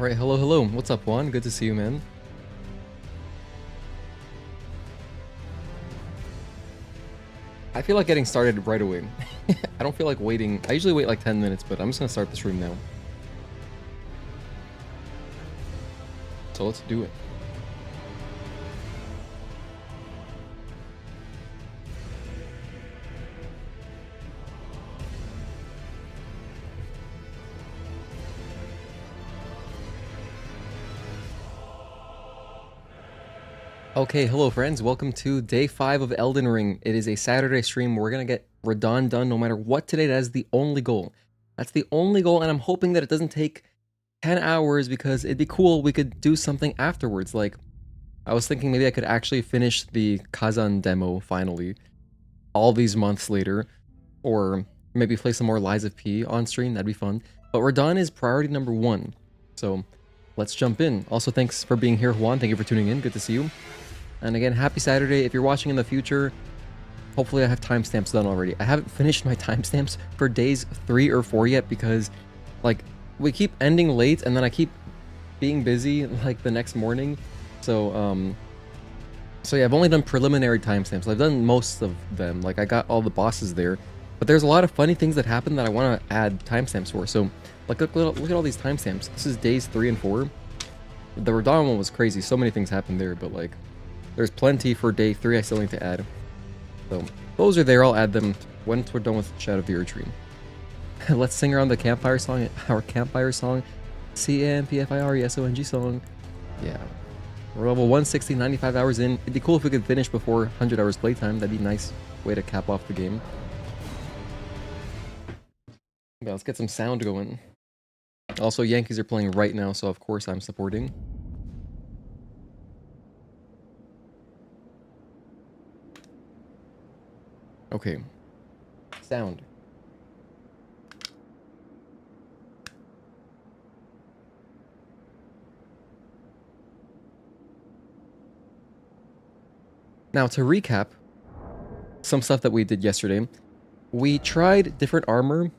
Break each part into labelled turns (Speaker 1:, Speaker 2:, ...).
Speaker 1: Alright, hello, hello. What's up, Juan? Good to see you, man. I feel like getting started right away. I don't feel like waiting. I usually wait like 10 minutes, but I'm just gonna start the stream now. So let's do it. Okay, hello friends, welcome to day 5 of Elden Ring. It is a Saturday stream. We're gonna get Radahn done no matter what today. That is the only goal. That's the only goal, and I'm hoping that it doesn't take 10 hours because it'd be cool we could do something afterwards. Like, I was thinking maybe I could actually finish the Kazan demo finally, all these months later, or maybe play some more Lies of P on stream. That'd be fun. But Radahn is priority number 1, so let's jump in. Also, thanks for being here, Juan. Thank you for tuning in. Good to see you. And again, happy Saturday. If you're watching in the future, hopefully I have timestamps done already. I haven't finished my timestamps for days 3 or 4 yet because, like, we keep ending late and then I keep being busy, like, the next morning. So yeah, I've only done preliminary timestamps. I've done most of them. Like, I got all the bosses there. But there's a lot of funny things that happen that I want to add timestamps for. So, like, look at all these timestamps. This is days 3 and 4. The Radahn one was crazy. So many things happened there, but, like, there's plenty for day 3 I still need to add. So, those are there. I'll add them once we're done with Shadow of the Erdtree. Let's sing around the campfire song. Our campfire song. CAMPFIRESONG song. Yeah. We're level 160, 95 hours in. It'd be cool if we could finish before 100 hours playtime. That'd be a nice way to cap off the game. Yeah, let's get some sound going. Also, Yankees are playing right now, so of course I'm supporting. Okay. Sound. Now, to recap some stuff that we did yesterday, we tried different armor.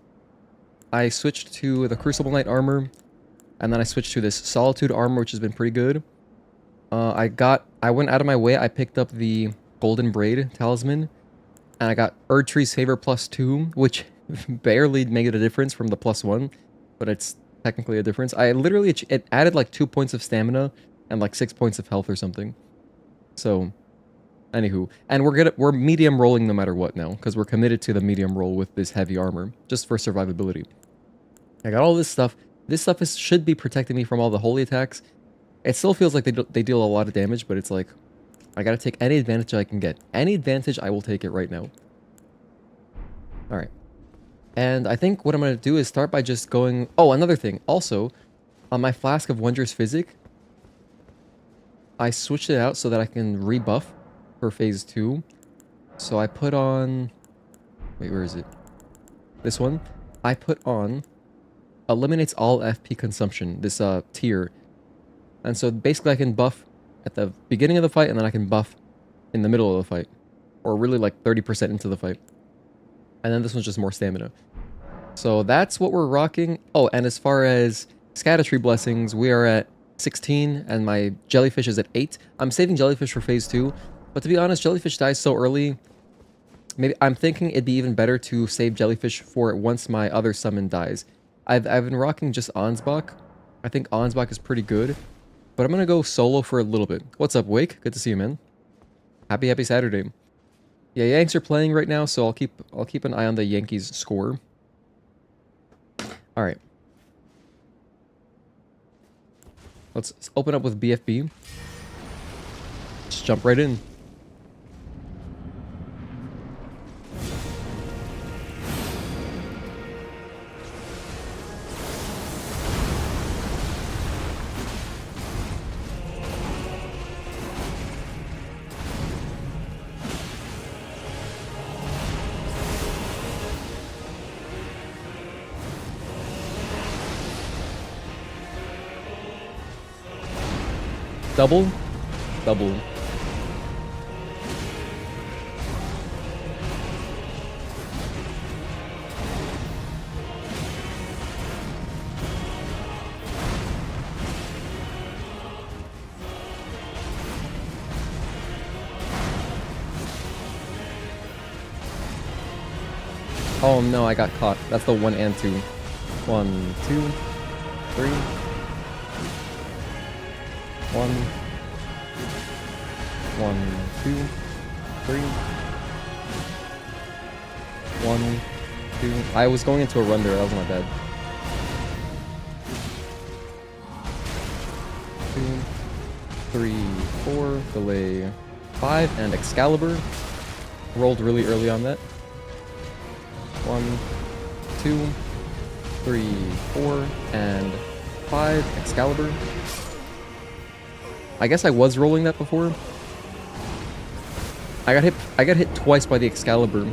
Speaker 1: I switched to the Crucible Knight armor, and then I switched to this Solitude armor, which has been pretty good. I went out of my way, I picked up the Golden Braid talisman, and I got Erdtree's Favor +2, which barely made a difference from the +1, but it's technically a difference. It added like 2 points of stamina and like 6 points of health or something. So, anywho, and we're medium rolling no matter what now, because we're committed to the medium roll with this heavy armor, just for survivability. I got all this stuff. This stuff should be protecting me from all the holy attacks. It still feels like they deal a lot of damage, but it's like, I gotta take any advantage I can get. Any advantage, I will take it right now. Alright. And I think what I'm gonna do is start by just going... Oh, another thing. Also, on my Flask of Wondrous Physic, I switched it out so that I can rebuff for phase 2. So I put on... Wait, where is it? This one. I put on... Eliminates all FP consumption. This tier. And so basically I can buff at the beginning of the fight, and then I can buff in the middle of the fight. Or really like 30% into the fight. And then this one's just more stamina. So that's what we're rocking. Oh, and as far as Scatter Blessings, we are at 16, and my Jellyfish is at 8. I'm saving Jellyfish for phase 2, but to be honest, Jellyfish dies so early. Maybe I'm thinking it'd be even better to save Jellyfish for it once my other summon dies. I've been rocking just Ansbach. I think Ansbach is pretty good. But I'm gonna go solo for a little bit. What's up, Wake? Good to see you, man. Happy Saturday. Yeah, Yanks are playing right now, so I'll keep an eye on the Yankees score. Alright. Let's open up with BFB. Just jump right in. Double. Oh no, I got caught. That's the 1 and 2. 1, 2, 3. 1, 1, 2, 3. 1, 2. I was going into a run there. That was my bad. 2, 3, 4. Delay 5 and Excalibur. Rolled really early on that. 1, 2, 3, 4, and 5. Excalibur. I guess I was rolling that before. I got hit twice by the Excalibur.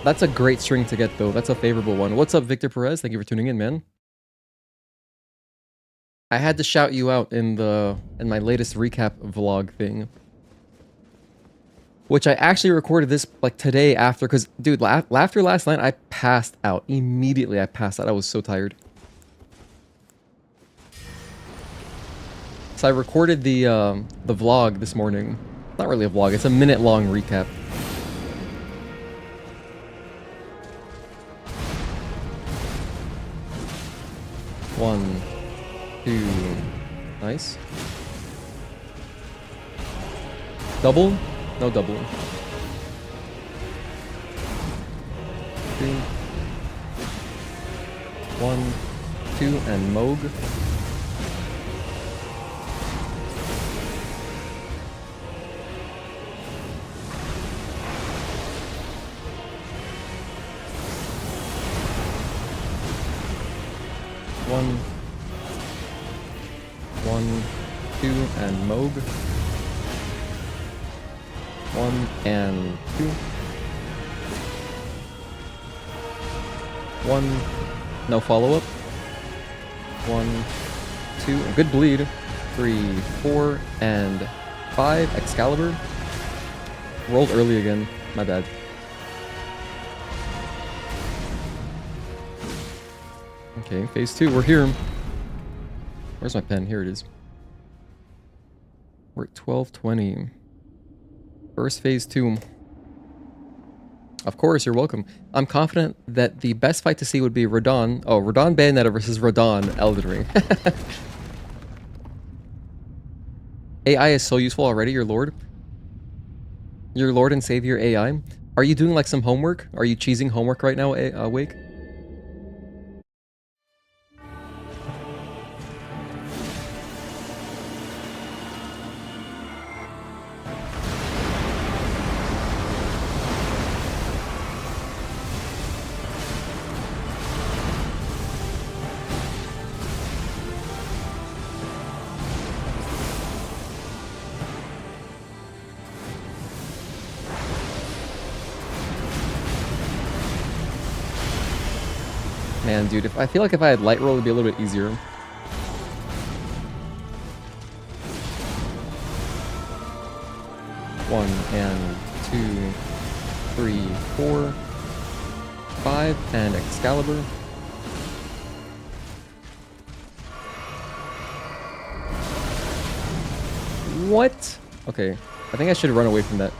Speaker 1: That's a great string to get though. That's a favorable one. What's up, Victor Perez? Thank you for tuning in, man. I had to shout you out in my latest recap vlog thing. Which I actually recorded this like today after, because dude, after last night I passed out. Immediately I passed out. I was so tired. So I recorded the vlog this morning. Not really a vlog, it's a minute-long recap. One, 2, nice. Double? No double. 2, 1, 2, and Moog. One, 2, and Moog. 1 and 2. 1, no follow-up. 1, 2, good bleed. 3, 4, and 5. Excalibur. Rolled early again. My bad. Okay, phase 2. We're here. Where's my pen? Here it is. We're at 12:20. First phase 2. Of course, you're welcome. I'm confident that the best fight to see would be Radahn. Oh, Radahn Bayonetta versus Radahn Elden Ring. AI is so useful already, your lord. Your lord and savior AI. Are you doing like some homework? Are you cheesing homework right now, Wake? Man, dude, I feel like if I had light roll, it'd be a little bit easier. One and 2, 3, 4, 5, and Excalibur. What? Okay, I think I should run away from that.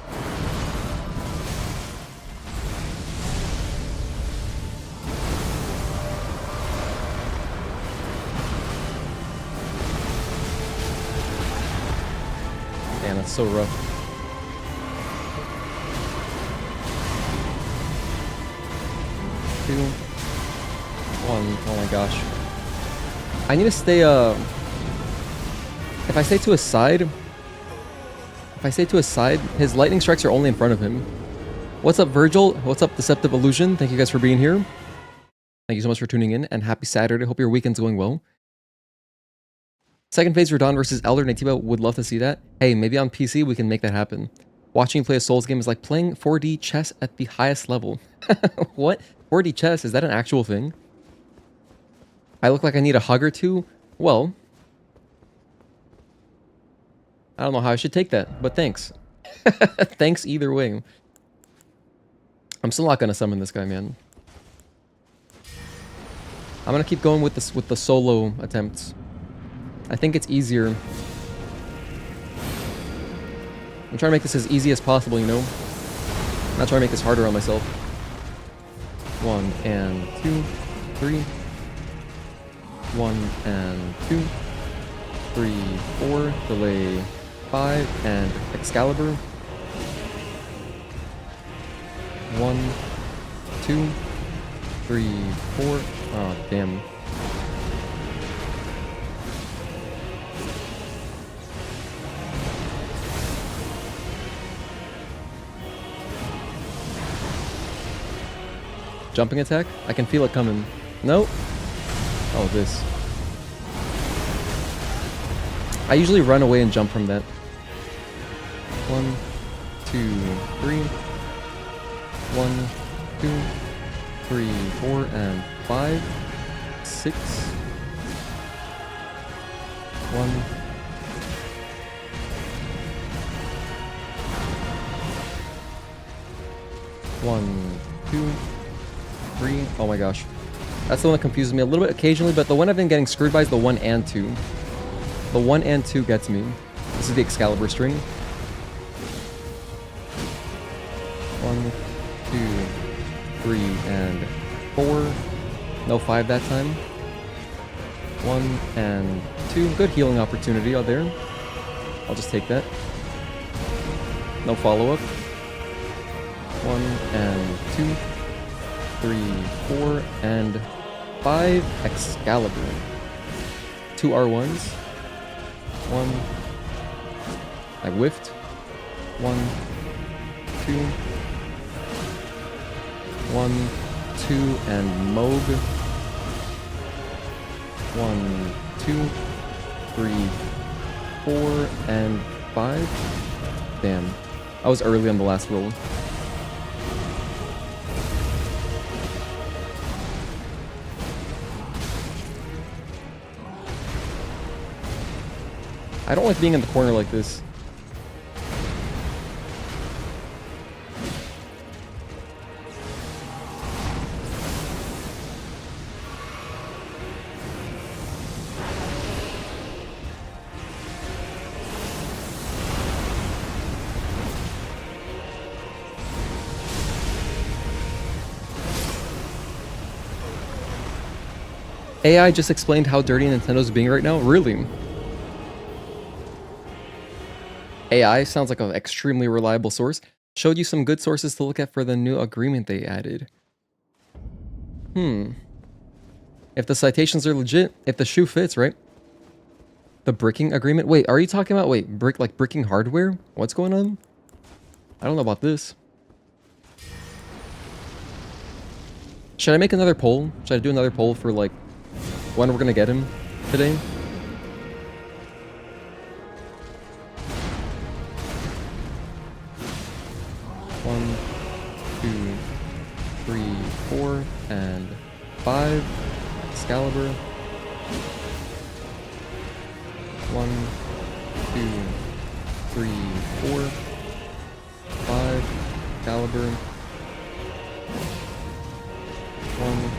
Speaker 1: Damn, that's so rough. Two, 1. Oh my gosh. I need to stay, if I stay to his side, his lightning strikes are only in front of him. What's up, Virgil? What's up, Deceptive Illusion? Thank you guys for being here. Thank you so much for tuning in, and happy Saturday. Hope your weekend's going well. Second phase Radahn versus Elder Natiba, would love to see that. Hey, maybe on PC we can make that happen. Watching you play a Souls game is like playing 4D chess at the highest level. What? 4D chess? Is that an actual thing? I look like I need a hug or two? Well, I don't know how I should take that, but thanks. Thanks either way. I'm still not gonna summon this guy, man. I'm gonna keep going with this with the solo attempts. I think it's easier. I'm trying to make this as easy as possible, you know? I'm not trying to make this harder on myself. 1 and 2, 3. 1 and 2, 3, 4. Delay 5 and Excalibur. 1, 2, 3, 4. Oh, damn. Jumping attack? I can feel it coming. Nope. Oh, this. I usually run away and jump from that. 1, 2, 3. 1, 2, 3, 4, and 5, 6. 1. 1, 2, 3. Oh my gosh. That's the one that confuses me a little bit occasionally, but the one I've been getting screwed by is the 1 and 2. The 1 and 2 gets me. This is the Excalibur string. 1, 2, 3, and 4. No 5 that time. 1 and 2. Good healing opportunity out there. I'll just take that. No follow-up. 1 and 2. 3, 4, and 5. Excalibur. 2 R1s. 1. I whiffed. 1, 2. 1, 2, and Moog. 1, 2, 3, 4, and 5. Damn. I was early on the last roll. I don't like being in the corner like this. AI just explained how dirty Nintendo's being right now? Really? AI sounds like an extremely reliable source. Showed you some good sources to look at for the new agreement they added. If the citations are legit, if the shoe fits, right? The bricking agreement? Wait, are you talking about, bricking hardware? What's going on? I don't know about this. Should I make another poll? Should I do another poll for, like, when we're gonna get him today? One, 2, 3, 4, and 5. Excalibur. 1, 2, 3, 4, 5. Excalibur. 1.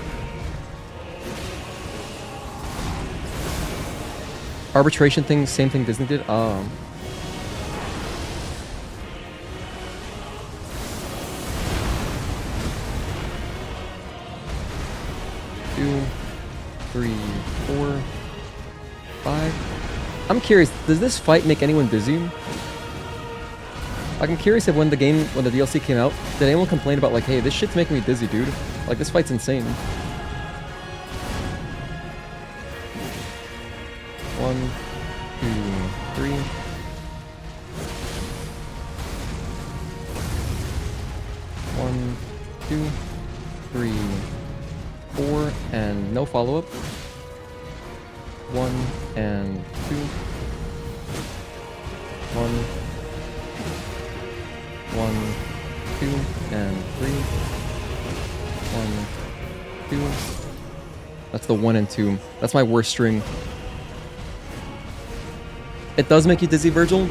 Speaker 1: Arbitration thing, same thing Disney did. 2, 3, 4, 5. I'm curious, does this fight make anyone dizzy? Like, I'm curious if when the DLC came out, did anyone complain about, like, hey, this shit's making me dizzy, dude? Like, this fight's insane. 1, 2, 3. 1, 2, 3, 4, and no follow-up. 1 and 2. 1, 1, 2, and 3. 1, 2. That's the 1 and 2. That's my worst string. It does make you dizzy, Virgil.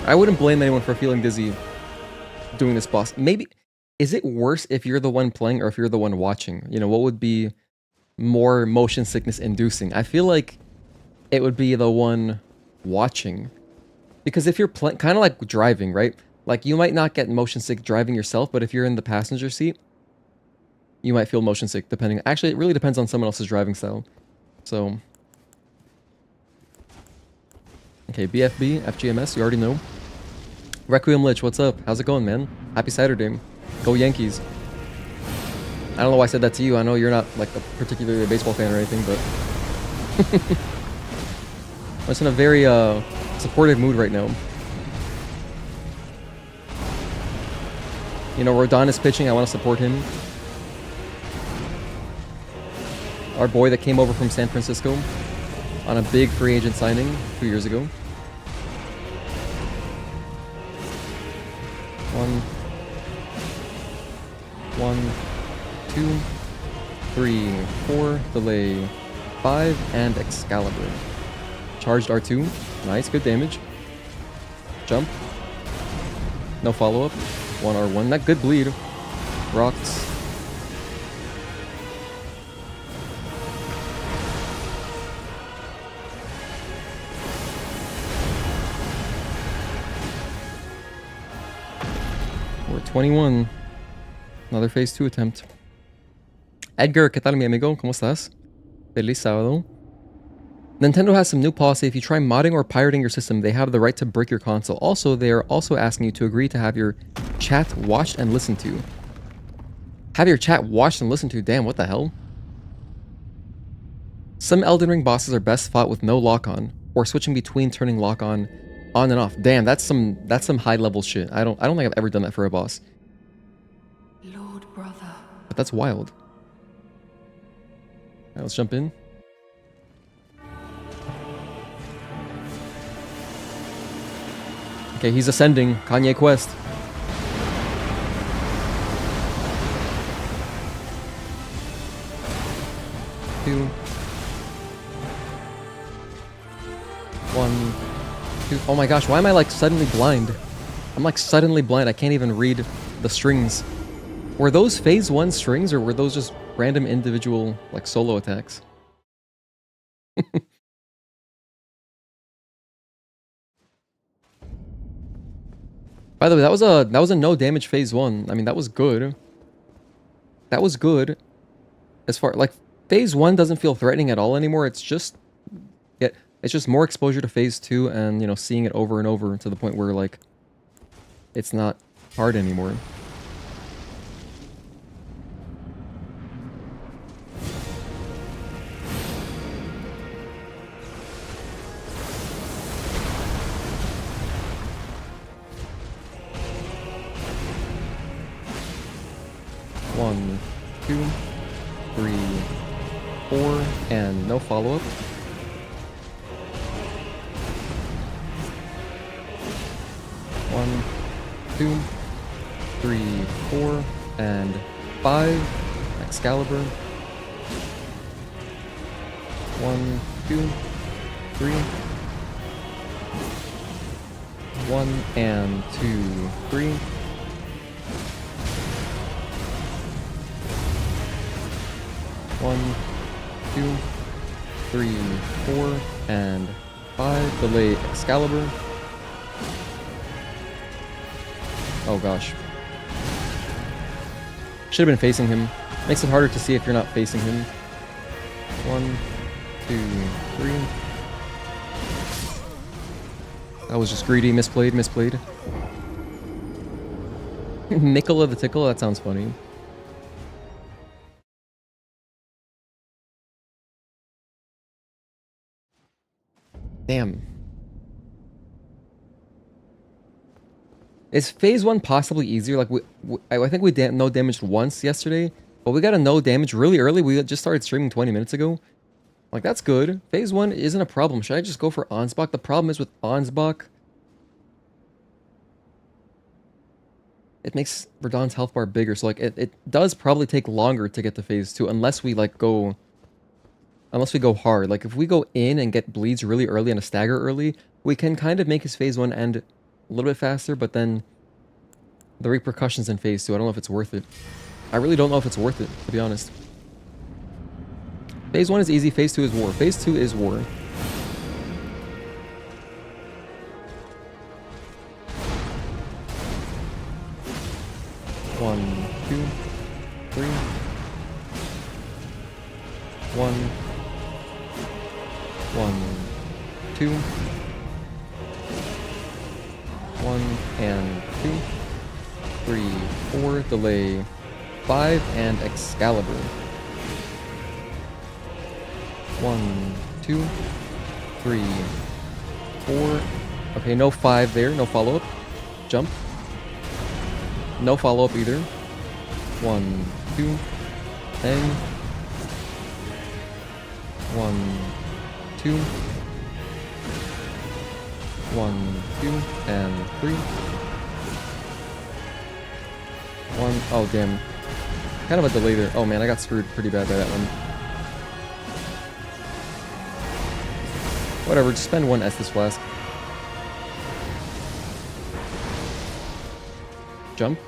Speaker 1: I wouldn't blame anyone for feeling dizzy doing this boss. Maybe, is it worse if you're the one playing or if you're the one watching? You know, what would be more motion sickness inducing? I feel like it would be the one watching. Because if you're playing, kind of like driving, right? Like, you might not get motion sick driving yourself, but if you're in the passenger seat, you might feel motion sick, depending. Actually, it really depends on someone else's driving style. So, okay, BFB, FGMS, you already know. Requiem Lich, what's up? How's it going, man? Happy Saturday. Go Yankees. I don't know why I said that to you. I know you're not like a particularly a baseball fan or anything, but I'm just in a very supportive mood right now. You know, Radahn is pitching. I want to support him. Our boy that came over from San Francisco on a big free agent signing 2 years ago. 1, 2, 3, 4, delay 5, and Excalibur. Charged R2. Nice, good damage. Jump. No follow-up. 1R1. That good bleed. Rocks. We're 21. Another phase 2 attempt. Edgar, ¿qué tal mi amigo? ¿Cómo estás? Feliz sábado. Nintendo has some new policy. If you try modding or pirating your system, they have the right to break your console. Also, they are also asking you to agree to have your chat watched and listened to. Have your chat watched and listened to? Damn, what the hell? Some Elden Ring bosses are best fought with no lock-on, or switching between turning lock-on on and off. Damn, that's some high-level shit. I don't think I've ever done that for a boss.
Speaker 2: Lord brother.
Speaker 1: But that's wild. Alright, let's jump in. Okay, he's ascending. Kanye Quest. Two. 1, 2. Oh my gosh, why am I like suddenly blind? I'm like suddenly blind. I can't even read the strings. Were those phase 1 strings or were those just random individual like solo attacks? By the way, that was a no damage phase 1. I mean, that was good. That was good. As far like phase 1 doesn't feel threatening at all anymore. It's just more exposure to phase 2 and, you know, seeing it over and over to the point where like it's not hard anymore. One, 2, 3, 4, and no follow-up. 1, 2, 3, 4, and 5. Excalibur. 1, 2, 3. 1 and 2, 3. 1, 2, 3, 4, and 5. Delay Excalibur. Oh gosh. Should have been facing him. Makes it harder to see if you're not facing him. 1, 2, 3. That was just greedy. Misplayed. Nicola the Tickle? That sounds funny. Damn. Is phase 1 possibly easier? Like, I think we no damaged once yesterday, but we got a no damage really early. We just started streaming 20 minutes ago. Like, that's good. Phase 1 isn't a problem. Should I just go for Ansbach? The problem is with Ansbach, it makes Radahn's health bar bigger. So, like, it does probably take longer to get to phase 2 unless we, like, go hard. Like, if we go in and get bleeds really early and a stagger early, we can kind of make his phase 1 end a little bit faster, but then the repercussions in phase 2, I don't know if it's worth it. I really don't know if it's worth it, to be honest. Phase 1 is easy, phase 2 is war. Phase 2 is war. One, two, three, 1, 1, 2, 1 and 2, 3, 4, delay 5, and Excalibur. 1, 2, 3, 4. Okay, no 5 there, no follow-up. Jump. No follow-up either. 1, 2, hang. 1, 2, 1, 2, and 3. 1. Oh, damn. Kind of a delay there. Oh man, I got screwed pretty bad by that one. Whatever, just spend 1 Estus Flask. Jump.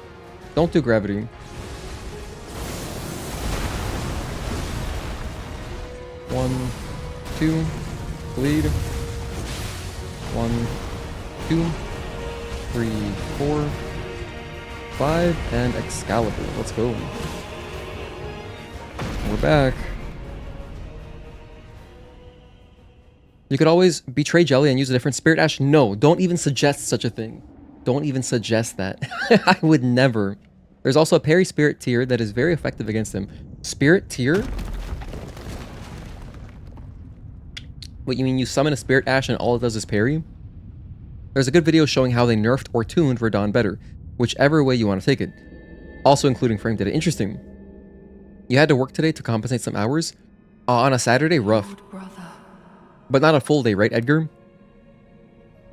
Speaker 1: Don't do gravity. 1, 2, bleed. 1, 2, 3, 4, 5, and Excalibur. Let's go. We're back. You could always betray Jelly and use a different Spirit Ash. No, don't even suggest such a thing. Don't even suggest that. I would never. There's also a parry Spirit Tier that is very effective against him. Spirit Tier? What, you mean you summon a Spirit Ash and all it does is parry? There's a good video showing how they nerfed or tuned Radahn better, whichever way you want to take it. Also including frame data. Interesting. You had to work today to compensate some hours? On a Saturday? Rough. But not a full day, right, Edgar?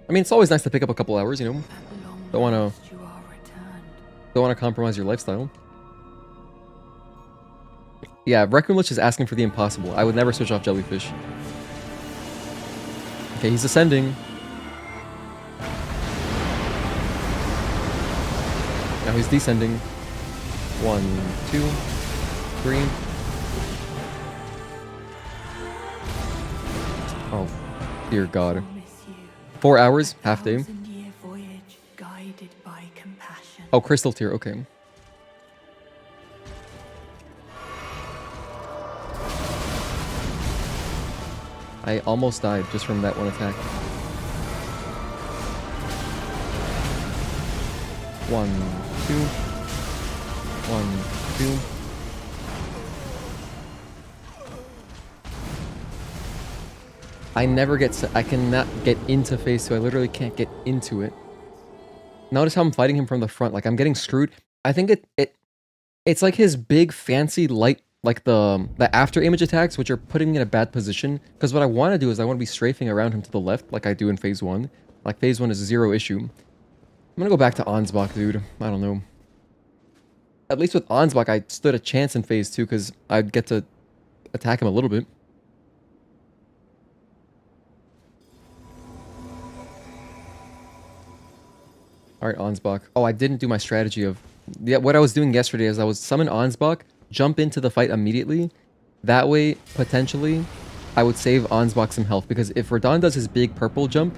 Speaker 1: I mean, it's always nice to pick up a couple hours, you know? Don't want to compromise your lifestyle. Yeah, Requiem Lich is asking for the impossible. I would never switch off Jellyfish. Okay, he's ascending. Now he's descending. 1, 2, 3. Oh, dear God. 4 hours, half day. Oh, Crystal Tier, okay. I almost died just from that one attack. 1, 2. 1, 2. I never get... I cannot get into phase 2. I literally can't get into it. Notice how I'm fighting him from the front. Like, I'm getting screwed. I think it's like his big, fancy, light... Like, the after image attacks, which are putting me in a bad position. Because what I want to do is I want to be strafing around him to the left, like I do in phase 1. Like, phase 1 is 0 issue. I'm gonna go back to Ansbach, dude. I don't know. At least with Ansbach, I stood a chance in phase 2, because I'd get to attack him a little bit. Alright, Ansbach. Oh, I didn't do my strategy of... Yeah, what I was doing yesterday is I was summon Ansbach, jump into the fight immediately. That way, potentially, I would save Ansbach some health. Because if Radahn does his big purple jump,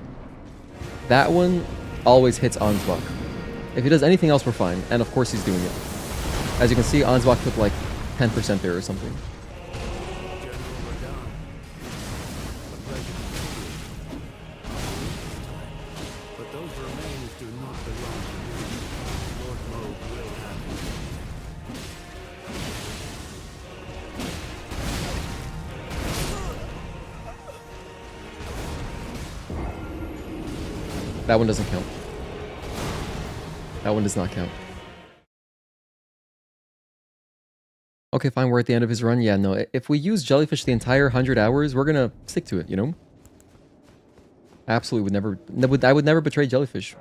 Speaker 1: that one always hits Ansbach. If he does anything else, we're fine. And of course he's doing it. As you can see, Ansbach took like 10% there or something. That one doesn't count. That one does not count. Okay, fine, we're at the end of his run. Yeah, no, if we use Jellyfish the entire 100 hours, we're gonna stick to it, you know? Absolutely would never... I would never betray Jellyfish.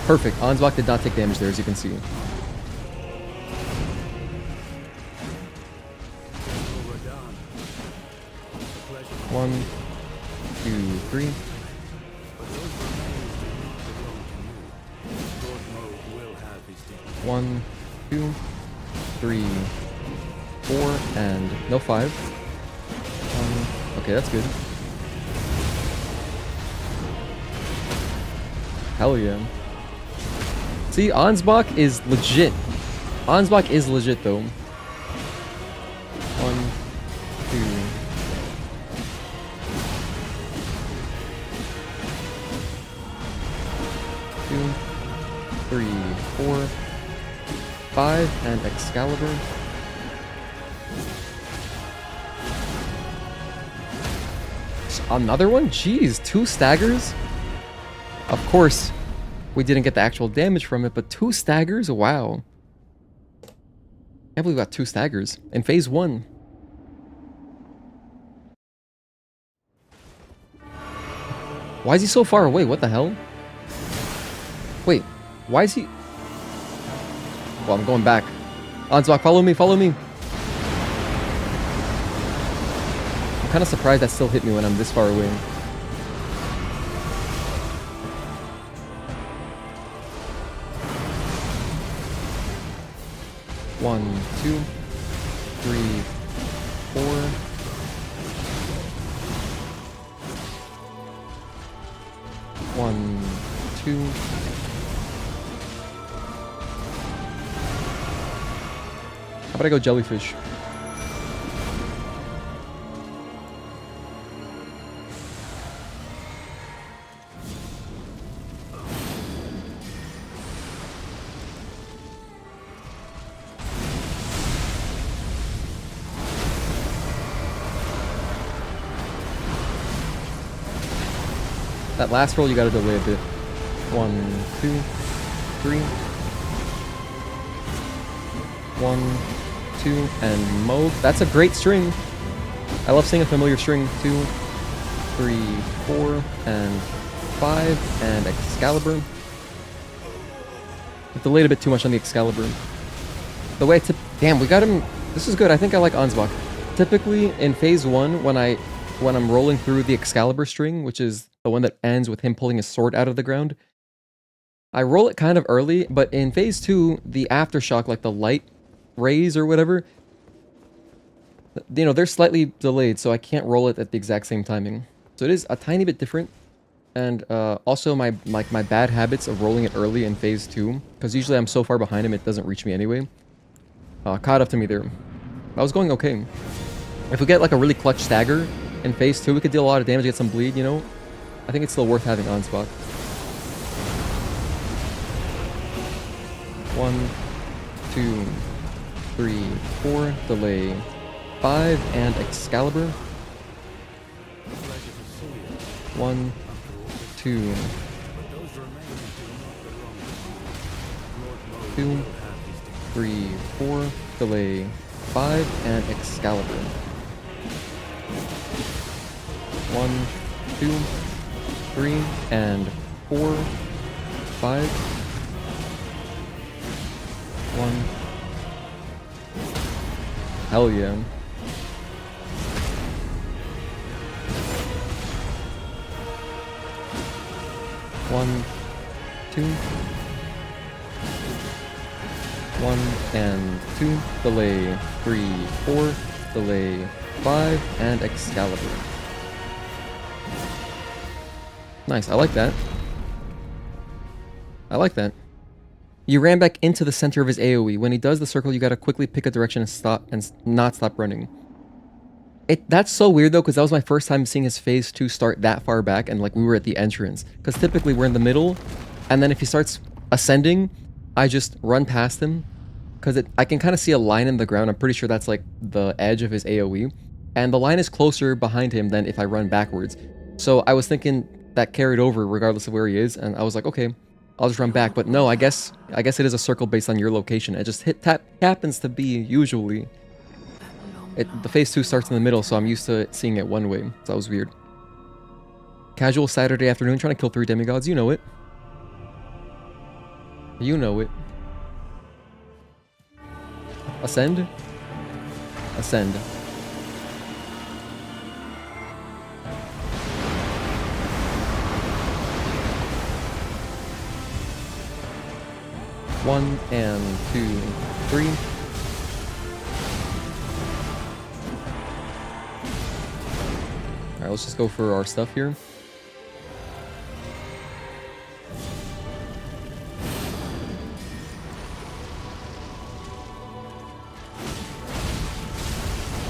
Speaker 1: Perfect. Ansbach did not take damage there, as you can see. 1, 2, 3. 1, 2, 3, 4, and no 5. 1, Okay, that's good. Hell yeah. See, Ansbach is legit. Ansbach is legit though. 1, 2, 3, 4, 5, and Excalibur. Another one? Jeez, 2 staggers? Of course, we didn't get the actual damage from it, but 2 staggers? Wow. Can't believe we got 2 staggers in phase 1. Why is he so far away? What the hell? Wait, why is he... Well, I'm going back. Ansbach, follow me, follow me. I'm kind of surprised that still hit me when I'm this far away. One, 2, 3, 4. One, 2. How about I go jellyfish? That last roll you gotta delay a bit. 1, 2, 3. 1, 2, and Moog. That's a great string. I love seeing a familiar string. 2, 3, 4, and 5, and Excalibur. I delayed a bit too much on the Excalibur. The way to... Damn, we got him... This is good. I think I like Ansbach. Typically, in phase 1, when I'm rolling through the Excalibur string, which is the one that ends with him pulling his sword out of the ground, I roll it kind of early, but in phase 2, the aftershock, like the light rays or whatever, you know, they're slightly delayed, so I can't roll it at the exact same timing. So it is a tiny bit different. And also my bad habits of rolling it early in phase 2, because usually I'm so far behind him it doesn't reach me anyway, caught up to me there. I was going okay. If we get like a really clutch stagger in phase 2, we could deal a lot of damage, get some bleed, you know? I think it's still worth having Ansbach. 1, 2, 3, 4, delay 5, and Excalibur. 1, 2, 2, 3, 4, delay 5, and Excalibur. 1, 2, 3, and 4, 5. 1. Hell yeah. One, 2. 1 and 2. Delay 3, 4. Delay 5, and Excalibur. Nice, I like that. I like that. You ran back into the center of his AoE. When he does the circle, you gotta quickly pick a direction and stop and not stop running. That's so weird though, because that was my first time seeing his phase 2 start that far back, and like we were at the entrance. Because typically we're in the middle, and then if he starts ascending, I just run past him. Because I can kind of see a line in the ground. I'm pretty sure that's like the edge of his AoE. And the line is closer behind him than if I run backwards. So I was thinking that carried over regardless of where he is, and I was like, okay, I'll just run back. But no, I guess it is a circle based on your location. It just happens to be usually. The phase 2 starts in the middle, so I'm used to seeing it one way. So that was weird. Casual Saturday afternoon trying to kill 3 demigods. You know it. You know it. Ascend? Ascend. One and 2, 3. let's just go for our stuff here.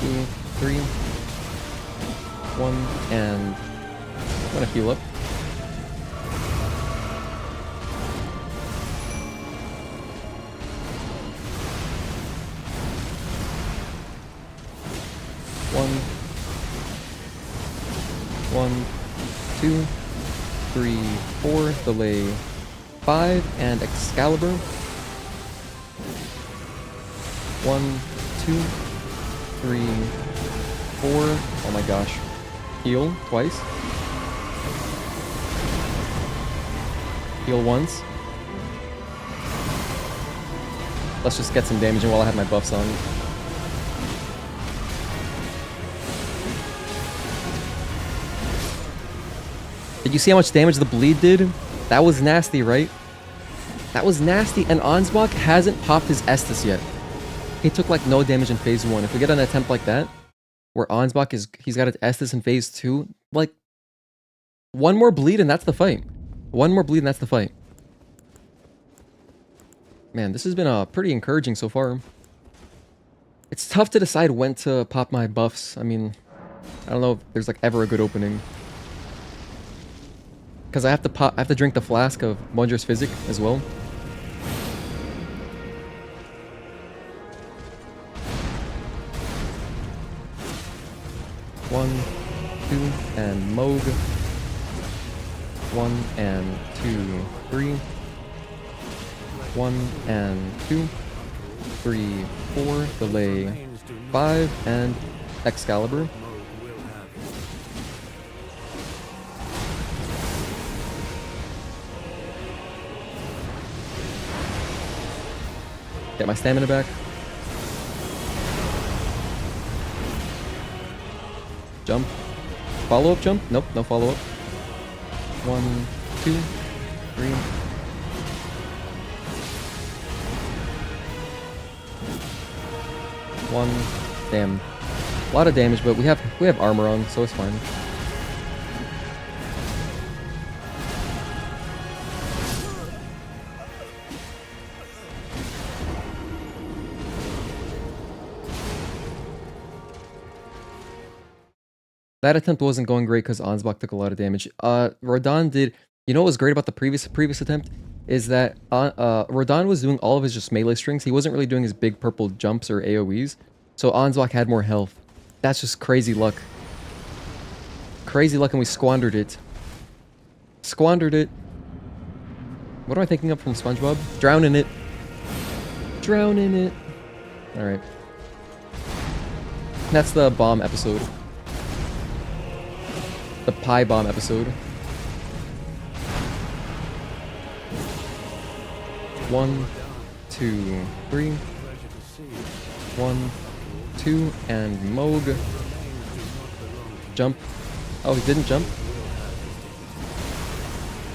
Speaker 1: Two, three. One, and I'm gonna heal up. One, 2, 3, 4, delay 5, and Excalibur. 1, 2, 3, 4. Oh my gosh. Heal twice. Heal once. Let's just get some damage in while I have my buffs on. Did you see how much damage the bleed did? That was nasty, right? That was nasty, and Ansbach hasn't popped his Estus yet. He took like no damage in phase 1. If we get an attempt like that, where Ansbach he's got his Estus in phase 2, like, one more bleed and that's the fight. One more bleed and that's the fight. Man, this has been pretty encouraging so far. It's tough to decide when to pop my buffs. I mean, I don't know if there's like ever a good opening. Because I have to drink the flask of Wondrous Physic as well. One, 2, and Moog. 1 and 2, 3. 1 and 2, 3, 4. Delay 5 and Excalibur. Get my stamina back. Jump. Follow-up jump? Nope, no follow-up. 1, 2, 3. 1. Damn. A lot of damage, but we have armor on, so it's fine. That attempt wasn't going great because Ansbach took a lot of damage. Radahn did... You know what was great about the previous attempt? Is that Radahn was doing all of his just melee strings. He wasn't really doing his big purple jumps or AoEs. So Ansbach had more health. That's just crazy luck. Crazy luck, and we squandered it. Squandered it. What am I thinking of from SpongeBob? Drown in it. Drown in it. Alright. That's the bomb episode. The pie bomb episode. 1, 2, 3. 1, 2, and Moog. Jump. Oh, he didn't jump?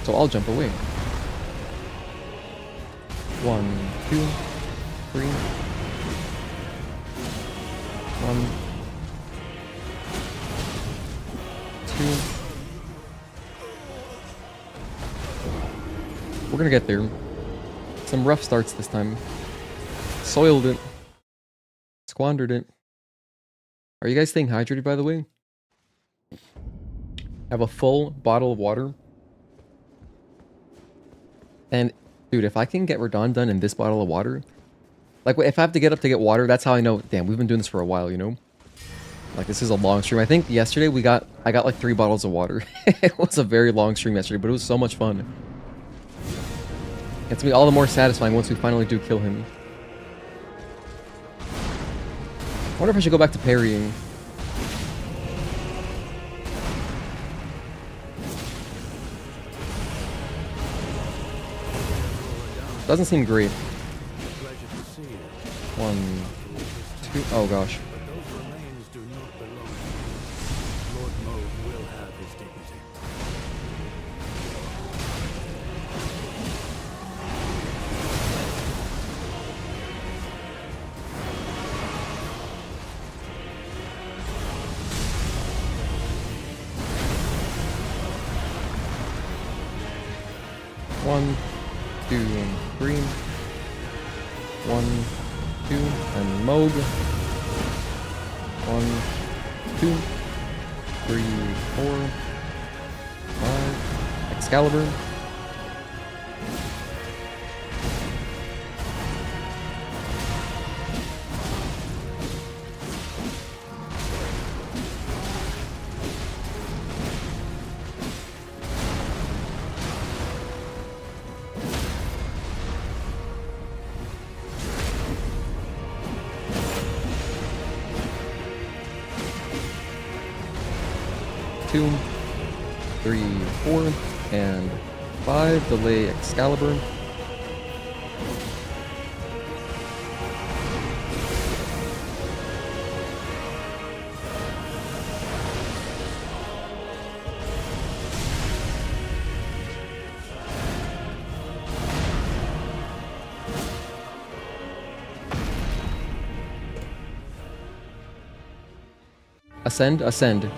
Speaker 1: So I'll jump away. 1, 2, 3. 1, 2. We're gonna get there. Some rough starts this time. Soiled it. Squandered it. Are you guys staying hydrated, by the way? I have a full bottle of water. And, dude, if I can get Radahn done in this bottle of water... Like, if I have to get up to get water, that's how I know... Damn, we've been doing this for a while, you know? Like, this is a long stream. I think yesterday I got like 3 bottles of water. It was a very long stream yesterday, but it was so much fun. It's gonna be all the more satisfying once we finally do kill him. I wonder if I should go back to parrying. Doesn't seem great. 1, 2... Oh gosh. 1, 2, and 3. 1, 2, and Moog. 1, 2, 3, 4, 5. Excalibur. Two, 3, 4, and 5. Delay Excalibur. Ascend, ascend.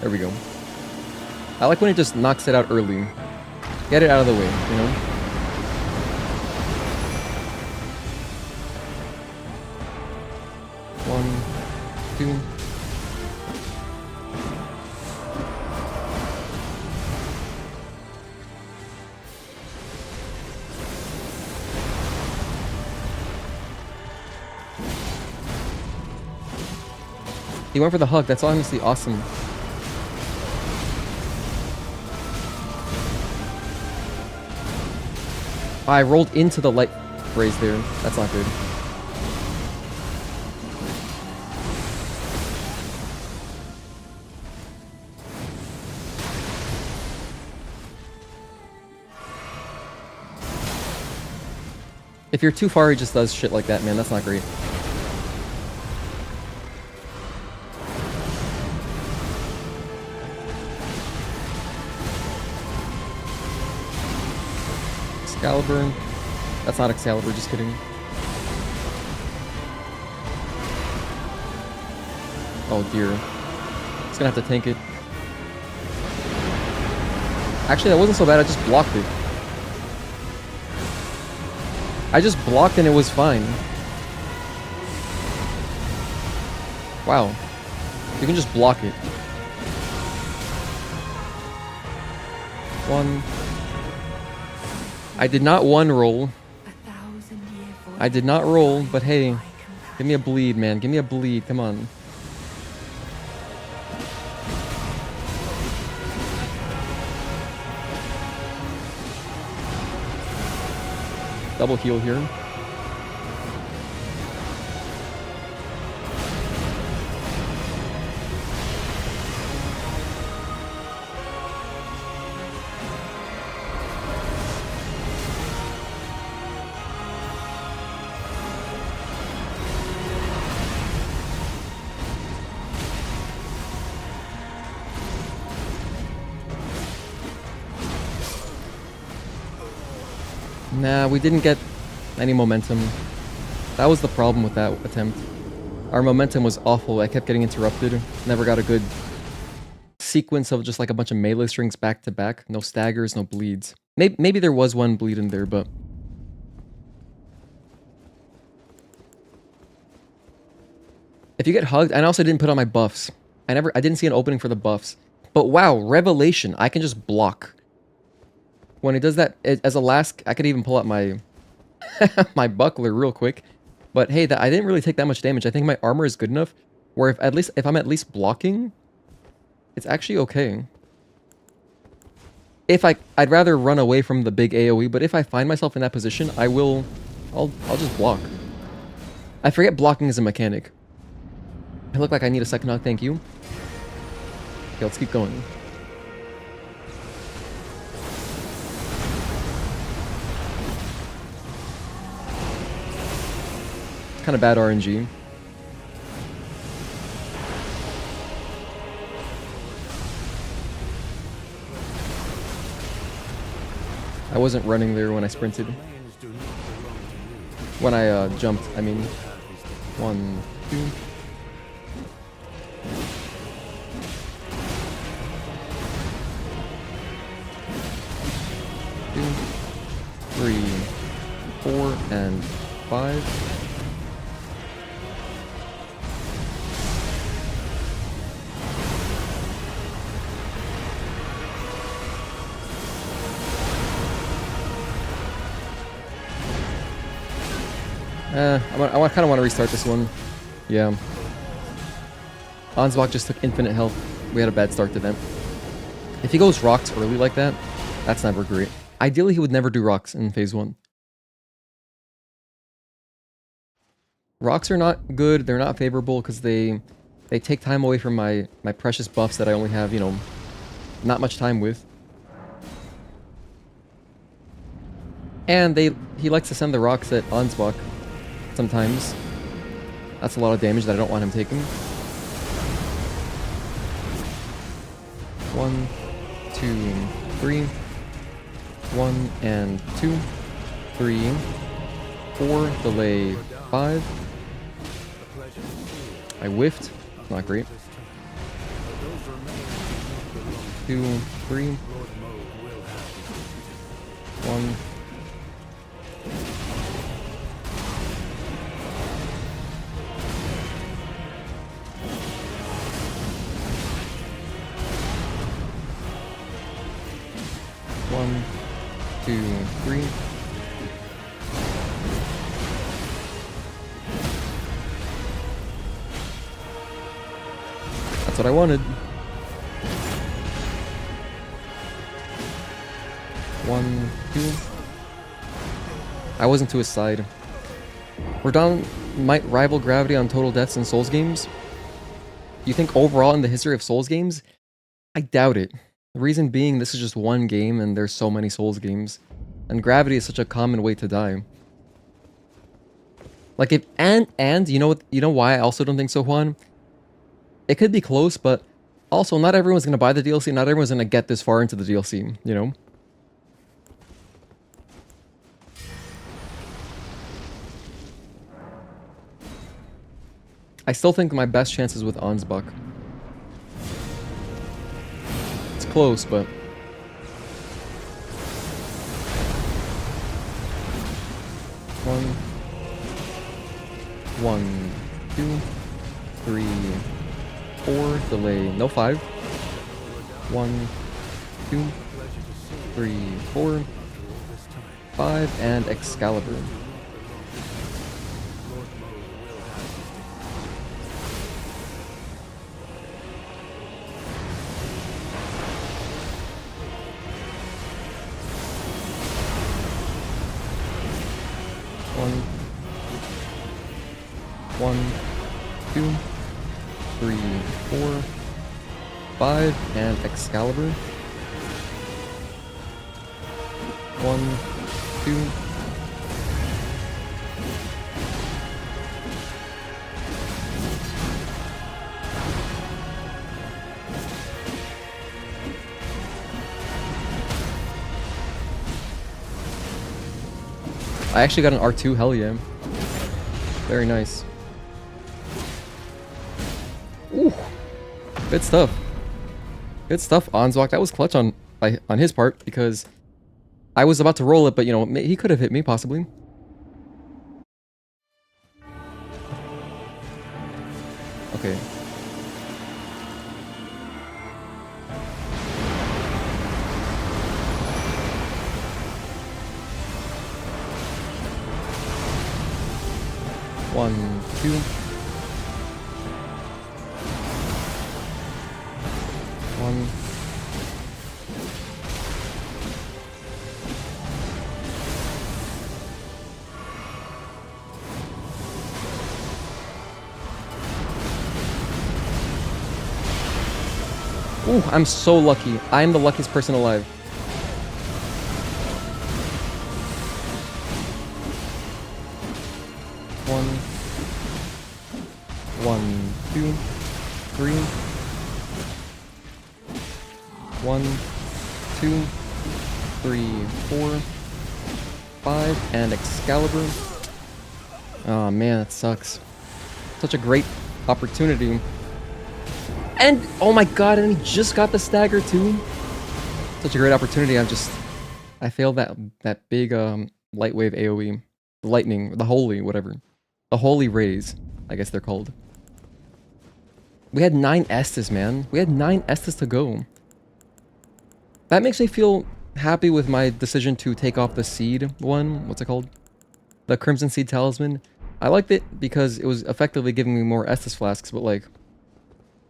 Speaker 1: There we go. I like when it just knocks it out early. Get it out of the way, you know? One, 2. He went for the hug. That's honestly awesome. I rolled into the light raise there. That's not good. If you're too far, he just does shit like that, man. That's not great. Excalibur. That's not Excalibur, just kidding. Oh dear. It's gonna have to tank it. Actually, that wasn't so bad, I just blocked it. I just blocked and it was fine. Wow. You can just block it. 1. I did not one roll. I did not roll, but hey, give me a bleed, man. Give me a bleed. Come on. Double heal here. Nah, we didn't get any momentum. That was the problem with that attempt. Our momentum was awful. I kept getting interrupted. Never got a good sequence of just like a bunch of melee strings back to back. No staggers, no bleeds. Maybe there was one bleed in there, but... If you get hugged, and I also didn't put on my buffs. I didn't see an opening for the buffs. But wow, revelation. I can just block. When it does that, as a last, I could even pull out my my buckler real quick. But hey, I didn't really take that much damage. I think my armor is good enough where if I'm at least blocking, it's actually okay. I'd rather run away from the big AoE, but if I find myself in that position, I'll just block. I forget blocking is a mechanic. I look like I need a second hug, thank you. Okay, let's keep going. Kind of bad RNG. I wasn't running there when I sprinted. When I jumped, I mean. 1, 2. 2, 3, 4, and 5. I kind of want to restart this one. Yeah. Ansbach just took infinite health. We had a bad start to them. If he goes rocks early like that, that's never great. Ideally, he would never do rocks in phase 1. Rocks are not good. They're not favorable because they take time away from my precious buffs that I only have, you know, not much time with. And he likes to send the rocks at Ansbach sometimes. That's a lot of damage that I don't want him taking. 1, 2, 3. 1 and 2. 3, 4. Delay 5. I whiffed. Not great. 2, 3. 1. One, 2, 3. That's what I wanted. 1, 2. I wasn't to his side. Radahn might rival Gravity on total deaths in Souls games. You think overall in the history of Souls games? I doubt it. The reason being, this is just one game and there's so many Souls games. And Gravity is such a common way to die. Like if and you know why I also don't think so, Juan? It could be close, but also not everyone's gonna buy the DLC, not everyone's gonna get this far into the DLC, you know? I still think my best chance is with Ansbach. It's close, but... One, 2, 3, 4, delay, no 5. 1, 2, 3, 4, 5, and Excalibur. One, 2, 3, 4, 5, and Excalibur. 1, 2. I actually got an R2, hell yeah. Very nice. Ooh, good stuff. Good stuff, Ansbach. That was clutch on his part because I was about to roll it, but you know he could have hit me possibly. Okay. One, 2. 1. Ooh, I'm so lucky. I am the luckiest person alive. One, 2, 3. 1, 2, 3, 4, 5, and Excalibur. Oh man, that sucks. Such a great opportunity. And, oh my god, and he just got the stagger too. Such a great opportunity, I'm just I failed that big light wave AoE. The lightning, the holy, whatever. The holy rays, I guess they're called. We had 9 Estus, man. We had 9 Estus to go. That makes me feel happy with my decision to take off the seed one. What's it called? The Crimson Seed Talisman. I liked it because it was effectively giving me more Estus flasks, but like,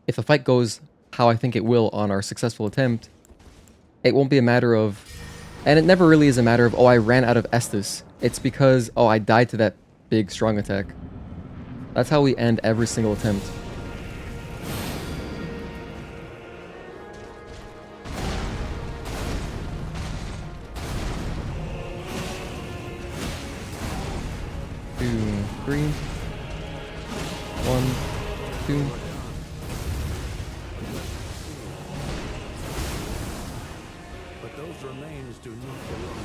Speaker 1: if the fight goes how I think it will on our successful attempt, it won't be a matter of... And it never really is a matter of, oh, I ran out of Estus. It's because, oh, I died to that big, strong attack. That's how we end every single attempt. Two, three. 1, 2.
Speaker 3: But those remains do not belong.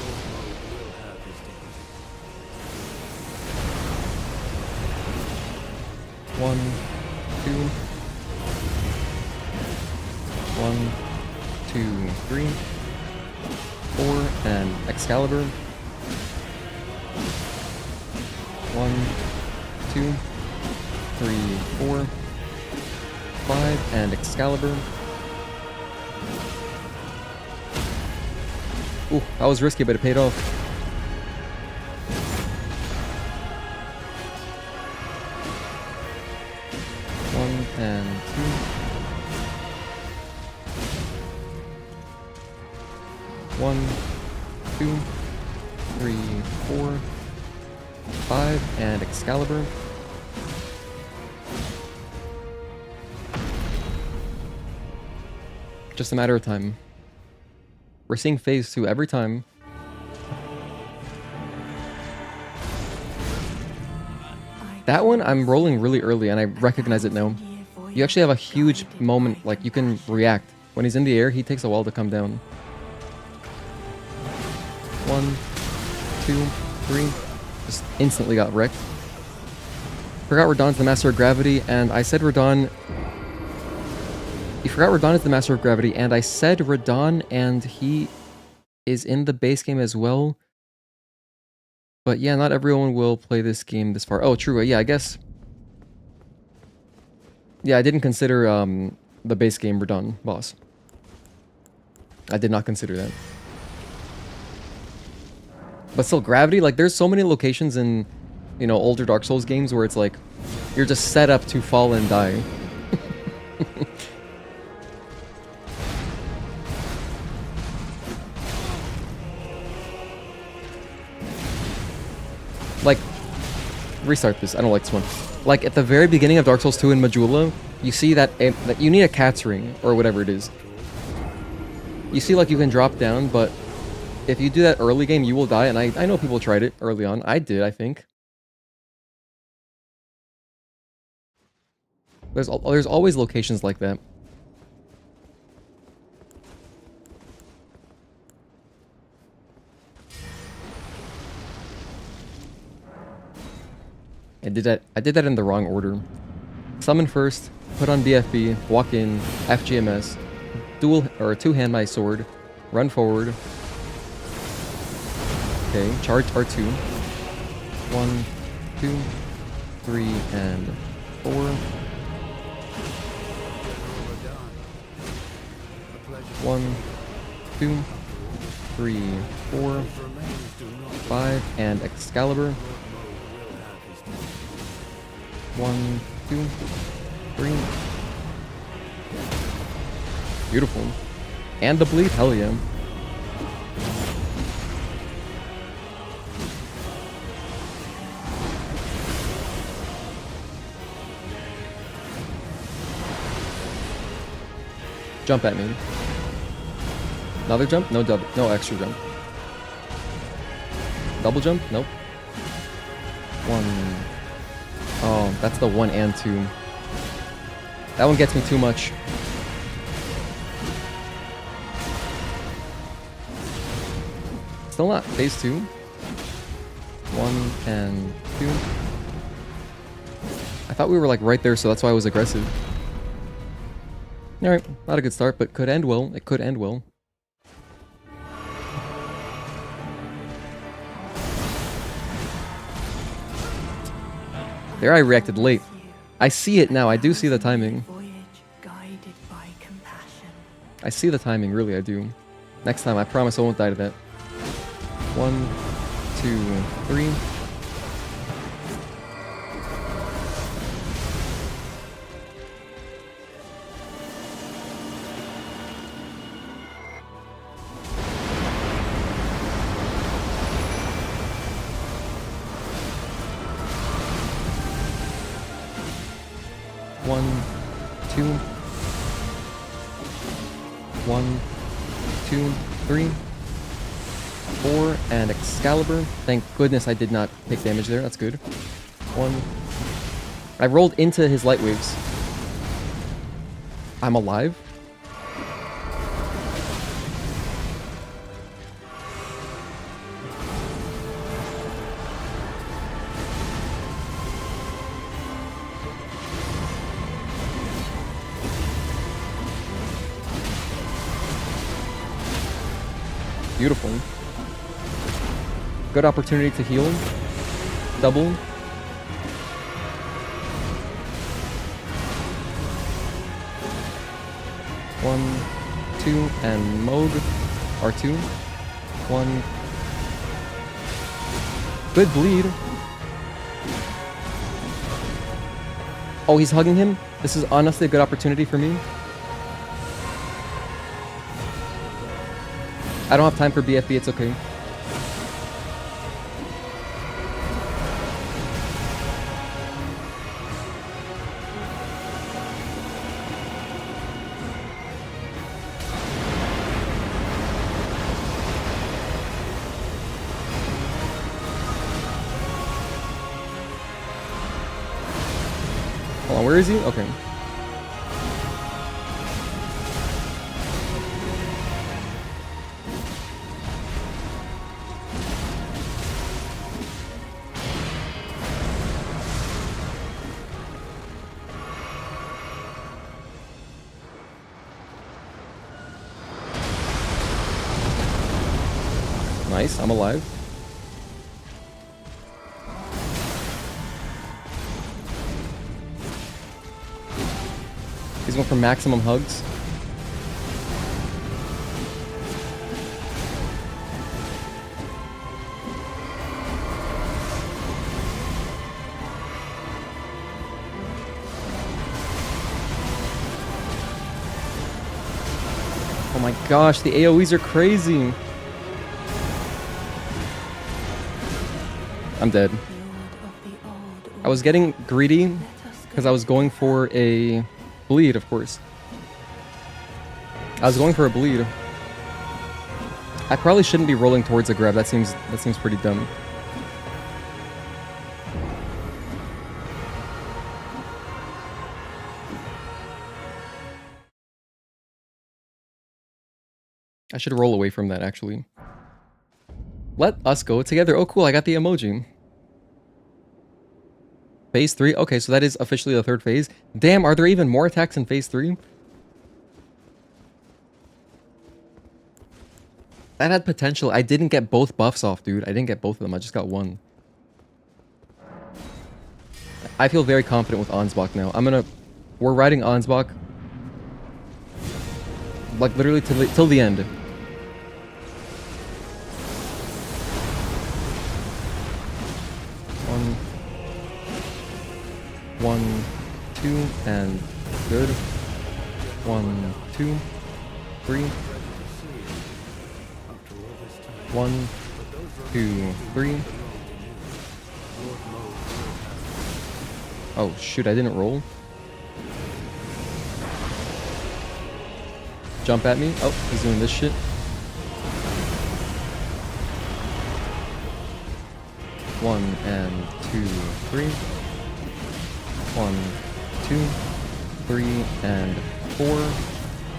Speaker 3: Lord will have his day.
Speaker 1: 1, 2. 1, 2, 3. 4, and Excalibur. 1, 2, 3, 4, 5, and Excalibur. Ooh, that was risky, but it paid off. One and 2. 1, 2, 3, 4, 5, and Excalibur. Just a matter of time. We're seeing phase 2 every time. That one, I'm rolling really early, and I recognize it now. You actually have a huge moment, like, you can react. When he's in the air, he takes a while to come down. 1, 2, 3. Just instantly got wrecked. Forgot Radahn's the Master of Gravity, and I said Radahn... You forgot Radahn is the Master of Gravity, and I said Radahn, and he is in the base game as well. But yeah, not everyone will play this game this far. Oh, true. Yeah, I guess... Yeah, I didn't consider the base game Radahn boss. I did not consider that. But still, Gravity, like, there's so many locations in, you know, older Dark Souls games where it's like, you're just set up to fall and die. Like, restart this. I don't like this one. Like, at the very beginning of Dark Souls 2 in Majula, you see that you need a cat's ring, or whatever it is. You see, like, you can drop down, but if you do that early game, you will die, and I know people tried it early on. I did, I think. There's always locations like that. I did that in the wrong order. Summon first, put on BFB, walk in, FGMS, two-hand my sword, run forward. Okay, charge R2. 1, 2, 3, and 4. 1, 2, 3, 4, 5, and Excalibur. 1, 2, 3. Beautiful. And the bleed, hell yeah. Jump at me. Another jump? No double, no extra jump. Double jump? Nope. 1. Oh, that's the 1 and 2. That one gets me too much. Still not. Phase 2. 1 and 2. I thought we were like right there, so that's why I was aggressive. Alright, not a good start, but could end well. It could end well. There I reacted late. I see it now. I do see the timing. I see the timing, really, I do. Next time, I promise I won't die to that. 1, 2, 3. One, two, 1, 2, 3, 4, and Excalibur. Thank goodness I did not take damage there. That's good. 1. I rolled into his light waves. I'm alive. Beautiful. Good opportunity to heal. Double. 1, 2, and mode. R2. 1. Good bleed. Oh, he's hugging him? This is honestly a good opportunity for me. I don't have time for BFB, it's okay. Hold on, where is he? Okay. Nice, I'm alive. He's going for maximum hugs. Oh my gosh, the AoEs are crazy. I'm dead. I was getting greedy because I was going for a bleed, of course. I was going for a bleed. I probably shouldn't be rolling towards a grab. That seems pretty dumb. I should roll away from that, actually. Let us go together. Oh, cool. I got the emoji. Phase 3? Okay, so that is officially the 3rd phase. Damn, are there even more attacks in Phase 3? That had potential. I didn't get both buffs off, dude. I didn't get both of them. I just got one. I feel very confident with Ansbach now. We're riding Ansbach. Like, literally till the end. One, 2, and good. 1, 2, 3. 1, 2, 3. Oh shoot, I didn't roll. Jump at me. Oh, he's doing this shit. One and 2, 3. 1, 2, 3, and 4.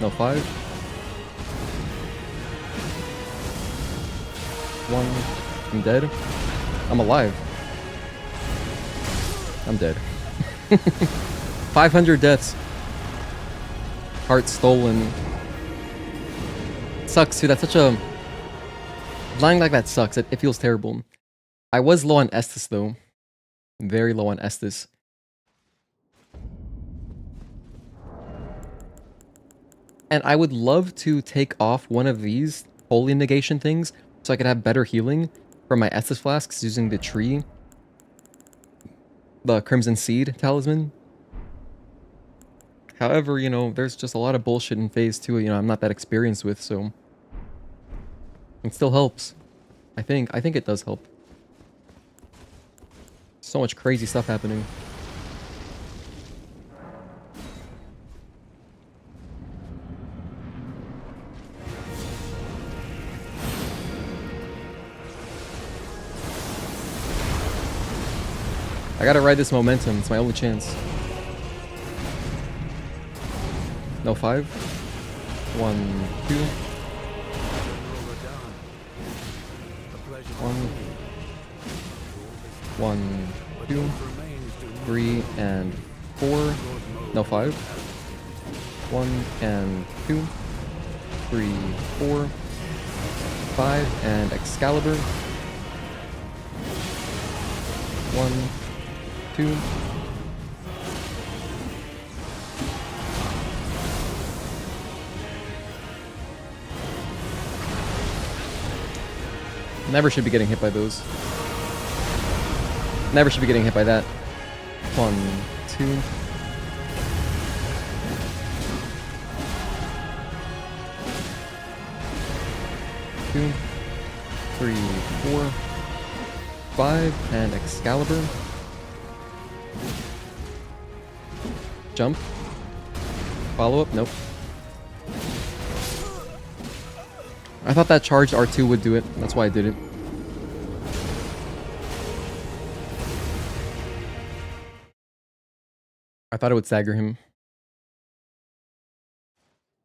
Speaker 1: No, 5. 1. I'm dead. I'm alive. I'm dead. 500 deaths. Heart stolen. Sucks, dude. That's such a... Lying like that sucks. It feels terrible. I was low on Estus, though. Very low on Estus. And I would love to take off one of these holy negation things so I could have better healing from my Estus flasks using the tree. The Crimson Seed talisman. However, you know, there's just a lot of bullshit in phase 2, you know, I'm not that experienced with, so it still helps. I think it does help. So much crazy stuff happening. I gotta ride this momentum, it's my only chance. No 5. 1, 2. 1. 1, 2. 3 and 4. No 5. 1 and 2. 3, 4. 5 and Excalibur. 1, 2. Never should be getting hit by those. Never should be getting hit by that. 1, 2. 2, 3, 4, 5, and Excalibur. Jump. Follow up? Nope. I thought that charged R2 would do it. That's why I did it. I thought it would stagger him.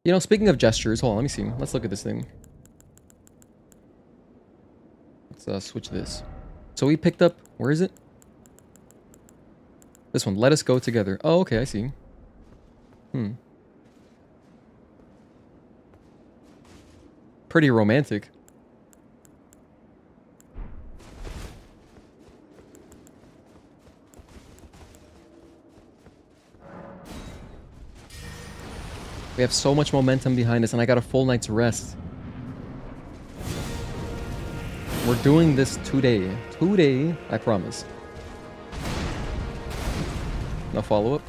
Speaker 1: You know, speaking of gestures, hold on, let me see. Let's look at this thing. Let's switch this. So we picked up, where is it? This one, let us go together. Oh, okay, I see. Pretty romantic. We have so much momentum behind us, and I got a full night's rest. We're doing this today. Today, I promise. No follow-up.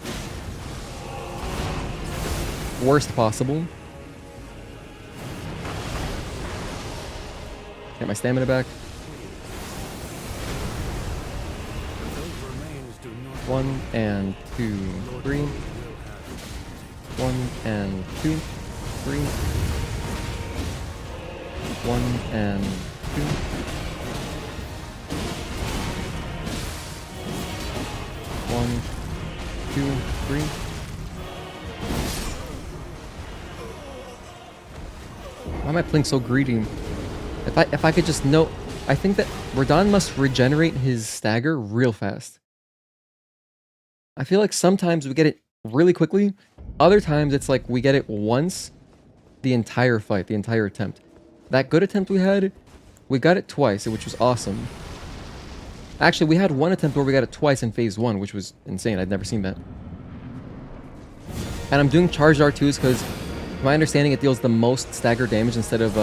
Speaker 1: Worst possible. Get my stamina back. 1 and 2, 3. 1 and 2, 3. 1 and 2. 1, 2, 3. Why am I playing so greedy? If I could just know, I think that Radahn must regenerate his stagger real fast. I feel like sometimes we get it really quickly. Other times it's like we get it once the entire fight, the entire attempt. That good attempt we got it twice, which was awesome. Actually, we had one attempt where we got it twice in phase 1, which was insane. I'd never seen that. And I'm doing charged R2s because, my understanding, it deals the most stagger damage instead of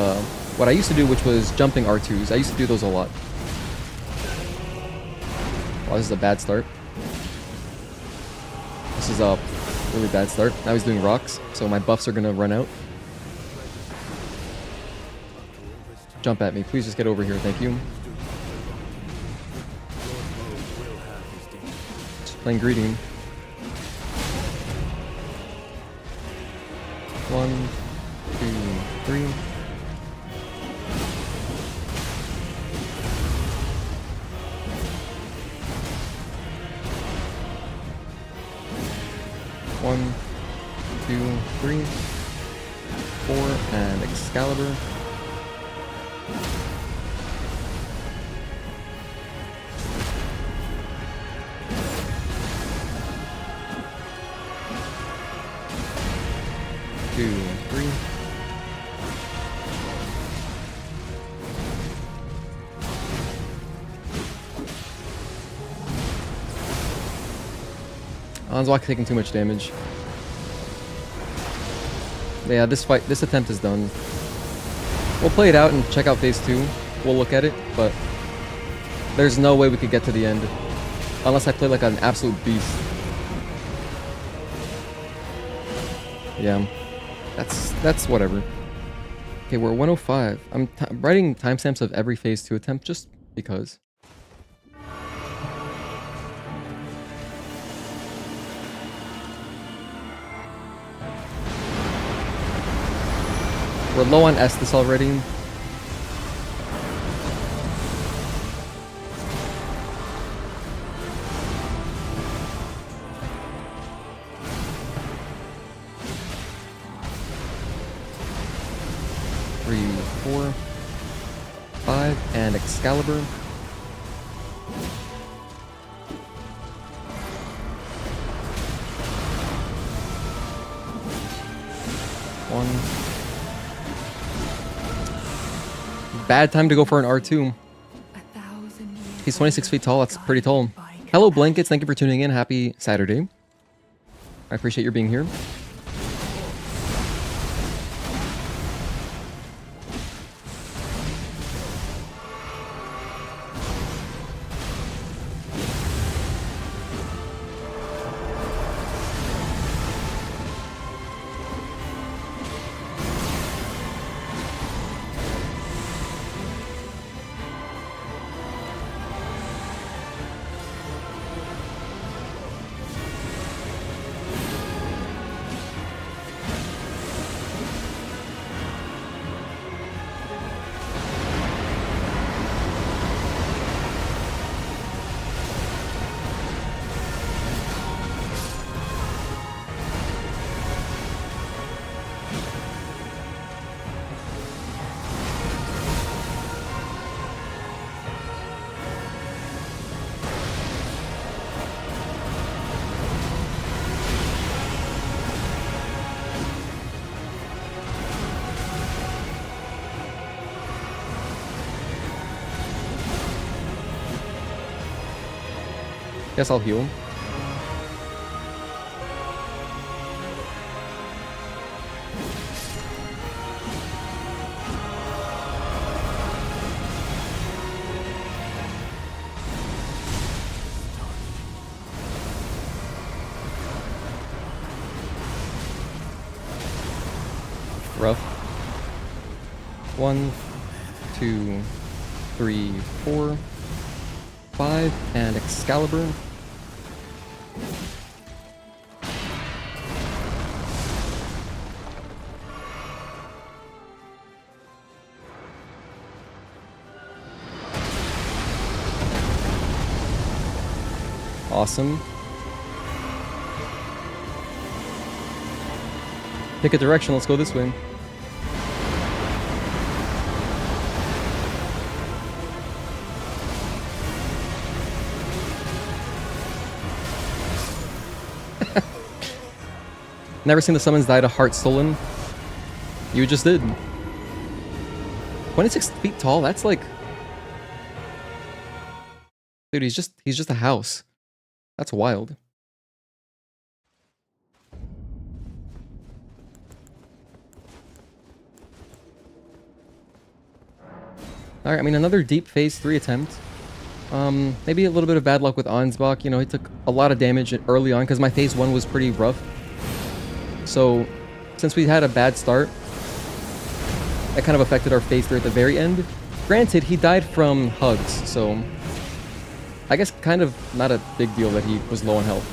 Speaker 1: what I used to do, which was jumping R2s. I used to do those a lot. Wow, this is a bad start. This is a really bad start. Now he's doing rocks, so my buffs are gonna run out. Jump at me. Please just get over here. Thank you. Just playing greedy. 1, 2, 3. One, 2, 3, 4, and Excalibur. Two, 3. Ansbach taking too much damage. Yeah, this attempt is done. We'll play it out and check out phase 2. We'll look at it, but there's no way we could get to the end unless I play like an absolute beast. Yeah, that's whatever. Okay, we're 105. I'm writing timestamps of every phase 2 attempt just because. We're low on Estus already. Three, 4, 5, and Excalibur. Bad time to go for an R2. He's 26 feet tall. That's pretty tall. Hello, Blankets. Thank you for tuning in. Happy Saturday. I appreciate your being here. Guess I'll heal. Rough. 1, 2, 3, 4, 5, and Excalibur. Awesome. Pick a direction, let's go this way. Never seen the summons die to Heart Stolen. You just did. 26 feet tall, that's like... Dude, he's just a house. That's wild. Alright, I mean, another deep phase 3 attempt. Maybe a little bit of bad luck with Ansbach. You know, he took a lot of damage early on because my phase 1 was pretty rough. So, since we had a bad start, that kind of affected our phase 3 at the very end. Granted, he died from hugs, so... I guess kind of not a big deal that he was low on health.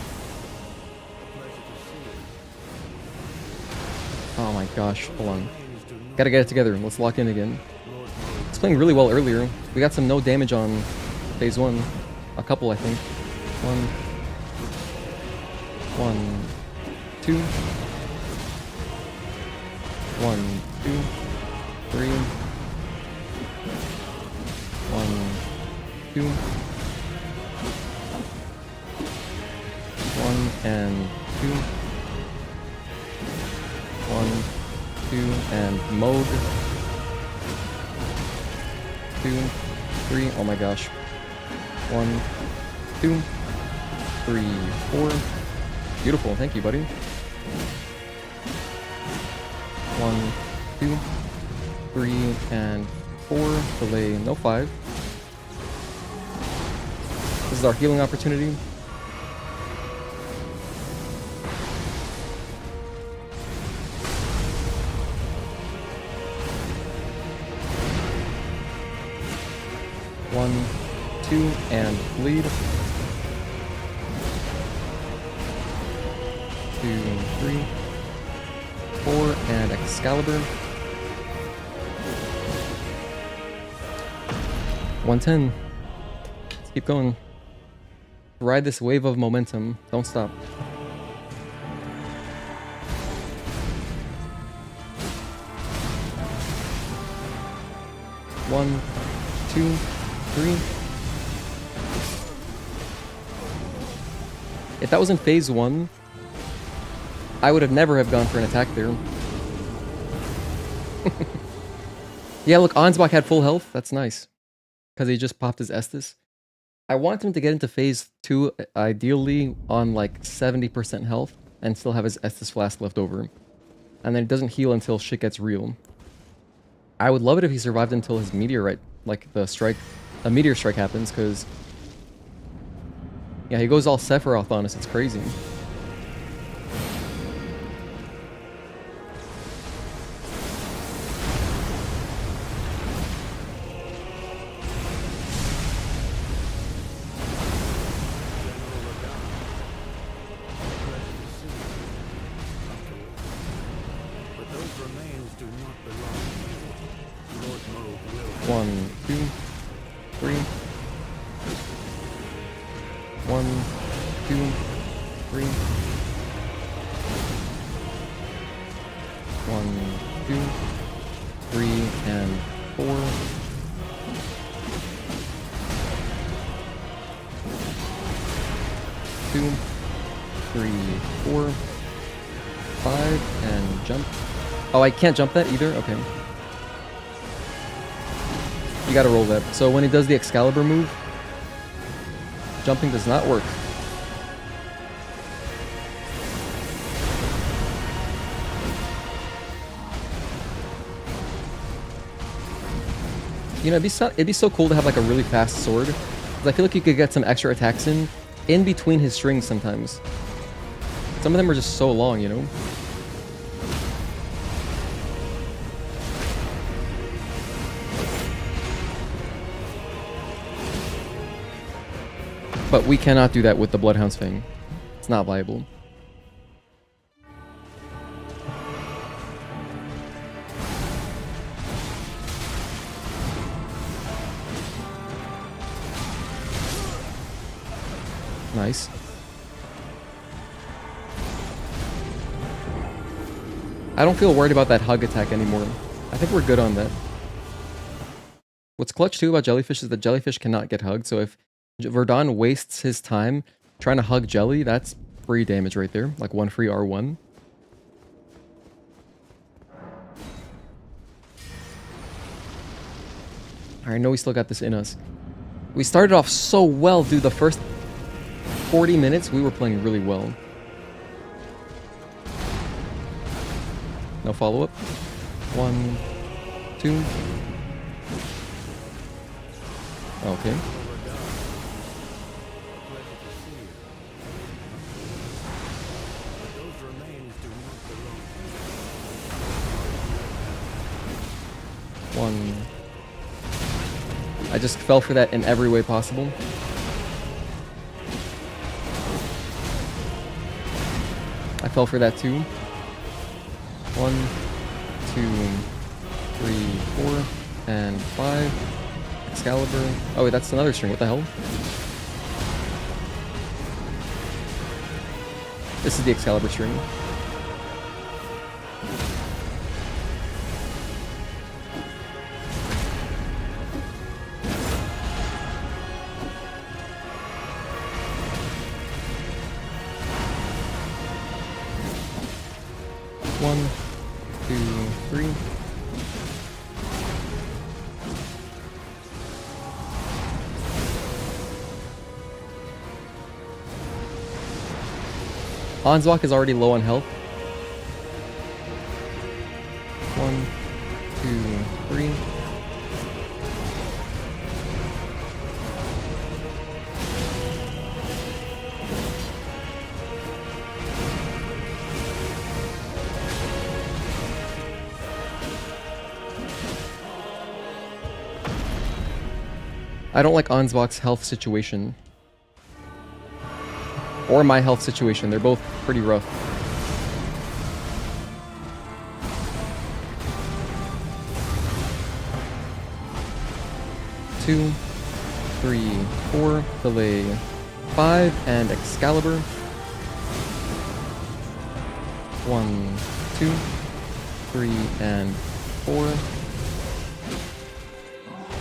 Speaker 1: Oh my gosh, hold on. Gotta get it together, let's lock in again. It's playing really well earlier. We got some no damage on phase 1. A couple, I think. 1, 2. 1, 2, 3. 1, 2. 1 and 2. 1, 2, and mode. 2, 3. Oh my gosh. 1, 2, 3, 4. Beautiful. Thank you, buddy. 1, 2, 3, and 4. Delay, no 5. This is our healing opportunity. One, 2, and bleed. 2, 3, 4, and Excalibur. 110. Let's keep going. Ride this wave of momentum. Don't stop. One, 2, 3. If that was in phase 1, I would have never have gone for an attack there. Yeah, look, Ansbach had full health. That's nice. Because he just popped his Estus. I want him to get into phase 2, ideally on like 70% health, and still have his Estus Flask left over. And then it doesn't heal until shit gets real. I would love it if he survived until his meteorite, like the strike, a meteor strike happens, because yeah, he goes all Sephiroth on us. It's crazy.
Speaker 3: But those remains do not belong to you. Lord Mo will
Speaker 1: 1, 2, 3. 1, 2, 3. 1, 2, 3, and 4. 2, 3, 4, 5, and jump. Oh, I can't jump that either? Okay. You gotta roll that. So when he does the Excalibur move, jumping does not work. You know, it'd be so cool to have like a really fast sword. 'Cause I feel like you could get some extra attacks in between his strings sometimes. Some of them are just so long, you know? But we cannot do that with the Bloodhound's Fang. It's not viable. Nice. I don't feel worried about that hug attack anymore. I think we're good on that. What's clutch too about Jellyfish is that Jellyfish cannot get hugged, so if Radahn wastes his time trying to hug Jelly, that's free damage right there. Like 1 free R1. I know we still got this in us. We started off so well, dude. The first 40 minutes, we were playing really well. No follow-up. 1, 2. Okay. One. I just fell for that in every way possible. I fell for that too. 1, 2, 3, 4, and 5. Excalibur. Oh wait, that's another string. What the hell? This is the Excalibur string. One, 2, 3. Ansbach is already low on health. I don't like Ansbach's health situation. Or my health situation. They're both pretty rough. Two, 3, 4, delay 5, and Excalibur. 1, 2, 3, and 4.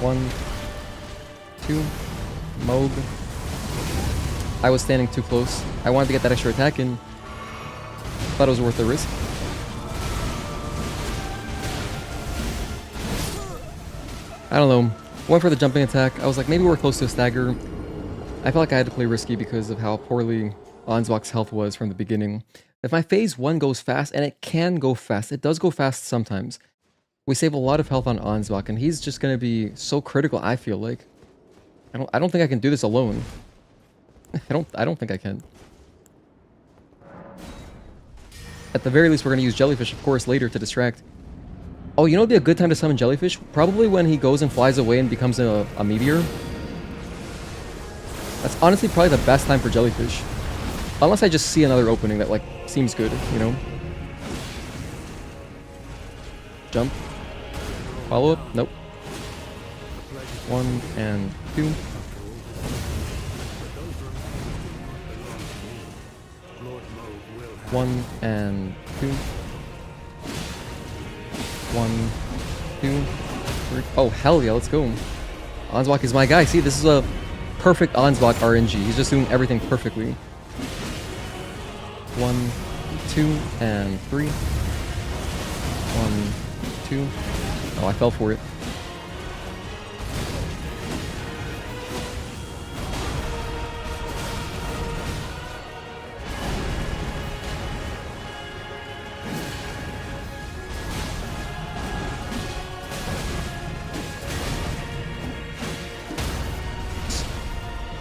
Speaker 1: 1, 2, Moog. I was standing too close. I wanted to get that extra attack in. Thought it was worth the risk. I don't know. Went for the jumping attack. I was like, maybe we're close to a stagger. I felt like I had to play risky because of how poorly Ansbach's health was from the beginning. If my phase 1 goes fast, and it can go fast, it does go fast sometimes. We save a lot of health on Ansbach, and he's just gonna be so critical, I feel like. I don't think I can do this alone. I don't think I can. At the very least, we're gonna use Jellyfish, of course, later to distract. Oh, you know what'd be a good time to summon Jellyfish? Probably when he goes and flies away and becomes a meteor. That's honestly probably the best time for Jellyfish. Unless I just see another opening that, like, seems good, you know? Jump. Follow up? Nope. 1 and 2. 1 and 2. 1, 2, 3. Oh, hell yeah, let's go. Ansbach is my guy. See, this is a perfect Ansbach RNG. He's just doing everything perfectly. 1, 2, and 3. 1, 2. Oh, I fell for it.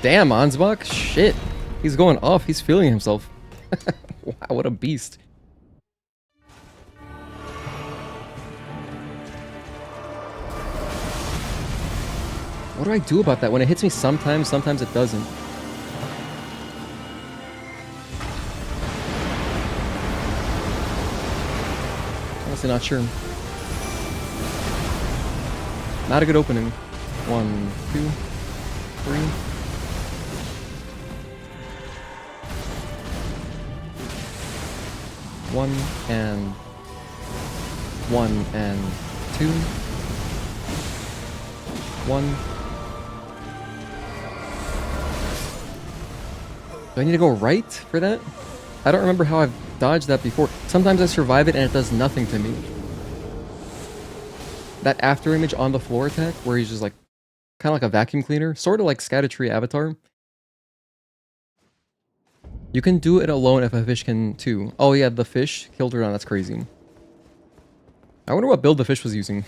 Speaker 1: Damn, Ansbach. Shit. He's going off. He's feeling himself. Wow, what a beast. What do I do about that? When it hits me sometimes, sometimes it doesn't. Honestly not sure. Not a good opening. 1, 2, 3. 1 and 1 and 2. 1. Do I need to go right for that? I don't remember how I've dodged that before. Sometimes I survive it and it does nothing to me. That after image on the floor attack, where he's just like, kind of like a vacuum cleaner, sort of like Erdtree Avatar. You can do it alone if a fish can too. Oh yeah, the fish killed Radahn, that's crazy. I wonder what build the fish was using.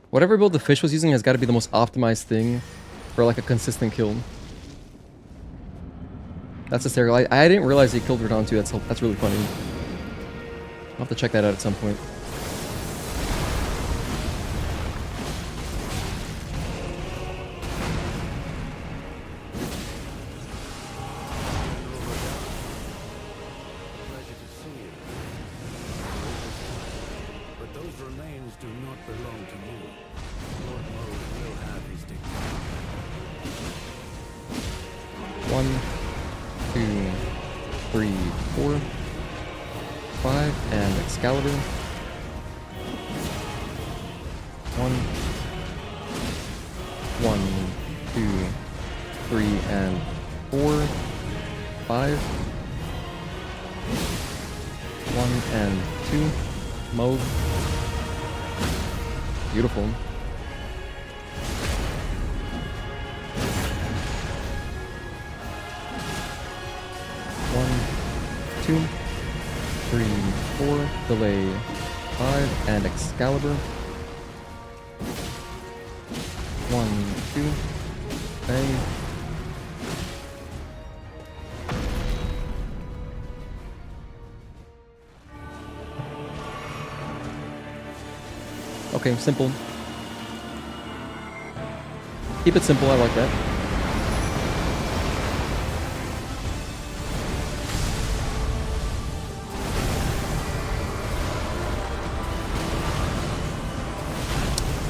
Speaker 1: Whatever build the fish was using has got to be the most optimized thing for like a consistent kill. That's hysterical. I didn't realize he killed Radahn too. That's really funny. I'll have to check that out at some point.
Speaker 3: Pleasure to see you. But those remains do not belong to you. Lord Moog will have his dignity.
Speaker 1: 1, 2, 3, 4, 5, and Excalibur. 1, 2, 3, and 4, 5. 1 and 2. Moog. Beautiful. 2, 3, 4, delay 5, and Excalibur. 1, 2, bang. Okay, simple. Keep it simple, I like that.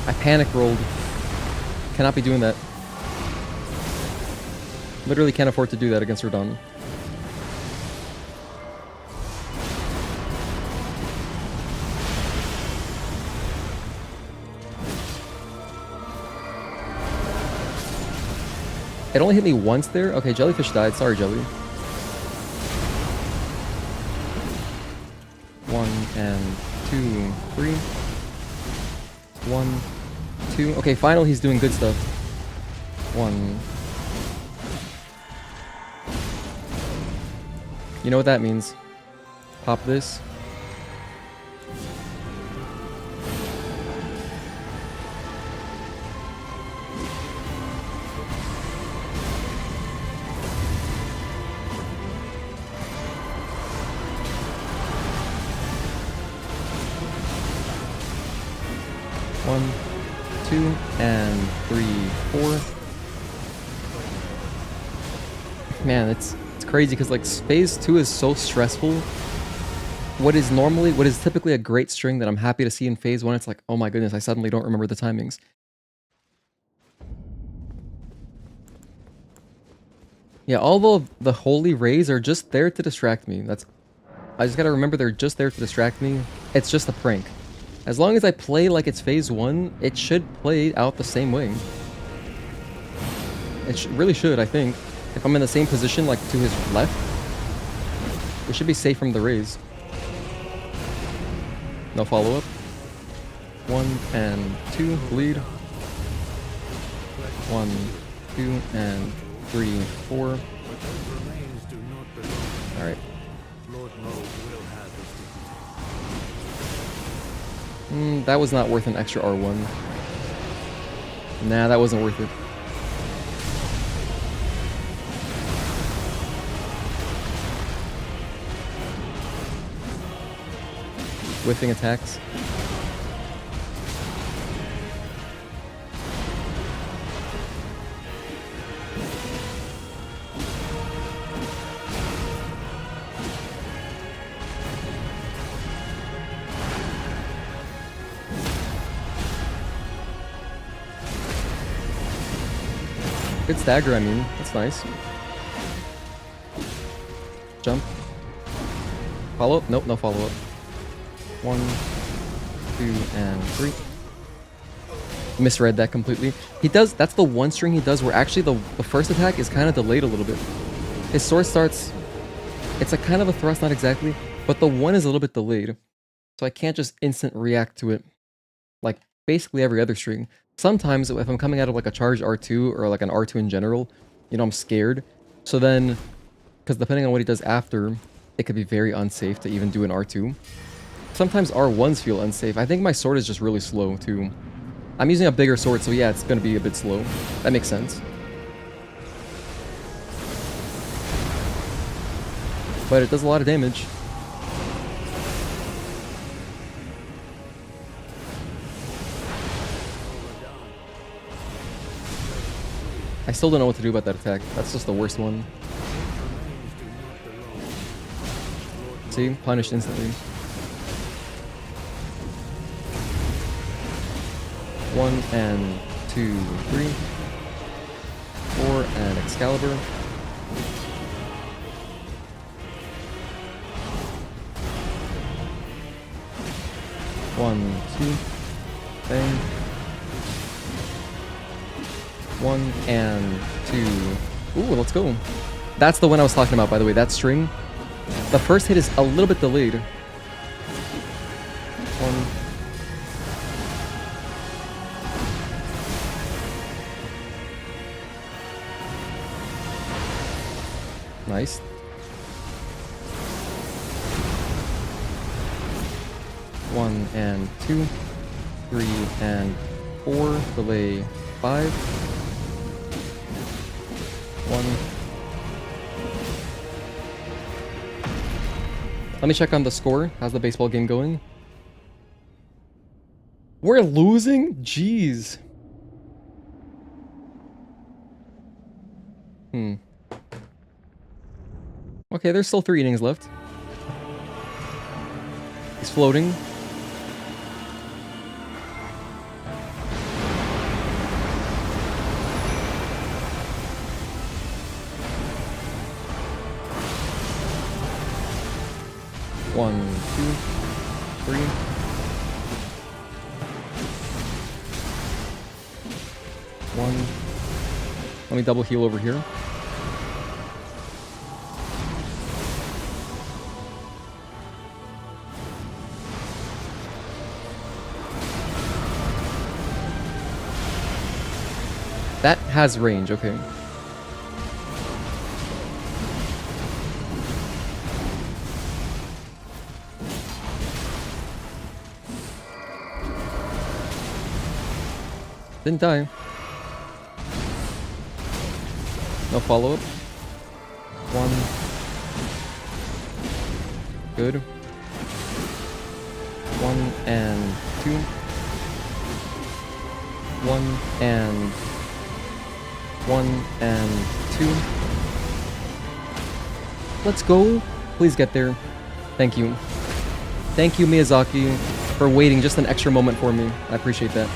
Speaker 1: I panic rolled. Cannot be doing that. Literally can't afford to do that against Radahn. It only hit me once there? Okay, Jellyfish died. Sorry, Jelly. 1 and 2, 3. 1, 2. Okay, final, he's doing good stuff. 1. You know what that means. Pop this. One, 2, and 3, 4. Man, it's crazy because like phase 2 is so stressful. What is typically a great string that I'm happy to see in phase 1, it's like, oh my goodness, I suddenly don't remember the timings. Yeah, although the holy rays are just there to distract me. I just gotta remember they're just there to distract me. It's just a prank. As long as I play like it's phase 1, it should play out the same way. It really should, I think. If I'm in the same position, like to his left, we should be safe from the rays. No follow-up. 1 and 2, bleed. 1, 2, and 3, 4. Alright. That was not worth an extra R1. Nah, that wasn't worth it. Whiffing attacks. Good stagger, I mean. That's nice. Jump. Follow-up? Nope, no follow-up. 1, 2, and 3. Misread that completely. That's the one string he does where actually the first attack is kind of delayed a little bit. His sword starts, it's a kind of a thrust, not exactly, but the one is a little bit delayed. So I can't just instant react to it like basically every other string. Sometimes if I'm coming out of like a charged R2 or like an R2 in general, you know, I'm scared. So then, because depending on what he does after, it could be very unsafe to even do an R2. Sometimes R1s feel unsafe. I think my sword is just really slow too. I'm using a bigger sword, so yeah, it's going to be a bit slow. That makes sense. But it does a lot of damage. I still don't know what to do about that attack. That's just the worst one. See? Punished instantly. 1 and 2, 3. 4 and Excalibur. 1, 2. Bang. 1 and 2. Ooh, let's go. That's the one I was talking about, by the way. That string. The first hit is a little bit delayed. 1. Nice. 1 and 2. 3 and 4. Delay 5. 1. Let me check on the score. How's the baseball game going? We're losing? Jeez. Hmm. Okay, there's still 3 innings left. He's floating. One, 2, 3. One. Let me double heal over here. That has range, okay. Didn't die. No follow-up. 1. Good. 1 and 2. 1 and 1 and 2. Let's go. Please get there. Thank you. Thank you, Miyazaki, for waiting just an extra moment for me. I appreciate that.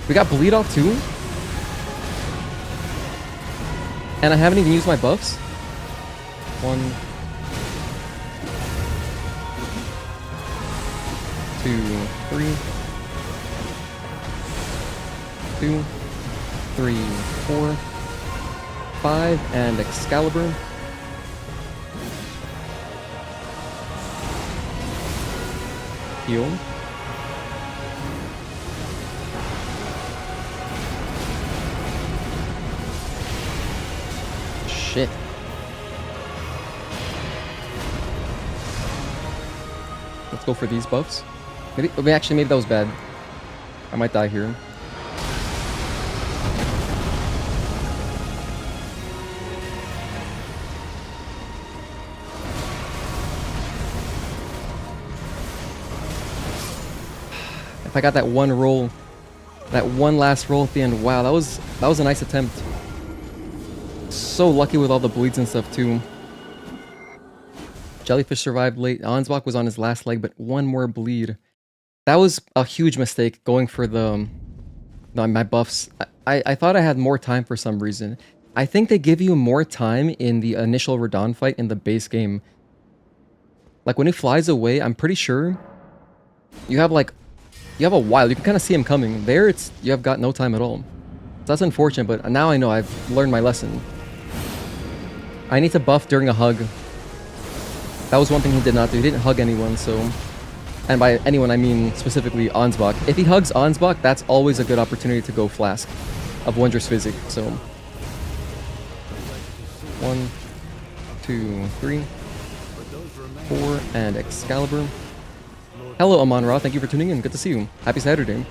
Speaker 1: We got bleed off too? And I haven't even used my buffs? 1, 2, 3. 2, 3, 4, 5, and Excalibur. Heal. Shit. Let's go for these buffs. Maybe actually maybe that was bad. I might die here. If I got that one roll, that one last roll at the end, wow, that was a nice attempt. So lucky with all the bleeds and stuff too. Jellyfish survived late. Ansbach was on his last leg, but one more bleed. That was a huge mistake going for my buffs. I thought I had more time for some reason. I think they give you more time in the initial Radahn fight in the base game. Like when he flies away, I'm pretty sure you have a while. You can kind of see him coming. There, you have got no time at all. So that's unfortunate, but now I know I've learned my lesson. I need to buff during a hug. That was one thing he did not do. He didn't hug anyone, so... And by anyone, I mean specifically Ansbach. If he hugs Ansbach, that's always a good opportunity to go Flask of Wondrous Physic, so... 1, 2, 3, 4, and Excalibur. Hello, Amon Ra. Thank you for tuning in. Good to see you. Happy Saturday.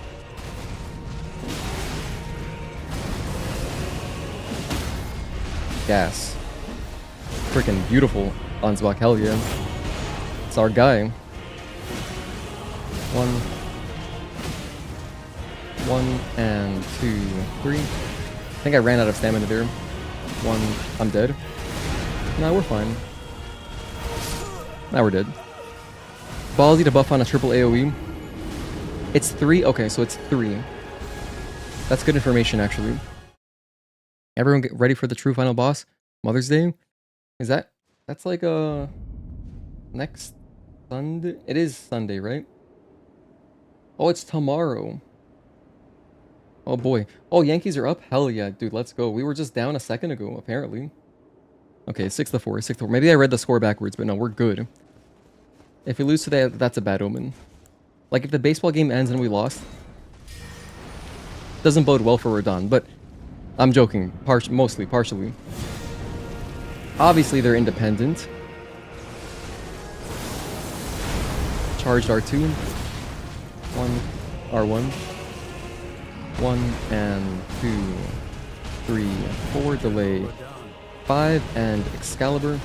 Speaker 1: Gas. Freaking beautiful, Ansbach. Hell yeah. It's our guy. 1, 1, and 2, 3. I think I ran out of stamina there. 1. I'm dead. No, we're fine. Now we're dead. Ballsy to buff on a triple AoE. It's 3? Okay, so it's 3. That's good information, actually. Everyone get ready for the true final boss? Mother's Day? Is that... That's like next Sunday? It is Sunday, right? Oh, it's tomorrow. Oh boy. Oh, Yankees are up? Hell yeah, dude, let's go. We were just down a second ago, apparently. Okay, 6-4, 6-4. Maybe I read the score backwards, but no, we're good. If we lose today, that's a bad omen. Like, if the baseball game ends and we lost, doesn't bode well for Radahn, but I'm joking. Mostly, partially. Obviously, they're independent. Charged R2. 1, R1. 1 and 2, 3, 4, delay. 5 and Excalibur.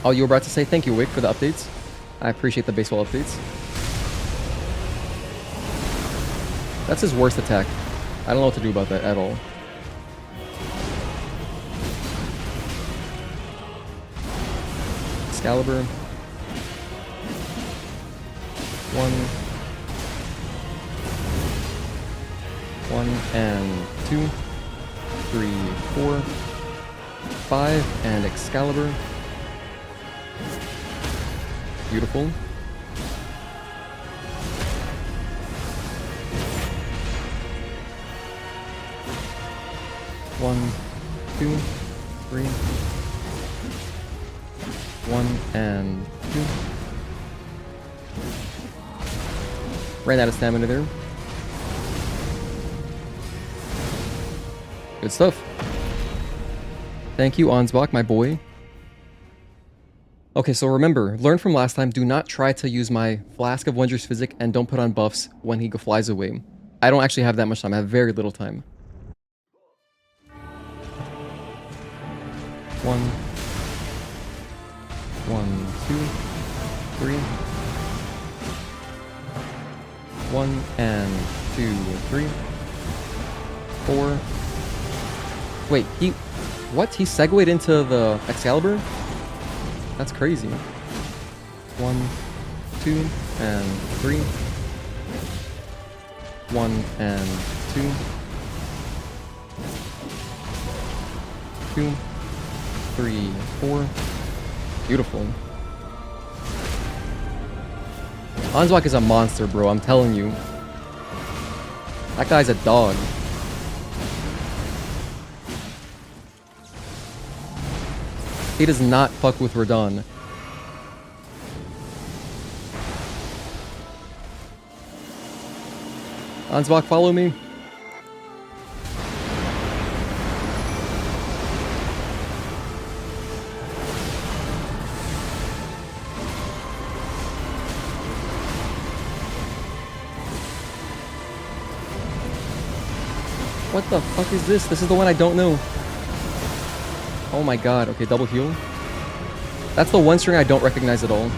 Speaker 1: Oh, you were about to say thank you, Wick, for the updates. I appreciate the baseball updates. That's his worst attack. I don't know what to do about that at all. Excalibur. 1. 1 and 2. 3, 4. 5 and Excalibur. Beautiful. One, 2, 3. 1 and 2. Ran out of stamina there. Good stuff. Thank you, Ansbach, my boy. Okay, so remember, learn from last time, do not try to use my Flask of Wondrous Physic and don't put on buffs when he flies away. I don't actually have that much time, I have very little time. 1, 1, 2, 3. 1 and 2, 3. 4. Wait, what? He segued into the Excalibur? That's crazy. 1, 2, and 3. 1 and 2. 2, 3, 4. Beautiful. Ansbach is a monster, bro. I'm telling you. That guy's a dog. He does not fuck with Radahn. Ansbach, follow me. What the fuck is this? This is the one I don't know. Oh my god. Okay, double heal. That's the one string I don't recognize at all.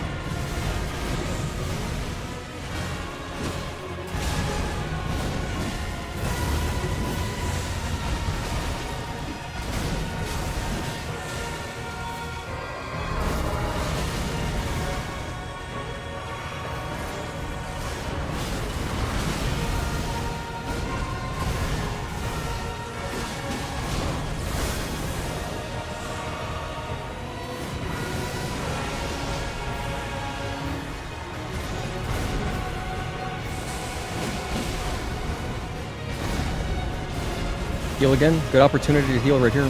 Speaker 1: Heal again. Good opportunity to heal right here.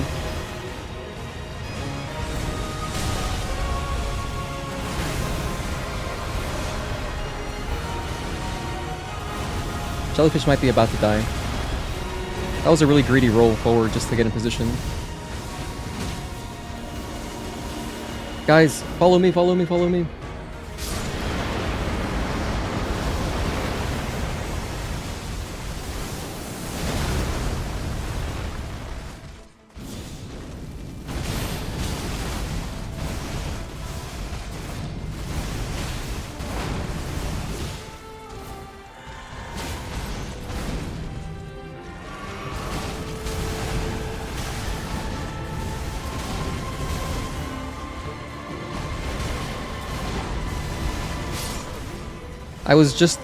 Speaker 1: Jellyfish might be about to die. That was a really greedy roll forward just to get in position. Guys, follow me, follow me, follow me.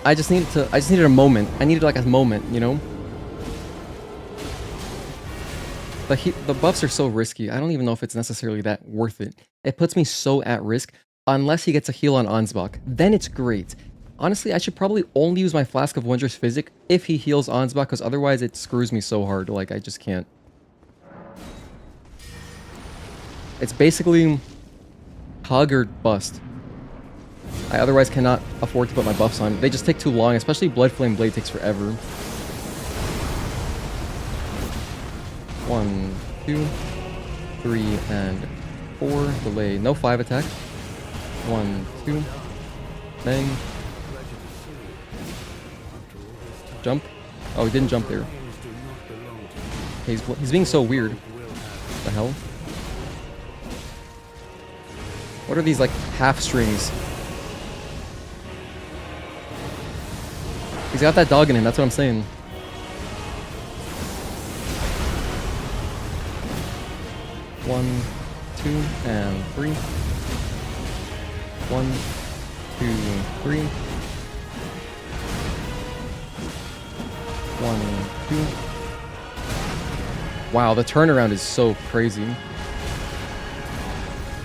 Speaker 1: I just needed a moment. I needed like a moment, you know? The buffs are so risky. I don't even know if it's necessarily that worth it. It puts me so at risk unless he gets a heal on Ansbach. Then it's great. Honestly, I should probably only use my Flask of Wondrous Physic if he heals Ansbach, because otherwise it screws me so hard. Like, I just can't. It's basically hug or bust. I otherwise cannot afford to put my buffs on. They just take too long, especially Blood Flame Blade takes forever. 1, 2, 3, and 4. Delay. No 5 attack. 1, 2. Bang. Jump. Oh, he didn't jump there. Okay, he's being so weird. What the hell? What are these, like, half strings? He's got that dog in him, that's what I'm saying. 1, 2, and 3. 1, 2, 3. 1, 2. Wow, the turnaround is so crazy.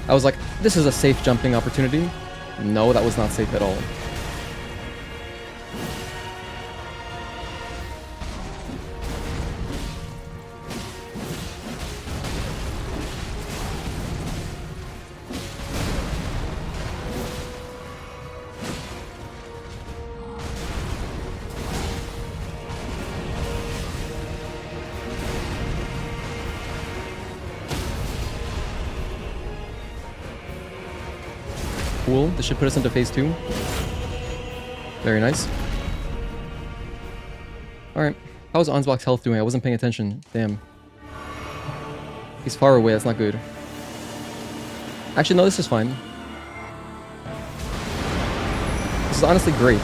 Speaker 1: I was like, this is a safe jumping opportunity. No, that was not safe at all. Cool. This should put us into phase 2. Very nice. Alright. How's Ansbach's health doing? I wasn't paying attention. Damn. He's far away. That's not good. Actually, no, this is fine. This is honestly great.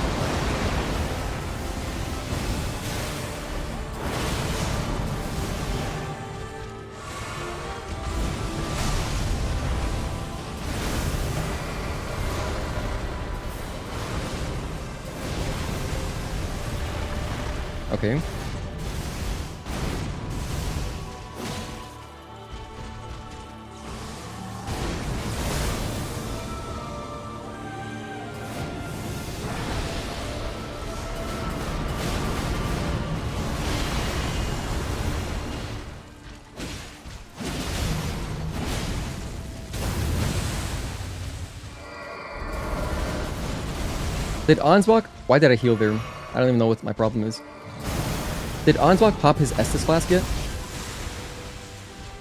Speaker 1: Okay. Did Ansbach... Why did I heal there? I don't even know what my problem is. Did Ansbach pop his Estus Flask yet?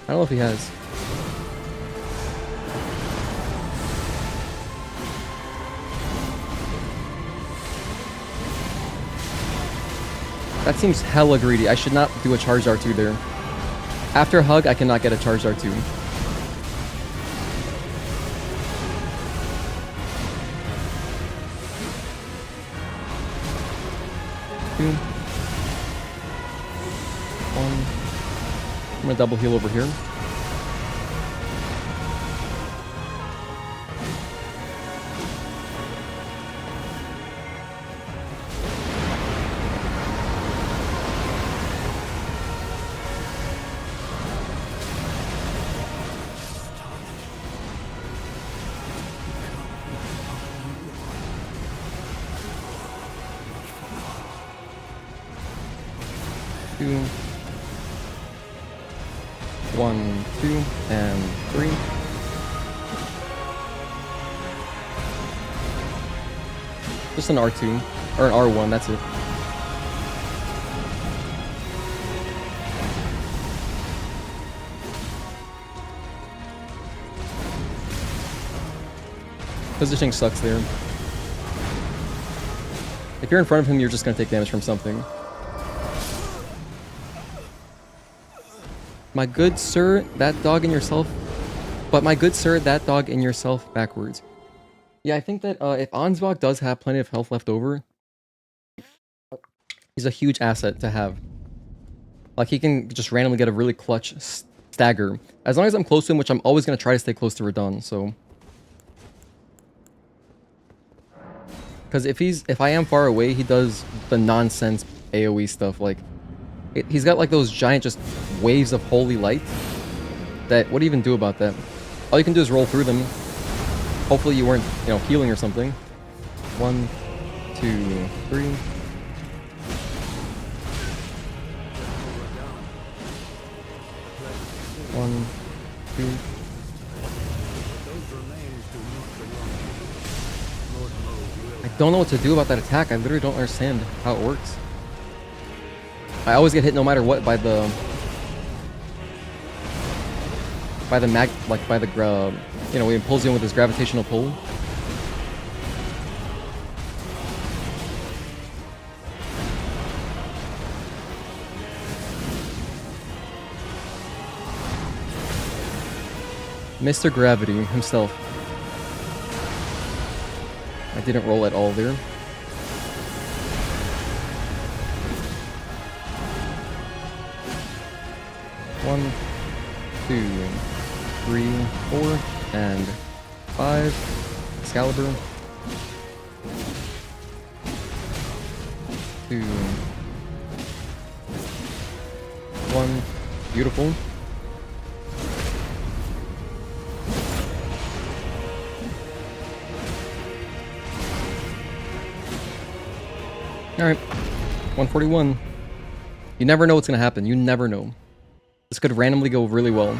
Speaker 1: I don't know if he has. That seems hella greedy. I should not do a charged R2 there. After a hug, I cannot get a charged R2. Two. One. I'm gonna double heal over here. Two. 1, 2, and 3. Just an R2 or an R1, that's it. Positioning sucks there. If you're in front of him, you're just gonna take damage from something. My good sir, that dog in yourself. But my good sir, that dog in yourself backwards. Yeah, I think that if Ansbach does have plenty of health left over, he's a huge asset to have. Like, he can just randomly get a really clutch stagger. As long as I'm close to him, which I'm always going to try to stay close to Radahn, so... Because if I am far away, he does the nonsense AoE stuff, like... He's got like those giant just waves of holy light. That, what do you even do about that? All you can do is roll through them. Hopefully you weren't, you know, healing or something. 1, 2, 3. One, two. I don't know what to do about that attack. I literally don't understand how it works. I always get hit no matter what by the you know, he pulls you in with his gravitational pull. Mr. Gravity himself. I didn't roll at all there. One, two. 3, 4, and 5. Excalibur. 2, 1. Beautiful. Alright. 141. You never know what's gonna happen. You never know. This could randomly go really well.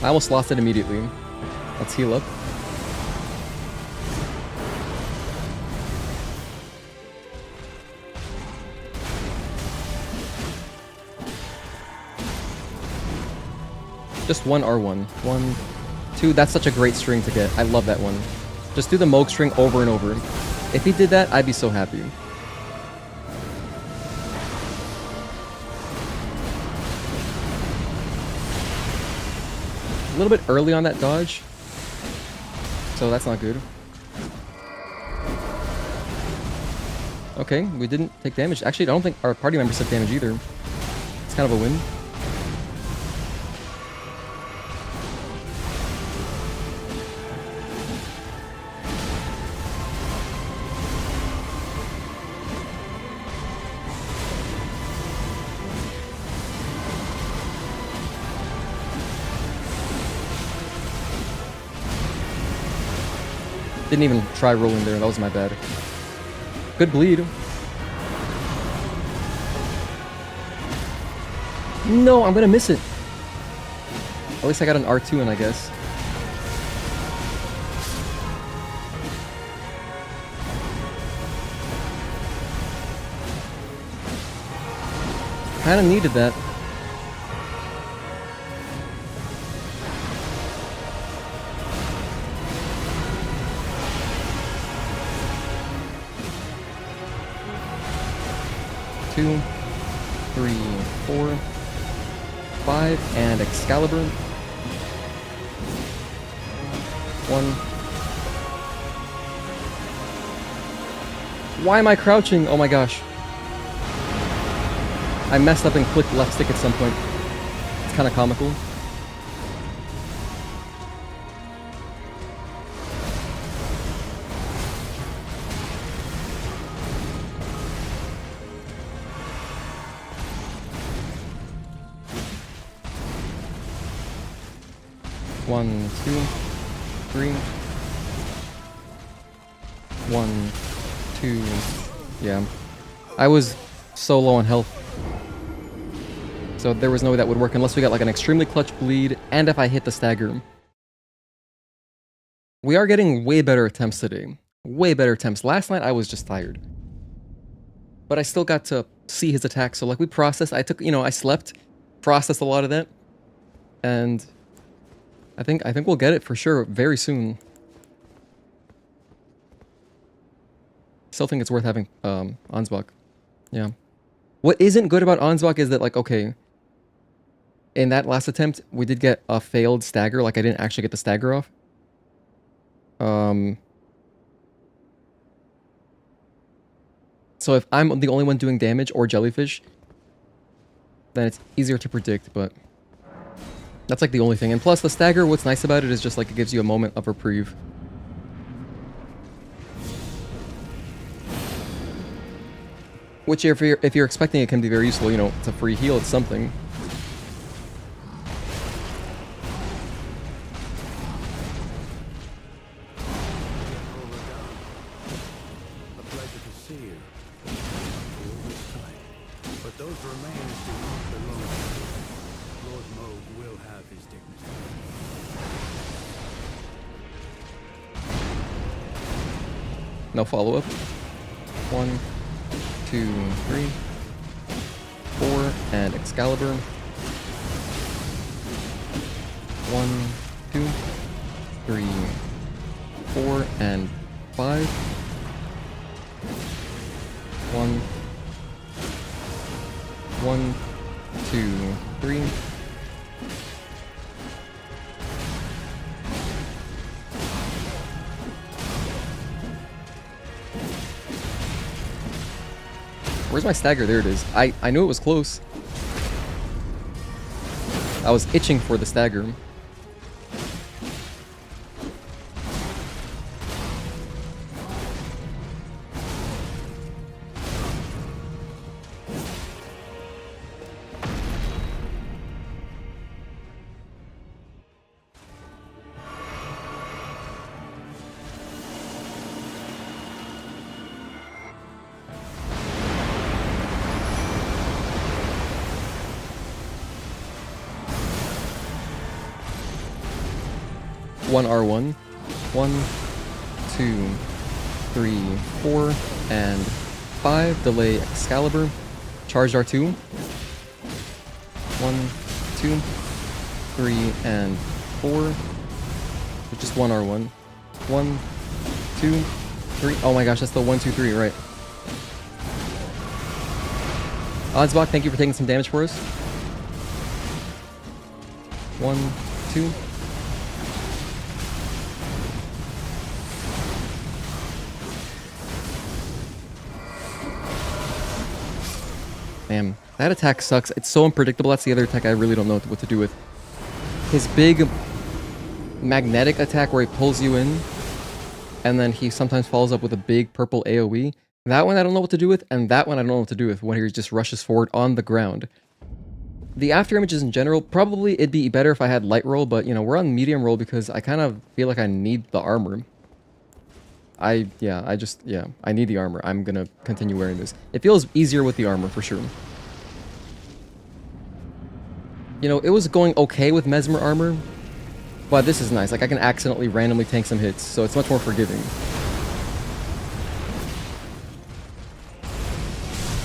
Speaker 1: I almost lost it immediately. Let's heal up. Just one R1. 1, 2. That's such a great string to get. I love that one. Just do the Moog string over and over. If he did that, I'd be so happy. A little bit early on that dodge, so that's not good. Okay, we didn't take damage. Actually, I don't think our party members took damage either. It's kind of a win. Didn't even try rolling there, that was my bad. Good bleed. No, I'm gonna miss it. At least I got an R2 in, I guess. Kinda needed that. Two, 3, 4, 5, and Excalibur. 1. Why am I crouching? Oh my gosh. I messed up and clicked left stick at some point. It's kind of comical. One, 2, 3. 1, 2. Yeah. I was so low on health. So there was no way that would work unless we got like an extremely clutch bleed and if I hit the stagger. We are getting way better attempts today. Way better attempts. Last night I was just tired. But I still got to see his attack. So like we processed. I took, I slept, processed a lot of that. And I think we'll get it for sure very soon. Still think it's worth having Ansbach. Yeah. What isn't good about Ansbach is that like, okay, in that last attempt, we did get a failed stagger. Like I didn't actually get the stagger off. So if I'm the only one doing damage or jellyfish, then it's easier to predict, but that's like the only thing. And plus the stagger, what's nice about it is just like it gives you a moment of reprieve. Which if you're expecting it can be very useful, it's a free heal, it's something.
Speaker 3: A pleasure to see you. All this time. But those remains do not belong to you. Lord Moog will have his dignity.
Speaker 1: No follow-up. 1, 2, 3, 4, and Excalibur. 1, 2, 3, 4, and 5. 1, 2, 3, Where's my stagger? There it is. I knew it was close. I was itching for the stagger. One R1, 1, 2, 3, 4, and 5. Delay Excalibur. Charged R2. 1, 2, 3, and 4. Just one R1. 1, 2, 3. Oh my gosh, that's the 1, 2, 3, right. Ansbach, thank you for taking some damage for us. 1, 2. Damn, that attack sucks. It's so unpredictable. That's the other attack I really don't know what to do with. His big magnetic attack where he pulls you in, and then he sometimes follows up with a big purple AoE. That one I don't know what to do with, and that one I don't know what to do with when he just rushes forward on the ground. The after images in general, probably it'd be better if I had light roll, but you know, we're on medium roll because I kind of feel like I need the armor. I need the armor. I'm gonna continue wearing this. It feels easier with the armor, for sure. You know, it was going okay with Mesmer armor, but this is nice. Like, I can accidentally randomly tank some hits, so it's much more forgiving.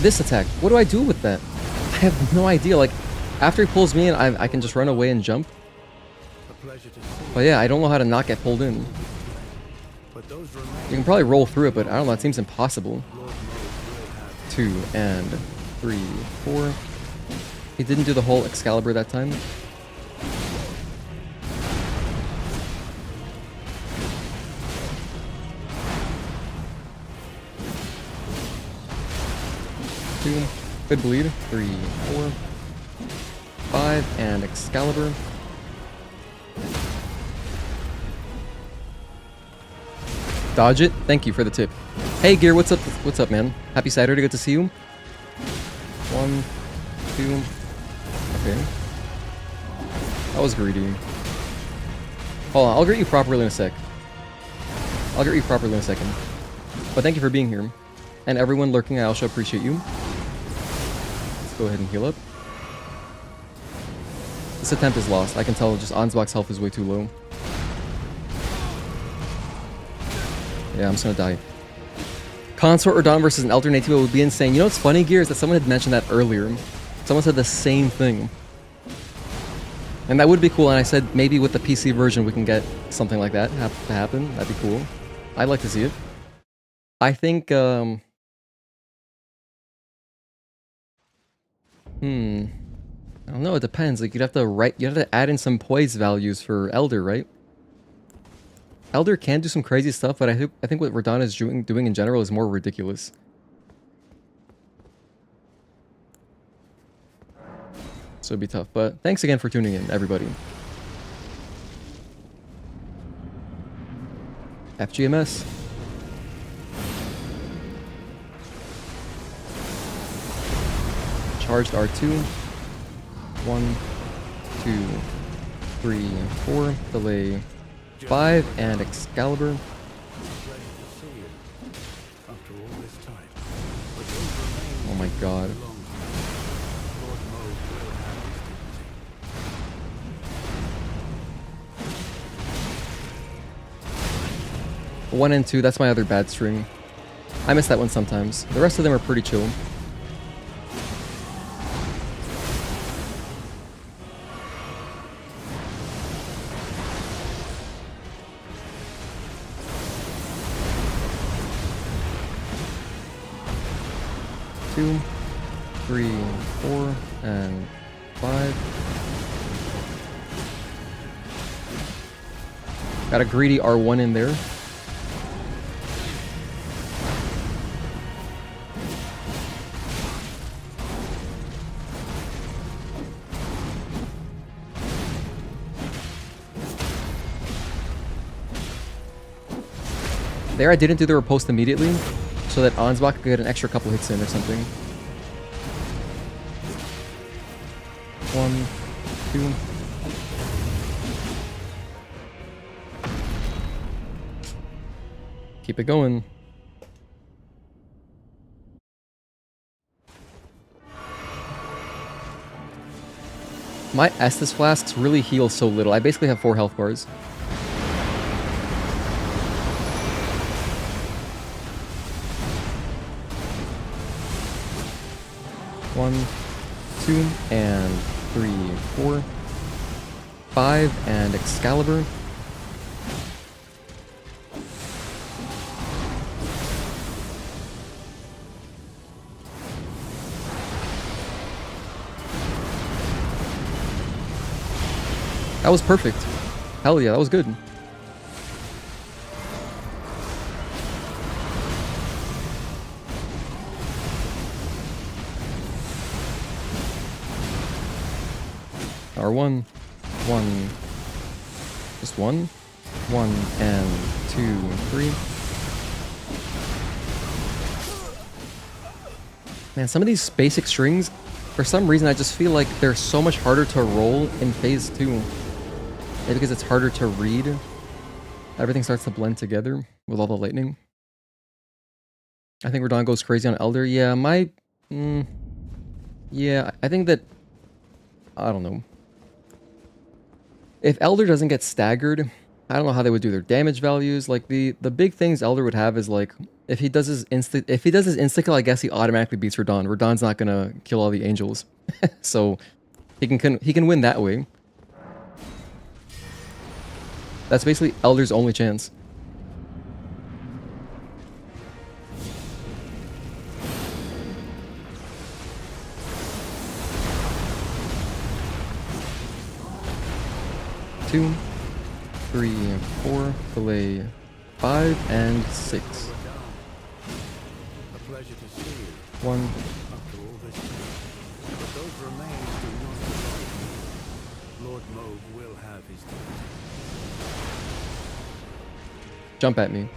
Speaker 1: This attack, what do I do with that? I have no idea. Like, after he pulls me in, I can just run away and jump. But yeah, I don't know how to not get pulled in. You can probably roll through it, but I don't know, it seems impossible. 2 and 3, 4. He didn't do the whole Excalibur that time. Two. Good bleed. 3, 4, 5, and Excalibur. Dodge it. Thank you for the tip. Hey Gear, what's up? What's up, man? Happy Saturday. Good to see you. 1, 2. Okay. That was greedy. Hold on, I'll greet you properly in a sec. I'll greet you properly in a second. But thank you for being here. And everyone lurking, I also appreciate you. Let's go ahead and heal up. This attempt is lost. I can tell just Ansbach's health is way too low. Yeah, I'm just gonna die. Consort or Radahn versus an Elden Ring would be insane. You know what's funny, Gear, is that someone had mentioned that earlier. Someone said the same thing. And that would be cool, and I said maybe with the PC version we can get something like that to happen. That'd be cool. I'd like to see it. I think, I don't know, it depends. Like, you'd have to add in some poise values for Elder, right? Elder can do some crazy stuff, but I think what Radahn is doing in general is more ridiculous. So it'd be tough, but thanks again for tuning in, everybody. FGMS. Charged R2. 1, 2, 3, 4. Delay 5 and Excalibur. Oh my god. One and 2, that's my other bad string. I miss that one sometimes. The rest of them are pretty chill. Two, 3, 4, and 5. Got a greedy R1 in there. There I didn't do the riposte immediately, so that Ansbach could get an extra couple hits in or something. 1, 2. Keep it going. My Estus flasks really heal so little. I basically have 4 health bars. One, 2, and 3, 4, 5, and Excalibur. That was perfect. Hell yeah, that was good. R1, 1, just 1, 1, and 2, 3. Man, some of these basic strings, for some reason I just feel like they're so much harder to roll in phase 2. Maybe because it's harder to read. Everything starts to blend together with all the lightning. I think Radahn goes crazy on Elder. Yeah, yeah, I think that... I don't know. If Elder doesn't get staggered, I don't know how they would do their damage values. Like, the big things Elder would have is, like, if he does his insta kill, I guess he automatically beats Radahn. Radahn's not gonna kill all the angels. So, he can win that way. That's basically Elder's only chance. Two, 3, 4, fillet 5, and 6.
Speaker 3: A pleasure to see you.
Speaker 1: 1.
Speaker 3: After all this time. But those remains do not belong. Lord Moog will have his dignity.
Speaker 1: Jump at me.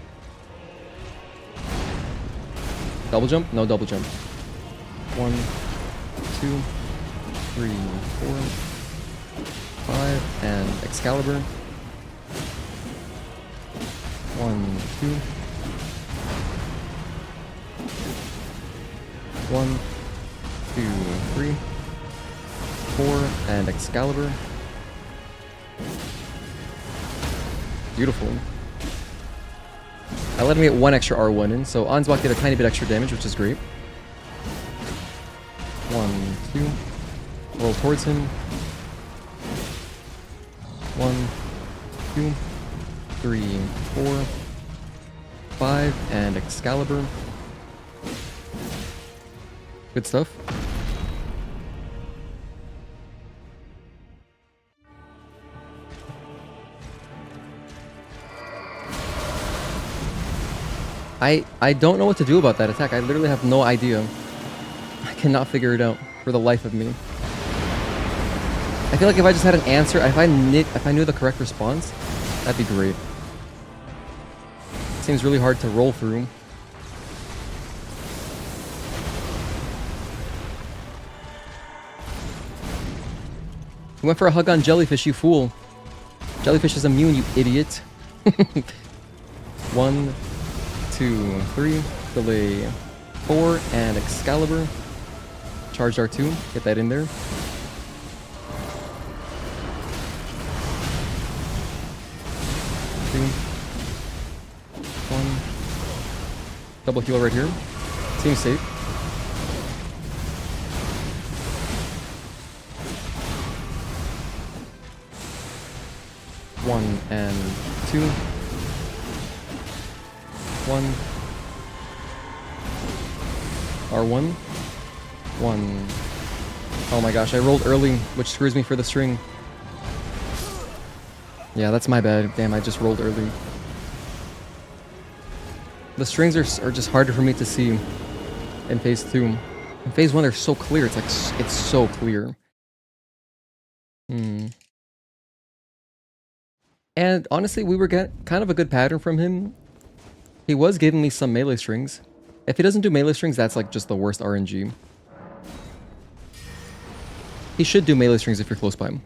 Speaker 1: Double jump? No double jump. 1, 2, 3, 4, 5, and Excalibur. 1, 2. 1, 2, 3, 4, and Excalibur. Beautiful. I let him get 1 extra R1 in, so Ansbach did a tiny bit extra damage, which is great. 1, 2. Roll towards him. 1, 2, 3, 4, 5, and Excalibur. Good stuff. I don't know what to do about that attack. I literally have no idea. I cannot figure it out for the life of me. I feel like if I just had an answer, if I knew the correct response, that'd be great. Seems really hard to roll through. You went for a hug on Jellyfish, you fool. Jellyfish is immune, you idiot. 1, 2, 3, delay 4, and Excalibur. Charged R2, get that in there. 2, 1. Double heal right here. Seems safe. One and 2. 1. R1. 1. Oh my gosh, I rolled early, which screws me for the string. Yeah, that's my bad. Damn, I just rolled early. The strings are just harder for me to see in phase 2. In phase 1, they're so clear. It's like, it's so clear. And honestly, we were getting kind of a good pattern from him. He was giving me some melee strings. If he doesn't do melee strings, that's like just the worst RNG. He should do melee strings if you're close by him.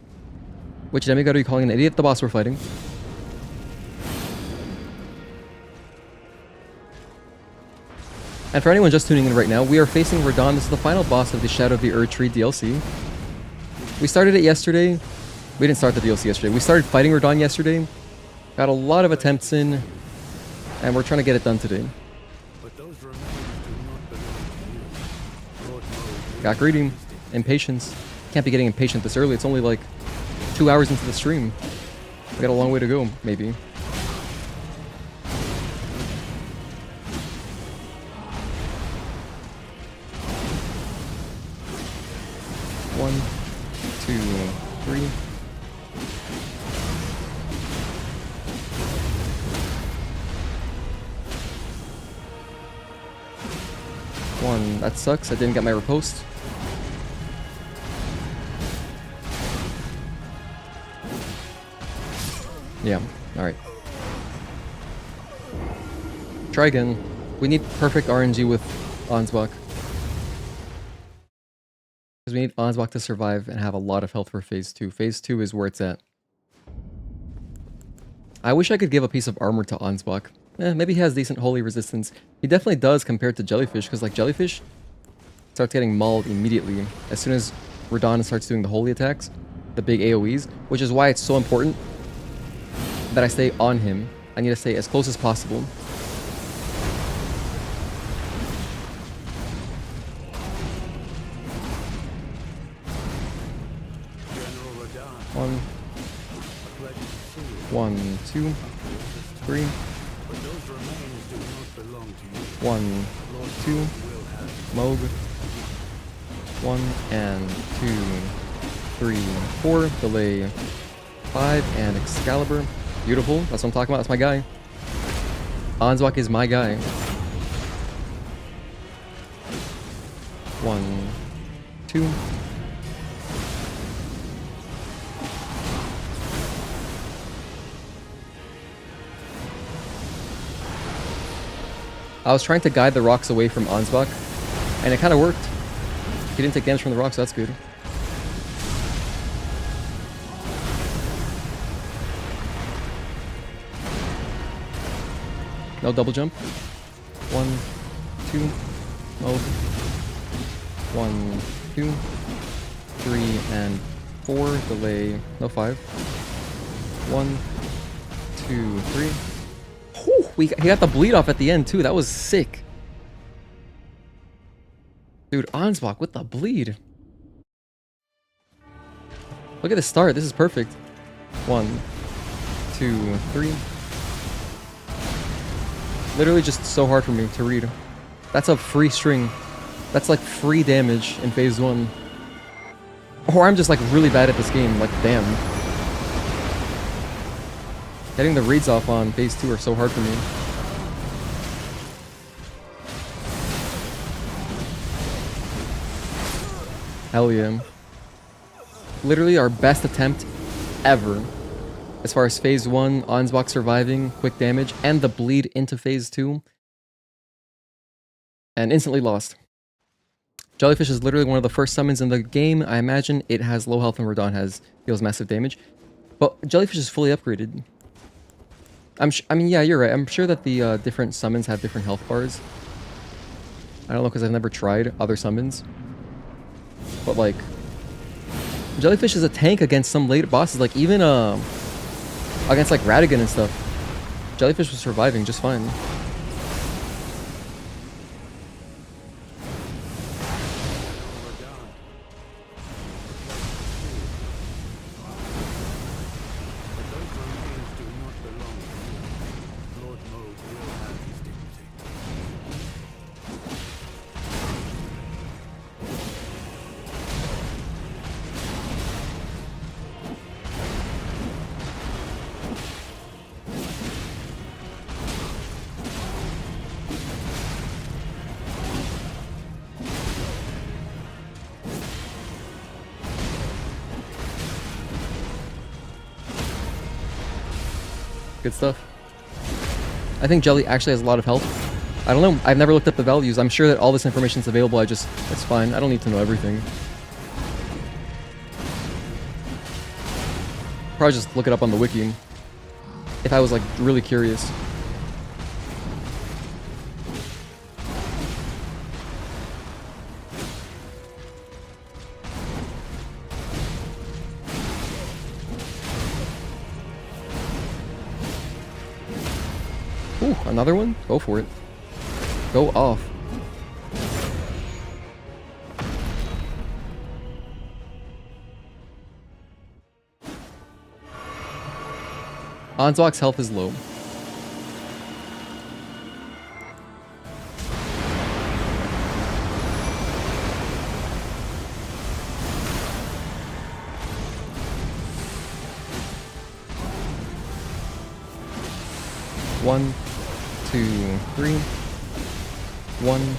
Speaker 1: Which demigod are you calling an idiot? The boss we're fighting. And for anyone just tuning in right now, we are facing Radahn. This is the final boss of the Shadow of the Erdtree DLC. We started it yesterday. We didn't start the DLC yesterday. We started fighting Radahn yesterday. Got a lot of attempts in. And we're trying to get it done today.
Speaker 3: But those remains do not belong to you. Lord Moog
Speaker 1: Got greedy. Impatience. Can't be getting impatient this early. It's only like 2 hours into the stream. We got a long way to go, maybe. One, two, three. One. That sucks. I didn't get my riposte. Yeah. Alright. Try again. We need perfect RNG with Ansbach. Because we need Ansbach to survive and have a lot of health for Phase 2. Phase 2 is where it's at. I wish I could give a piece of armor to Ansbach. Maybe he has decent holy resistance. He definitely does compared to Jellyfish, because like Jellyfish starts getting mauled immediately as soon as Radahn starts doing the holy attacks, the big AoEs, which is why it's so important that I stay on him. I need to stay as close as possible.
Speaker 3: General Radahn,
Speaker 1: One,
Speaker 3: a pleasure to see you.
Speaker 1: 1, 2, 3.
Speaker 3: But those remains do not belong to you.
Speaker 1: 1,
Speaker 3: Lord
Speaker 1: 2,
Speaker 3: will have
Speaker 1: Moog. 1 and 2, 3, 4. Delay 5 and Excalibur. Beautiful. That's what I'm talking about. That's my guy. Ansbach is my guy. 1, 2. I was trying to guide the rocks away from Ansbach, and it kind of worked. He didn't take damage from the rocks, so that's good. No double jump. 1, 2, mode. 1, 2, 3, and 4. Delay. No 5. 1, 2, 3. Whew, he got the bleed off at the end too. That was sick. Dude, Ansbach with the bleed. Look at the start. This is perfect. 1, 2, 3. Literally just so hard for me to read. That's a free string. That's like free damage in phase 1. Or I'm just like really bad at this game. Like, damn. Getting the reads off on phase 2 are so hard for me. Hell yeah. Literally our best attempt ever. As far as phase 1, Ansbach surviving, quick damage, and the bleed into phase 2. And instantly lost. Jellyfish is literally one of the first summons in the game. I imagine it has low health and Radahn deals massive damage. But Jellyfish is fully upgraded. I mean, yeah, you're right. I'm sure that the different summons have different health bars. I don't know, because I've never tried other summons. But, like, Jellyfish is a tank against some late bosses. Like, even against, like, Radahn and stuff. Jellyfish was surviving just fine. Good stuff. I think Jelly actually has a lot of health. I don't know. I've never looked up the values. I'm sure that all this information is available. It's fine. I don't need to know everything. Probably just look it up on the wiki. If I was like really curious. Ooh, another one? Go for it. Go off. Ansbach's health is low. One, 2, 3. 1.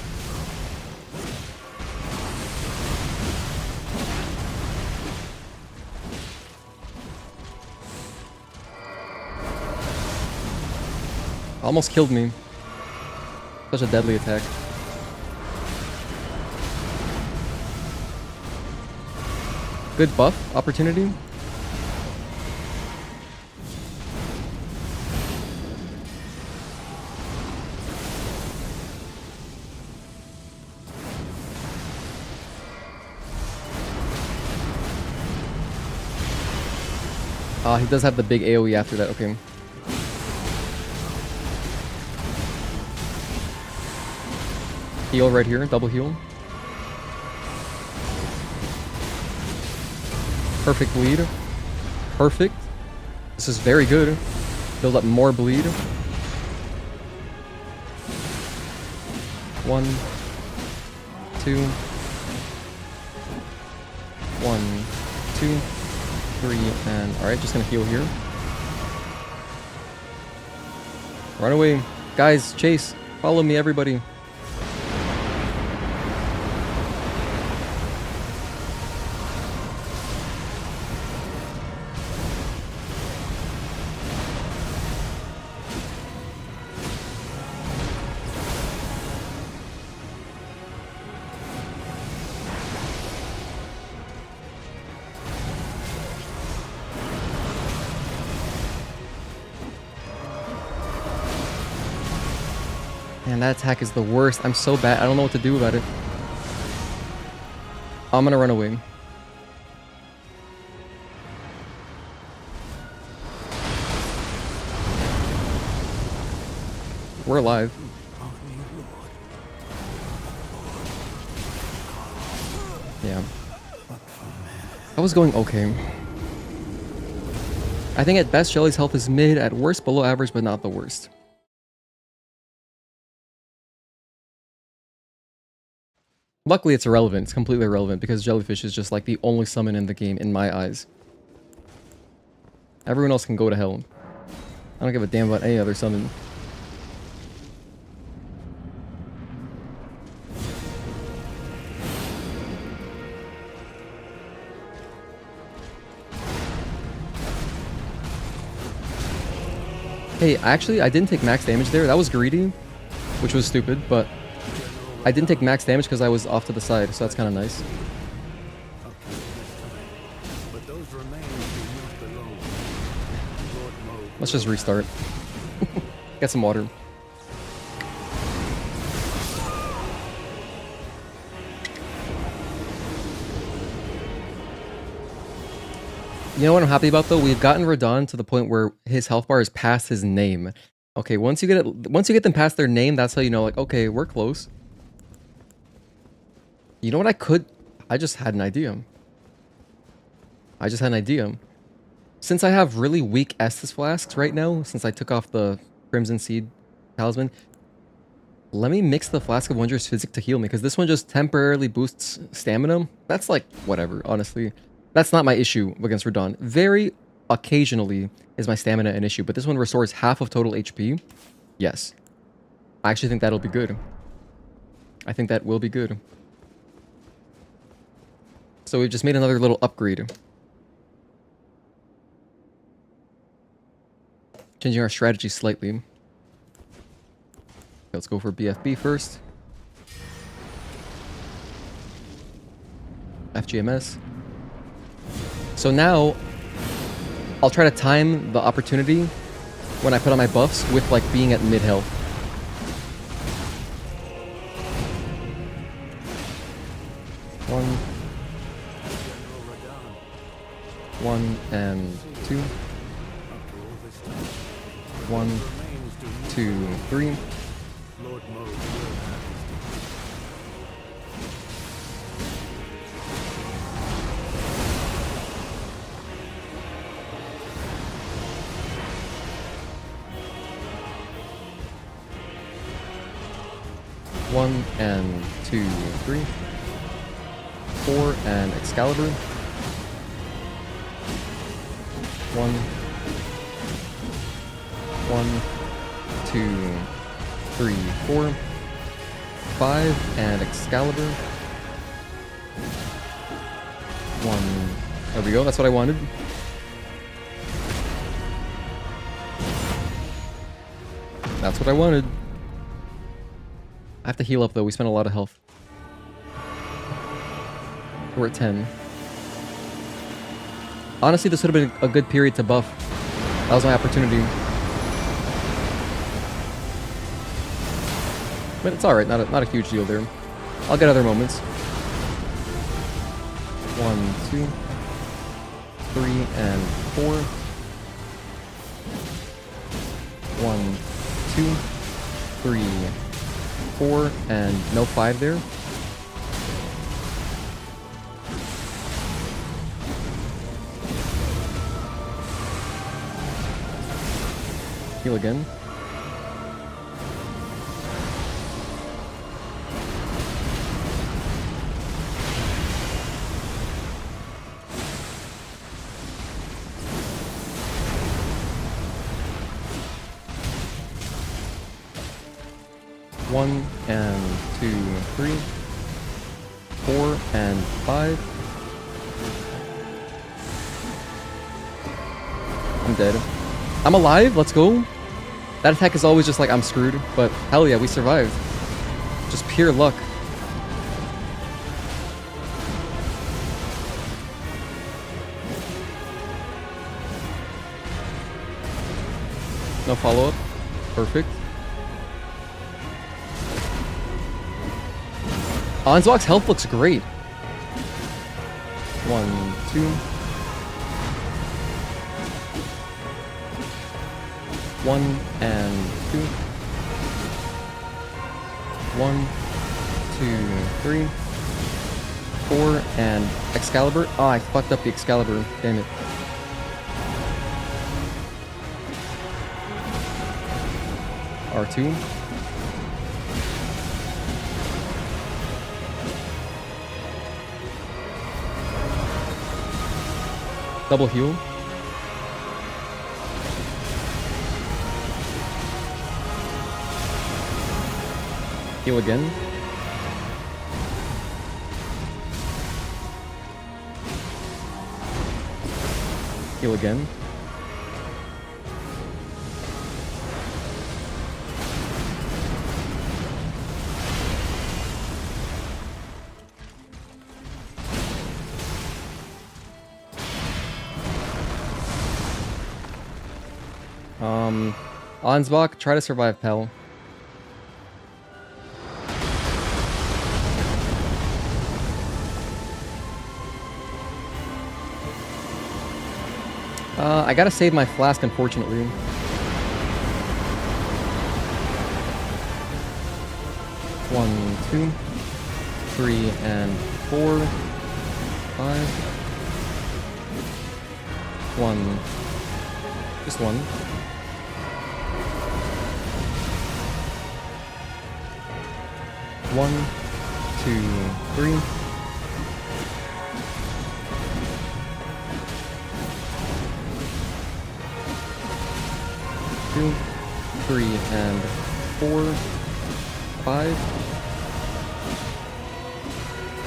Speaker 1: Almost killed me. Such a deadly attack. Good buff opportunity. He does have the big AoE after that, okay. Heal right here, double heal. Perfect bleed. Perfect. This is very good. Build up more bleed. 1, 2. 1, 2. 3, and alright, just gonna heal here. Run away. Guys, chase. Follow me, everybody. Man, that attack is the worst. I'm so bad. I don't know what to do about it. I'm gonna run away. We're alive. Yeah. I was going okay. I think at best, Jelly's health is mid, at worst, below average, but not the worst. Luckily, it's irrelevant. It's completely irrelevant because Jellyfish is just like the only summon in the game in my eyes. Everyone else can go to hell. I don't give a damn about any other summon. Hey, actually, I didn't take max damage there. That was greedy, which was stupid, but I didn't take max damage because I was off to the side, so that's kind of nice. Let's just restart. Get some water. You know what I'm happy about though? We've gotten Radahn to the point where his health bar is past his name. Okay, once you get them past their name, that's how you know, like, okay, we're close. You know what I just had an idea. Since I have really weak Estus flasks right now, since I took off the Crimson Seed talisman, let me mix the Flask of Wondrous Physic to heal me, because this one just temporarily boosts stamina. That's like, whatever, honestly. That's not my issue against Radahn. Very occasionally is my stamina an issue, but this one restores half of total HP. Yes. I actually think that'll be good. I think that will be good. So we've just made another little upgrade. Changing our strategy slightly. Let's go for BFB first. FGMS. So now, I'll try to time the opportunity when I put on my buffs with like being at mid-health. One. One and two. 1, 2, 3.
Speaker 3: Lord Moog will have his
Speaker 1: One and 2, 3. 4 and Excalibur. 1, 2, 3, 4. 5 and Excalibur. 1. There we go, that's what I wanted. That's what I wanted. I have to heal up though, we spent a lot of health. We're at 10. Honestly, this would have been a good period to buff. That was my opportunity. But it's alright, not a huge deal there. I'll get other moments. 1, 2, 3, and 4. 1, 2, 3, 4, and no 5 there. Heal again. One and 2, 3, 4 and 5. I'm dead. I'm alive, let's go. That attack is always just like I'm screwed, but hell yeah, we survived. Just pure luck. No follow-up. Perfect. Ansbach's health looks great. 1, 2. 1 and 2. 1, 2, 3. 4 and Excalibur. Oh, I fucked up the Excalibur. Damn it. R2. Double heal. Heal again. Heal again. Ansbach, try to survive, pal. I gotta save my flask, unfortunately. 1, 2, 3, and 4, 5. 1. Just 1. 1, 2, 3. 2, 3, and 4, 5.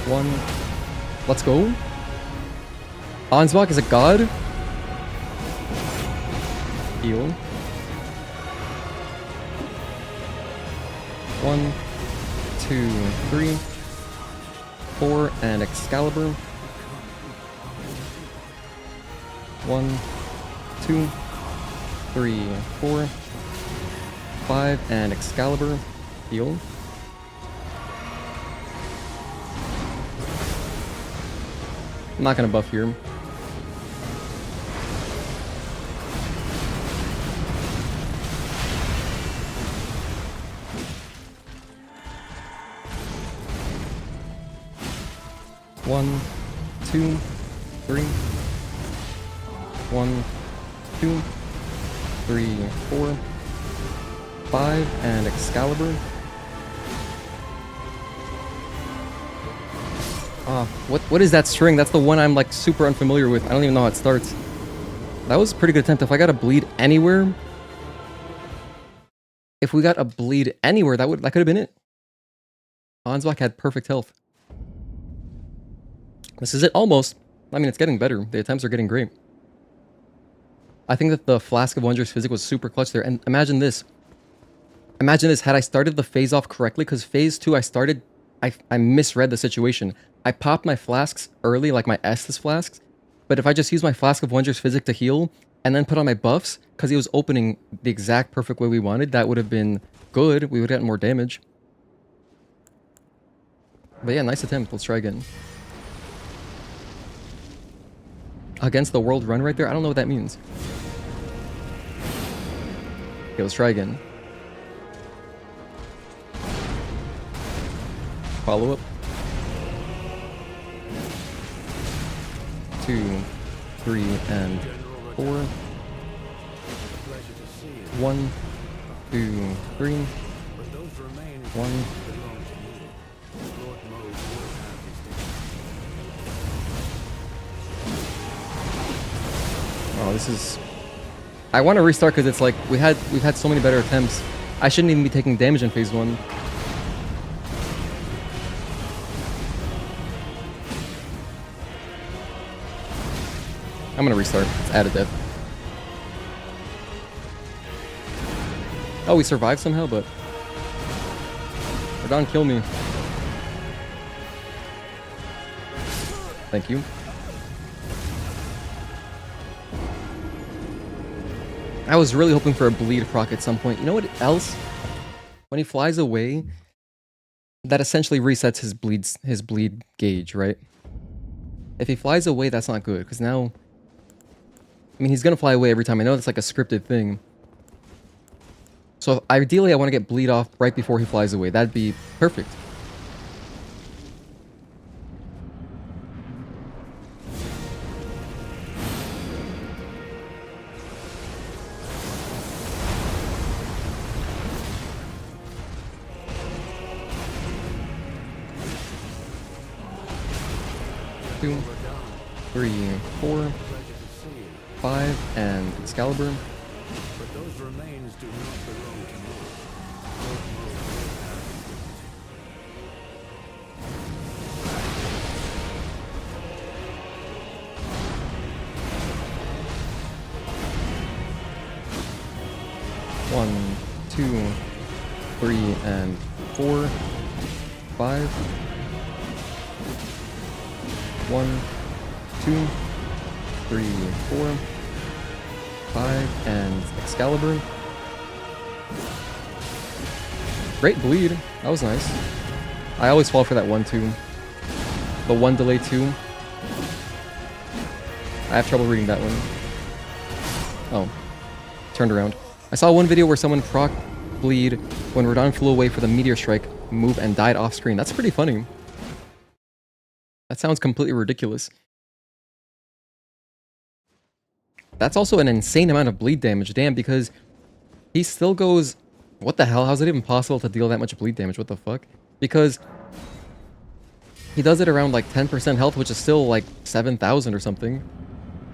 Speaker 1: 1. Let's go. Ansbach is a god. Heal. 1, 2, 3, 4, and Excalibur. 1, 2, 3, 4, 5, and Excalibur. Heal. I'm not gonna buff here. One, 2, 3. 1, 2, 3, 4, 5, and Excalibur. What is that string? That's the one I'm like super unfamiliar with. I don't even know how it starts. That was a pretty good attempt. If I got a bleed anywhere, that could have been it. Ansbach had perfect health. This is it, almost. I mean, it's getting better. The attempts are getting great. I think that the Flask of Wondrous Physic was super clutch there. And imagine this. Imagine this, had I started the phase off correctly, because phase 2 I misread the situation. I popped my flasks early, like my Estus flasks, but if I just used my Flask of Wondrous Physic to heal, and then put on my buffs, because he was opening the exact perfect way we wanted, that would have been good. We would have gotten more damage. But yeah, nice attempt. Let's try again. Against the world run right there? I don't know what that means. Okay, let's try again. Follow up. 2, 3, and 4. 1, 2, 3. 1. Oh, this is... I want to restart because it's like we've had so many better attempts. I shouldn't even be taking damage in phase 1. I'm gonna restart. It's additive. Oh, we survived somehow, but Radahn, kill me. Thank you. I was really hoping for a bleed proc at some point. You know what else? When he flies away, that essentially resets his bleed gauge, right? If he flies away, that's not good, because now... I mean, he's gonna fly away every time. I know that's like a scripted thing. So ideally, I want to get bleed off right before he flies away. That'd be perfect. Two, 3, 4, 5, and Excalibur.
Speaker 3: But those remains do not belong to me.
Speaker 1: One, 2, 3, and 4, 5. 1, 2, 3, 4, 5, and Excalibur. Great bleed. That was nice. I always fall for that 1-2. The 1 delay 2. I have trouble reading that one. Oh. Turned around. I saw one video where someone proc bleed when Radahn flew away for the Meteor Strike move and died off screen. That's pretty funny. That sounds completely ridiculous. That's also an insane amount of bleed damage, damn, because he still goes... What the hell? How's it even possible to deal that much bleed damage? What the fuck? Because he does it around like 10% health, which is still like 7,000 or something,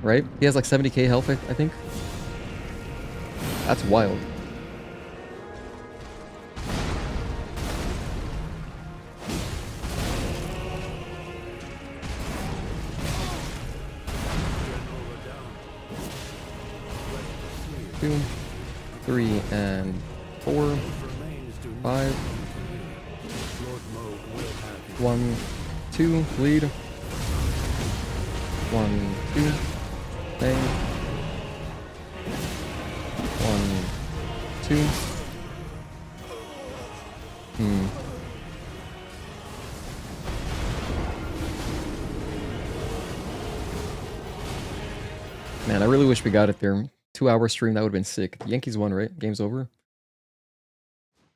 Speaker 1: right? He has like 70k health, I think. That's wild. Two, 3, and 4, 5, 1, 2, bleed. 1, 2, bang. 1, 2. Man, I really wish we got it there. 2-hour stream, that would have been sick. The Yankees won, right? Game's over.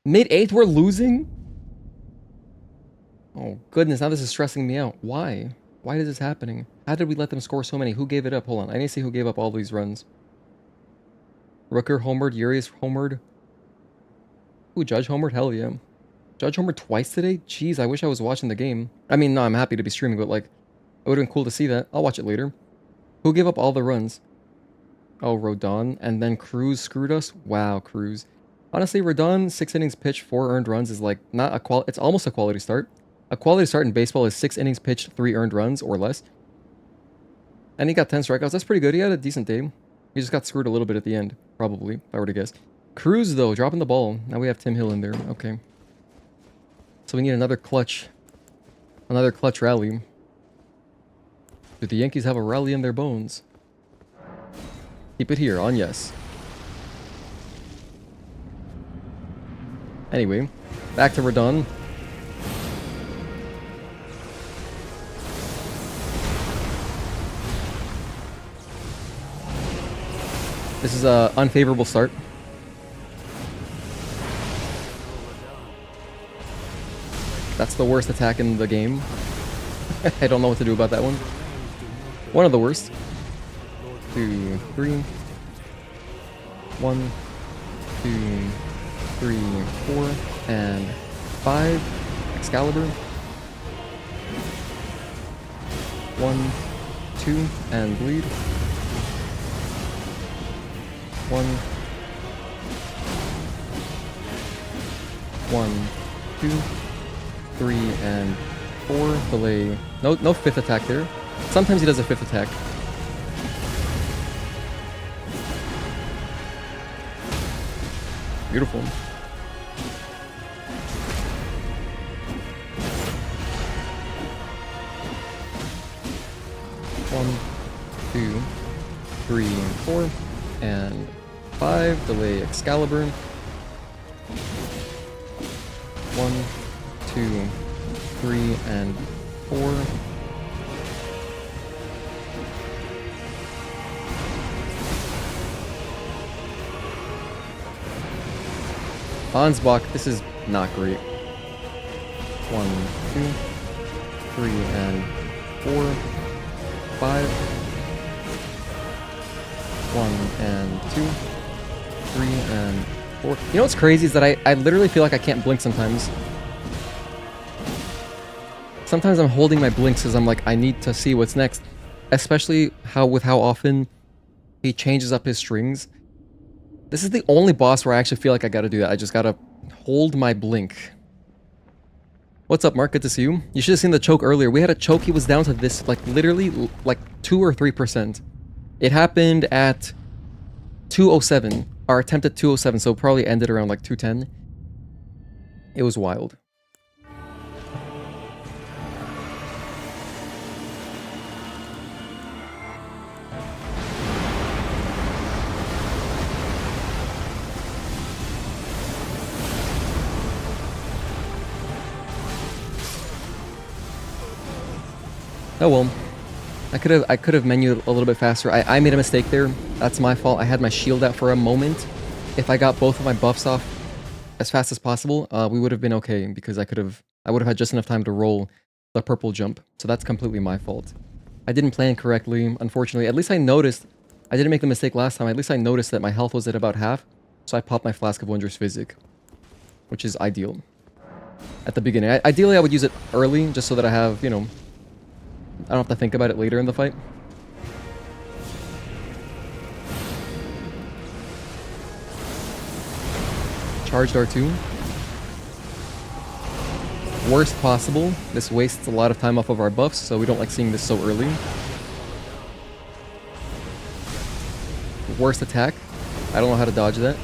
Speaker 1: Mid-8th, we're losing? Oh, goodness, now this is stressing me out. Why? Why is this happening? How did we let them score so many? Who gave it up? Hold on, I need to see who gave up all these runs. Rooker homered, Urias homered. Ooh, Judge homered? Hell yeah. Judge homered twice today? Jeez, I wish I was watching the game. I mean, no, I'm happy to be streaming, but like, it would have been cool to see that. I'll watch it later. Who gave up all the runs? Oh, Radahn. And then Cruz screwed us? Wow, Cruz. Honestly, Radahn, 6 innings pitched, 4 earned runs is like not a quality. It's almost a quality start. A quality start in baseball is 6 innings pitched, 3 earned runs or less. And he got 10 strikeouts. That's pretty good. He had a decent day. He just got screwed a little bit at the end, probably, if I were to guess. Cruz, though, dropping the ball. Now we have Tim Hill in there. Okay. So we need another clutch rally. Do the Yankees have a rally in their bones? Keep it here on yes. Anyway, back to Radahn. This is an unfavorable start. That's the worst attack in the game. I don't know what to do about that one. One of the worst. 2, 3. 1, 2, 3, 4, and 5. Excalibur. 1, 2, and bleed. 1, 1, 2, 3, and 4. Delay. No 5th attack there. Sometimes he does a 5th attack. Beautiful. 1, 2, 3, and 4, and 5. Delay Excalibur. 1, 2, 3, and 4. Ansbach, this is not great. 1, 2, 3, and 4. 5. 1 and 2. 3 and 4. You know what's crazy is that I literally feel like I can't blink sometimes. Sometimes I'm holding my blinks because I'm like, I need to see what's next. Especially with how often he changes up his strings. This is the only boss where I actually feel like I gotta do that. I just gotta hold my blink. What's up, Mark? Good to see you. You should have seen the choke earlier. We had a choke. He was down to this, like, literally, like, 2 or 3%. It happened at 207. Our attempt at 207, so probably ended around, like, 210. It was wild. Oh well, I could have menued a little bit faster. I made a mistake there. That's my fault. I had my shield out for a moment. If I got both of my buffs off as fast as possible, we would have been okay because I would have had just enough time to roll the purple jump. So that's completely my fault. I didn't plan correctly, unfortunately. At least I noticed. I didn't make the mistake last time. At least I noticed that my health was at about half. So I popped my Flask of Wondrous Physic, which is ideal. At the beginning. Ideally, I would use it early just so that I have, you know, I don't have to think about it later in the fight. Charged R2. Worst possible. This wastes a lot of time off of our buffs, so we don't like seeing this so early. Worst attack. I don't know how to dodge that.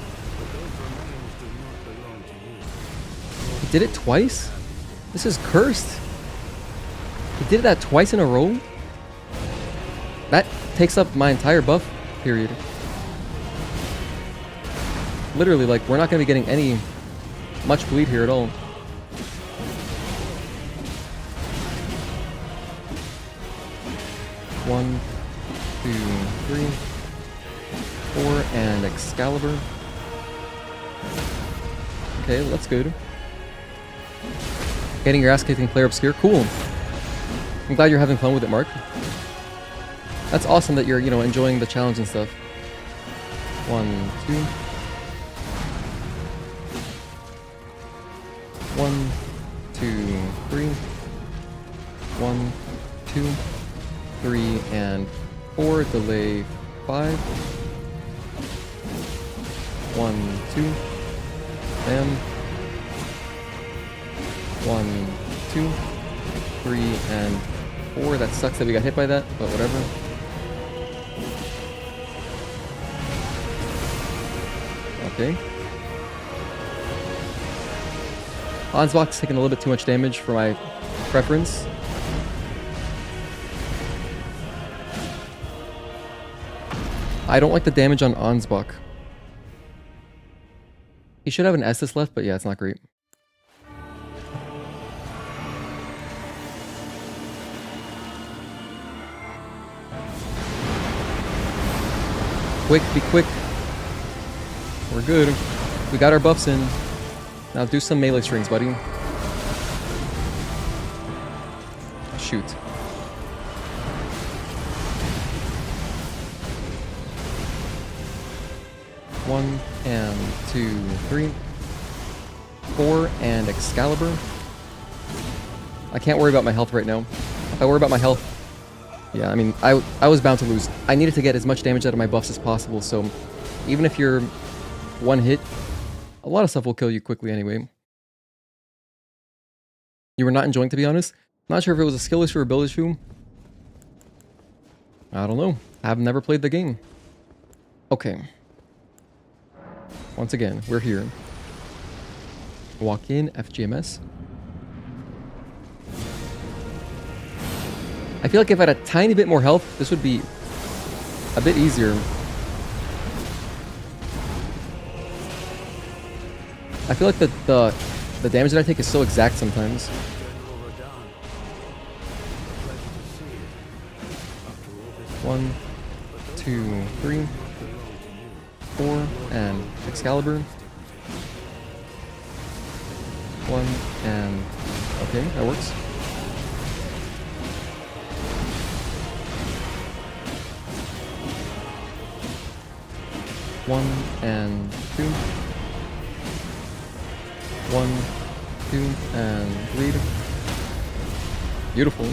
Speaker 1: He did it twice? This is cursed. He did that twice in a row? That takes up my entire buff period. Literally, like, we're not going to be getting any much bleed here at all. One, two, three, four, and Excalibur. Okay, that's good. Getting your ass kicked in Player Obscure, cool. I'm glad you're having fun with it, Mark. That's awesome that you're, you know, enjoying the challenge and stuff. 1, 2. 1, 2, 3. 1, 2, 3, and 4. Delay 5. 1, 2. Bam. 1, 2, 3, and 4. That sucks that we got hit by that, but whatever. Okay. Ansbach's taking a little bit too much damage for my preference. I don't like the damage on Ansbach. He should have an Estus left, but yeah, it's not great. Quick, be quick. We're good. We got our buffs in. Now do some melee strings, buddy. Shoot. One and 2, 3, 4, and Excalibur. I can't worry about my health right now. If I worry about my health, yeah, I mean, I was bound to lose. I needed to get as much damage out of my buffs as possible, so even if you're one hit, a lot of stuff will kill you quickly anyway. You were not enjoying, to be honest? Not sure if it was a skill issue or build issue. I don't know. I've never played the game. Okay. Once again, we're here. Walk in, FGMS. I feel like if I had a tiny bit more health, this would be a bit easier. I feel like the damage that I take is so exact sometimes. One, 2, 3, 4, and Excalibur. 1, and... okay, that works. One and 2. 1, 2, and bleed. Beautiful.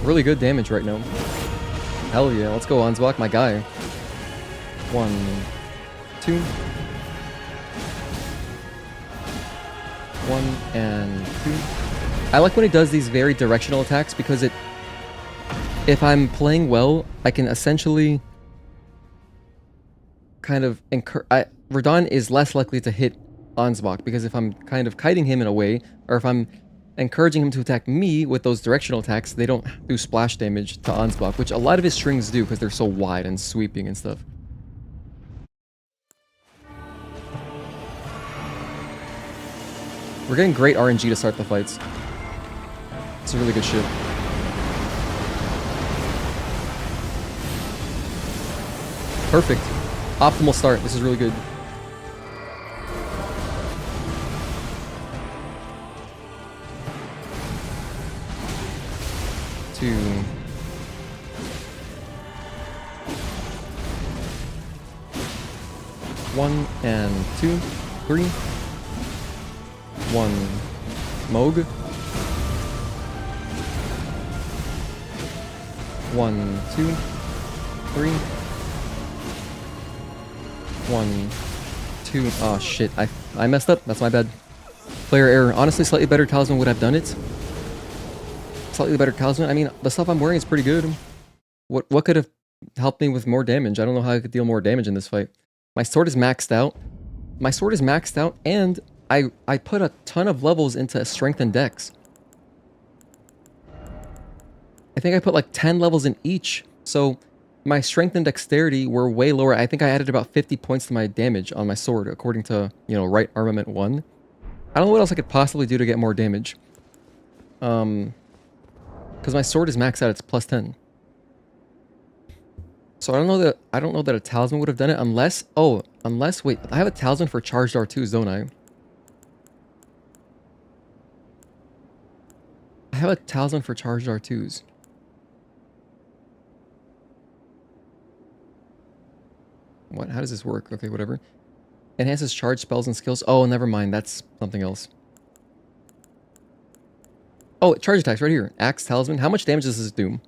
Speaker 1: Really good damage right now. Hell yeah, let's go Ansbach, my guy. 1, 2. 1 and 2. I like when he does these very directional attacks because if I'm playing well, I can essentially kind of Radahn is less likely to hit Ansbach because if I'm kind of kiting him in a way, or if I'm encouraging him to attack me with those directional attacks, they don't do splash damage to Ansbach, which a lot of his strings do because they're so wide and sweeping and stuff. We're getting great RNG to start the fights. It's a really good shit. Perfect. Optimal start. This is really good. Two. One and 2, 3. 1 Moog. 1, 2, 3. 1, 2. Oh shit, I messed up. That's my bad. Player error. Honestly, slightly better talisman would have done it. Slightly better talisman. I mean, the stuff I'm wearing is pretty good. What could have helped me with more damage? I don't know how I could deal more damage in this fight. My sword is maxed out. My sword is maxed out, and I put a ton of levels into strength and dex. I think I put like 10 levels in each. So my strength and dexterity were way lower. I think I added about 50 points to my damage on my sword, according to, right armament 1. I don't know what else I could possibly do to get more damage. Because my sword is maxed out, it's plus 10. So I don't know that a talisman would have done it unless, wait, I have a talisman for charged R2s, don't I? I have a talisman for charged R2s. What? How does this work? Okay, whatever. Enhances charge spells and skills. Oh, never mind. That's something else. Oh, charge attacks right here. Axe, talisman. How much damage does this do?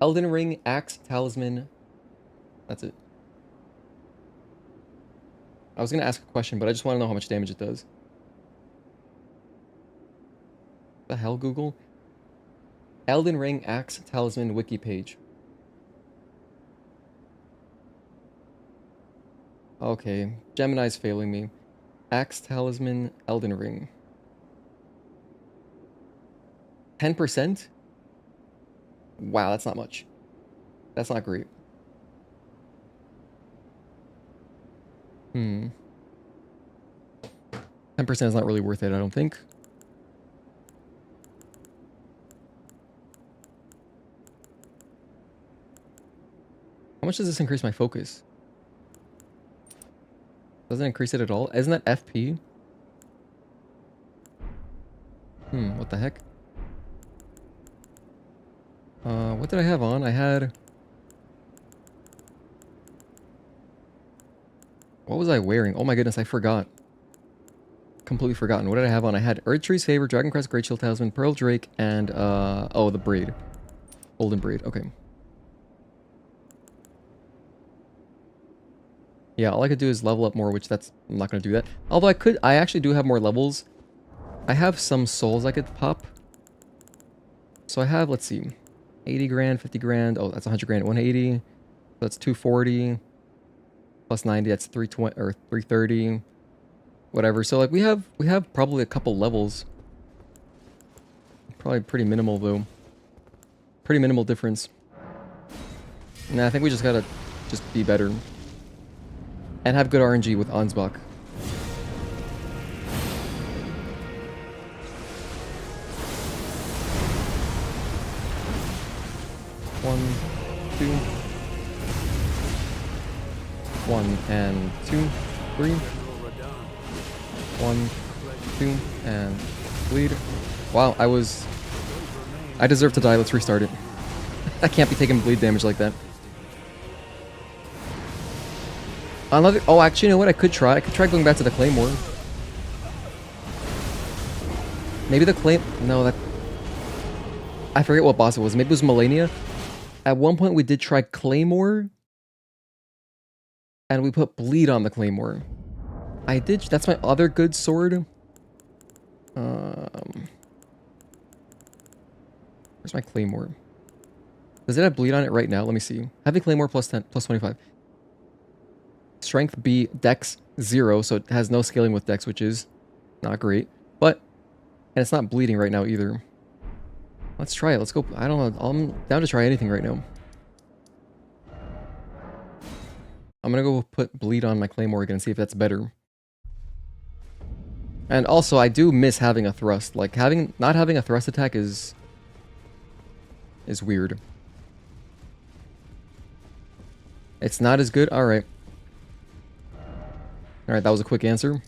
Speaker 1: Elden Ring, axe, talisman. That's it. I was going to ask a question, but I just want to know how much damage it does. The hell, Google? Elden Ring, axe, talisman, wiki page. Okay, Gemini's failing me. Axe, talisman, Elden Ring. 10%? Wow, that's not much. That's not great. 10% is not really worth it, I don't think. How much does this increase my focus? Doesn't increase it at all? Isn't that FP? What the heck? What did I have on? I had... What was I wearing? Oh my goodness, I forgot. Completely forgotten. What did I have on? I had Erdtree's Favor, Dragon Crest, Great Shield Talisman, Pearl Drake, and, oh, the Braid. Golden Braid, okay. Yeah, all I could do is level up more, which I'm not going to do that. Although I actually do have more levels. I have some souls I could pop. So I have, let's see, 80 grand, 50 grand. Oh, that's 100 grand, 180. So that's 240. Plus 90, that's 320 or 330. Whatever. So like we have probably a couple levels. Probably pretty minimal though. Pretty minimal difference. Nah, I think we just gotta be better. And have good RNG with Ansbach. One, two. 1 and 2, 3. 1, 2, and bleed. Wow, I deserve to die. Let's restart it. I can't be taking bleed damage like that. Oh, actually, you know what? I could try going back to the Claymore. Maybe the No, I forget what boss it was. Maybe it was Melania. At one point, we did try Claymore. And we put bleed on the Claymore. That's my other good sword. Where's my Claymore? Does it have bleed on it right now? Let me see. Heavy Claymore plus 10, plus 25. Strength B, Dex 0, so it has no scaling with Dex, which is not great. And it's not bleeding right now either. Let's try it. Let's go. I don't know. I'm down to try anything right now. I'm gonna go put bleed on my Claymore again and see if that's better. And also, I do miss having a thrust. Like, not having a thrust attack is weird. It's not as good? Alright. Alright, that was a quick answer.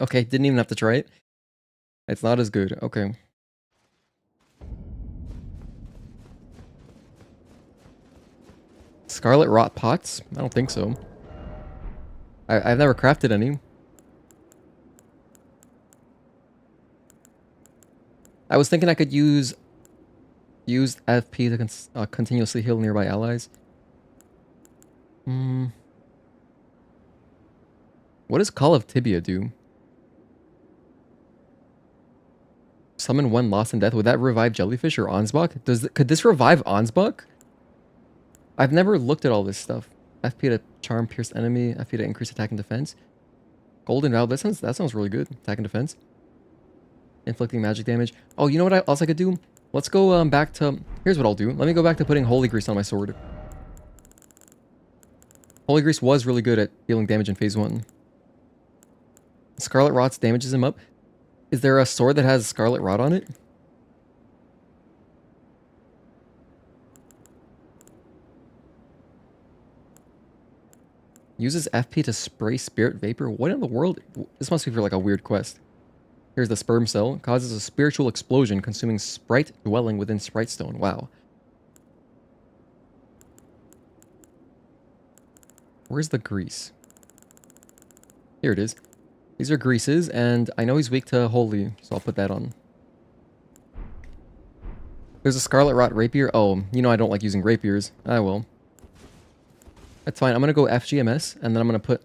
Speaker 1: Okay, didn't even have to try it. It's not as good. Okay. Scarlet Rot Pots? I don't think so. I've never crafted any. I was thinking I could use FP to continuously heal nearby allies. What does Call of Tibia do? Summon one lost in death. Would that revive Jellyfish or Ansbach? Could this revive Ansbach? I've never looked at all this stuff. FP to charm pierced enemy, FP to increase attack and defense. Golden Vow, that sounds really good. Attack and defense. Inflicting magic damage. Oh, you know what else I could do? Let's go back to... Here's what I'll do. Let me go back to putting Holy Grease on my sword. Holy Grease was really good at dealing damage in phase 1. Scarlet Rots damages him up. Is there a sword that has Scarlet Rot on it? Uses FP to spray Spirit Vapor? What in the world? This must be for like a weird quest. Here's the Sperm Cell. Causes a spiritual explosion, consuming Sprite dwelling within Sprite Stone. Wow. Where's the grease? Here it is. These are greases, and I know he's weak to Holy, so I'll put that on. There's a Scarlet Rot Rapier. Oh, you know I don't like using rapiers. I will. That's fine. I'm going to go FGMS, and then I'm going to put...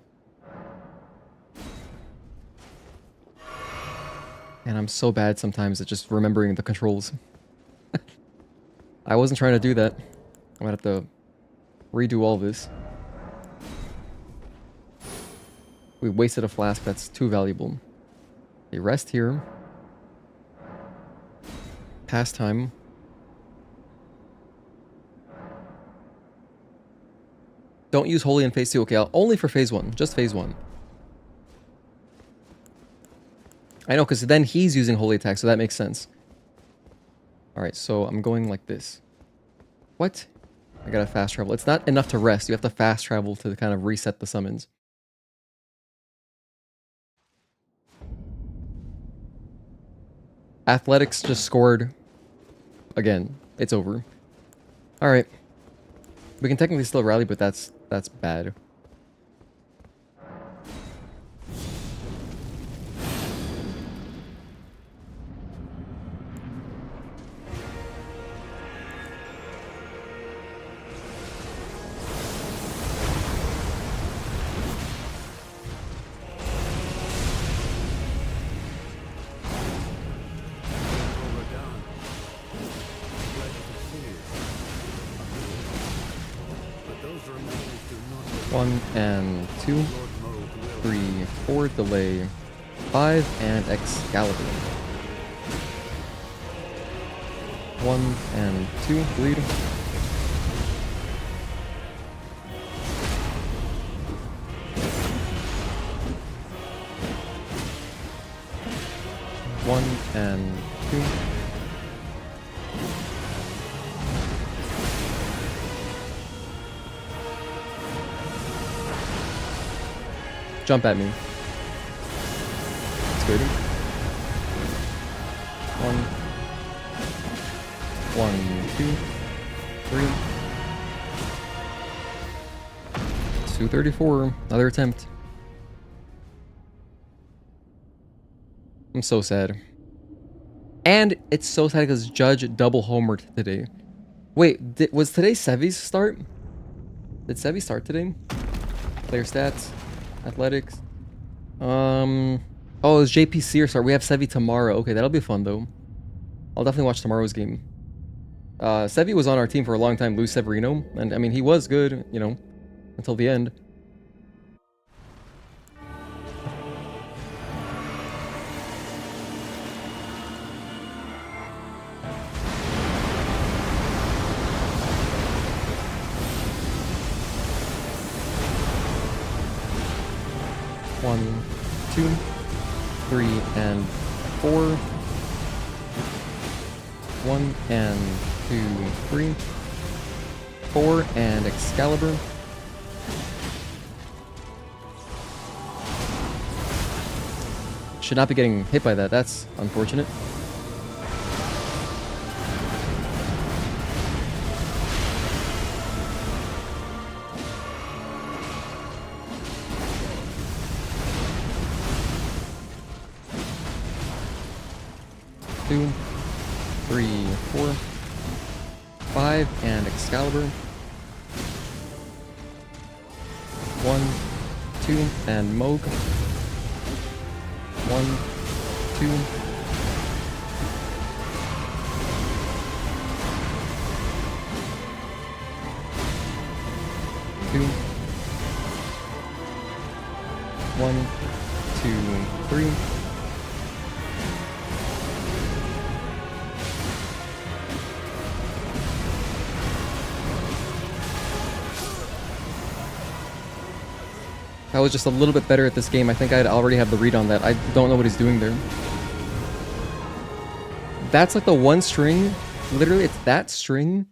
Speaker 1: And I'm so bad sometimes at just remembering the controls. I wasn't trying to do that. I'm going to have to redo all this. We wasted a flask that's too valuable. Okay, rest here. Pastime. Don't use Holy in phase 2. Okay, only for phase 1. Just phase 1. I know, because then he's using Holy Attack, so that makes sense. Alright, so I'm going like this. What? I gotta fast travel. It's not enough to rest. You have to fast travel to kind of reset the summons. Athletics just scored. Again, it's over. Alright. We can technically still rally, but that's bad. One and 2, 3, 4, delay, 5, and Excalibur. 1 and 2, bleed. One and 2. Jump at me. It's good. 1, 2, 3. 234. Another attempt. I'm so sad. And it's so sad because Judge double homered today. Wait, was today Sevi's start? Did Sevi start today? Player stats. Athletics. Oh, it's JPC or start. We have Sevi tomorrow. Okay, that'll be fun though. I'll definitely watch tomorrow's game. Sevi was on our team for a long time, Luis Severino, and I mean he was good, you know, until the end. One, 2, 3, and 4. 1 and 2, 3. 4 and Excalibur. Should not be getting hit by that. That's unfortunate. Two, 3, 4, 5, and Excalibur. 1, 2, and Moog. 1, 2. 2, 1, 2, 3. I was just a little bit better at this game. I think I'd already have the read on that. I don't know what he's doing there. That's like the one string. Literally, it's that string.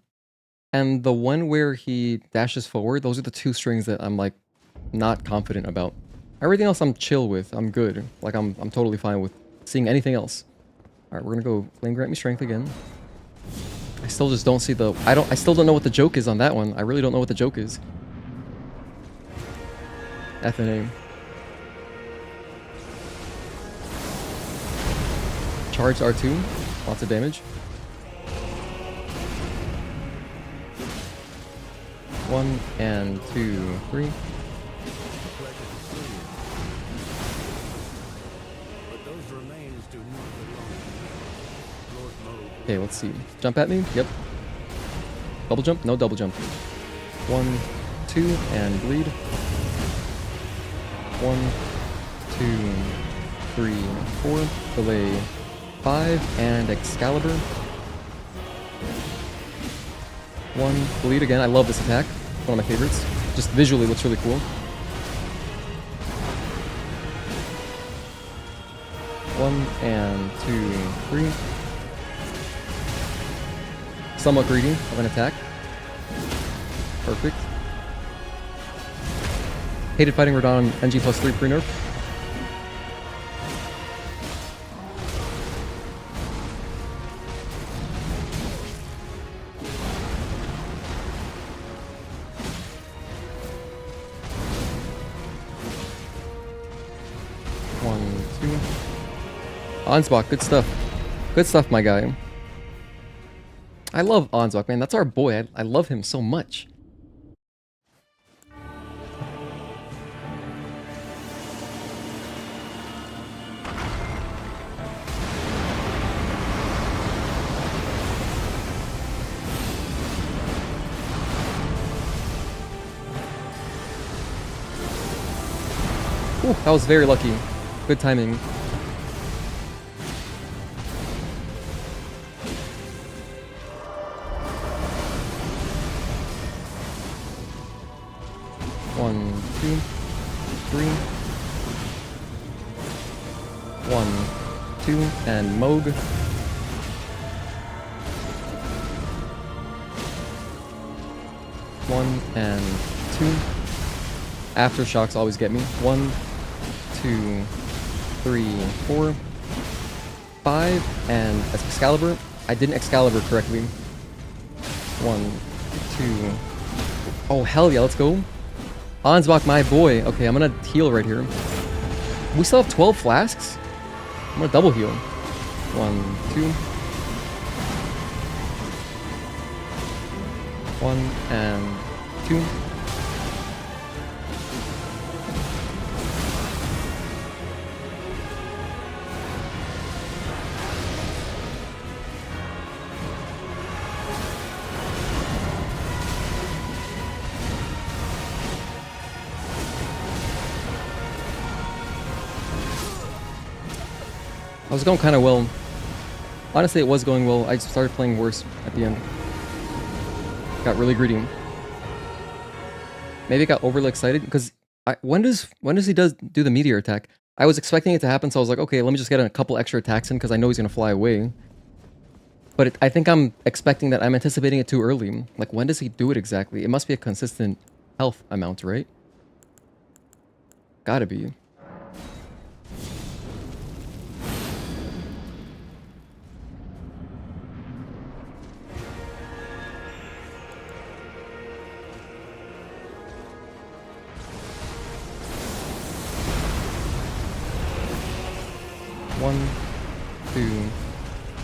Speaker 1: And the one where he dashes forward. Those are the two strings that I'm like not confident about. Everything else I'm chill with. I'm good. Like I'm totally fine with seeing anything else. Alright, we're gonna go Flame Grant Me Strength again. I still just don't see the... I still don't know what the joke is on that one. I really don't know what the joke is. FNA. Charge R2. Lots of damage. 1 and 2, 3.
Speaker 3: Pleasure to see you. But those remains do not belong to me. Lord Moog.
Speaker 1: Okay, let's see. Jump at me? Yep. Double jump? No double jump. 1, 2, and bleed. 1, 2, 3, 4. Delay 5 and Excalibur. 1, bleed again. I love this attack. One of my favorites. Just visually looks really cool. 1 and 2, 3. Somewhat greedy of an attack. Perfect. Hated fighting Radahn NG plus 3 pre-nerf. Ansbach, good stuff. Good stuff, my guy. I love Ansbach, man. That's our boy. I love him so much. Ooh, that was very lucky. Good timing. One, two, three. 1, 2, and Moog. 1 and 2. Aftershocks always get me. 1, 2, 3, 4, 5, and Excalibur. I didn't Excalibur correctly. 1, 2. Oh, hell yeah, let's go. Ansbach, my boy. Okay, I'm gonna heal right here. We still have 12 flasks? I'm gonna double heal. 1, 2. 1 and 2. I was going kind of well. Honestly, it was going well. I started playing worse at the end. Got really greedy. Maybe I got overly excited because when does he do the meteor attack? I was expecting it to happen, so I was like, okay, let me just get a couple extra attacks in because I know he's gonna fly away. But I think I'm expecting that. I'm anticipating it too early. Like, when does he do it exactly? It must be a consistent health amount, right? Gotta be. One, 2,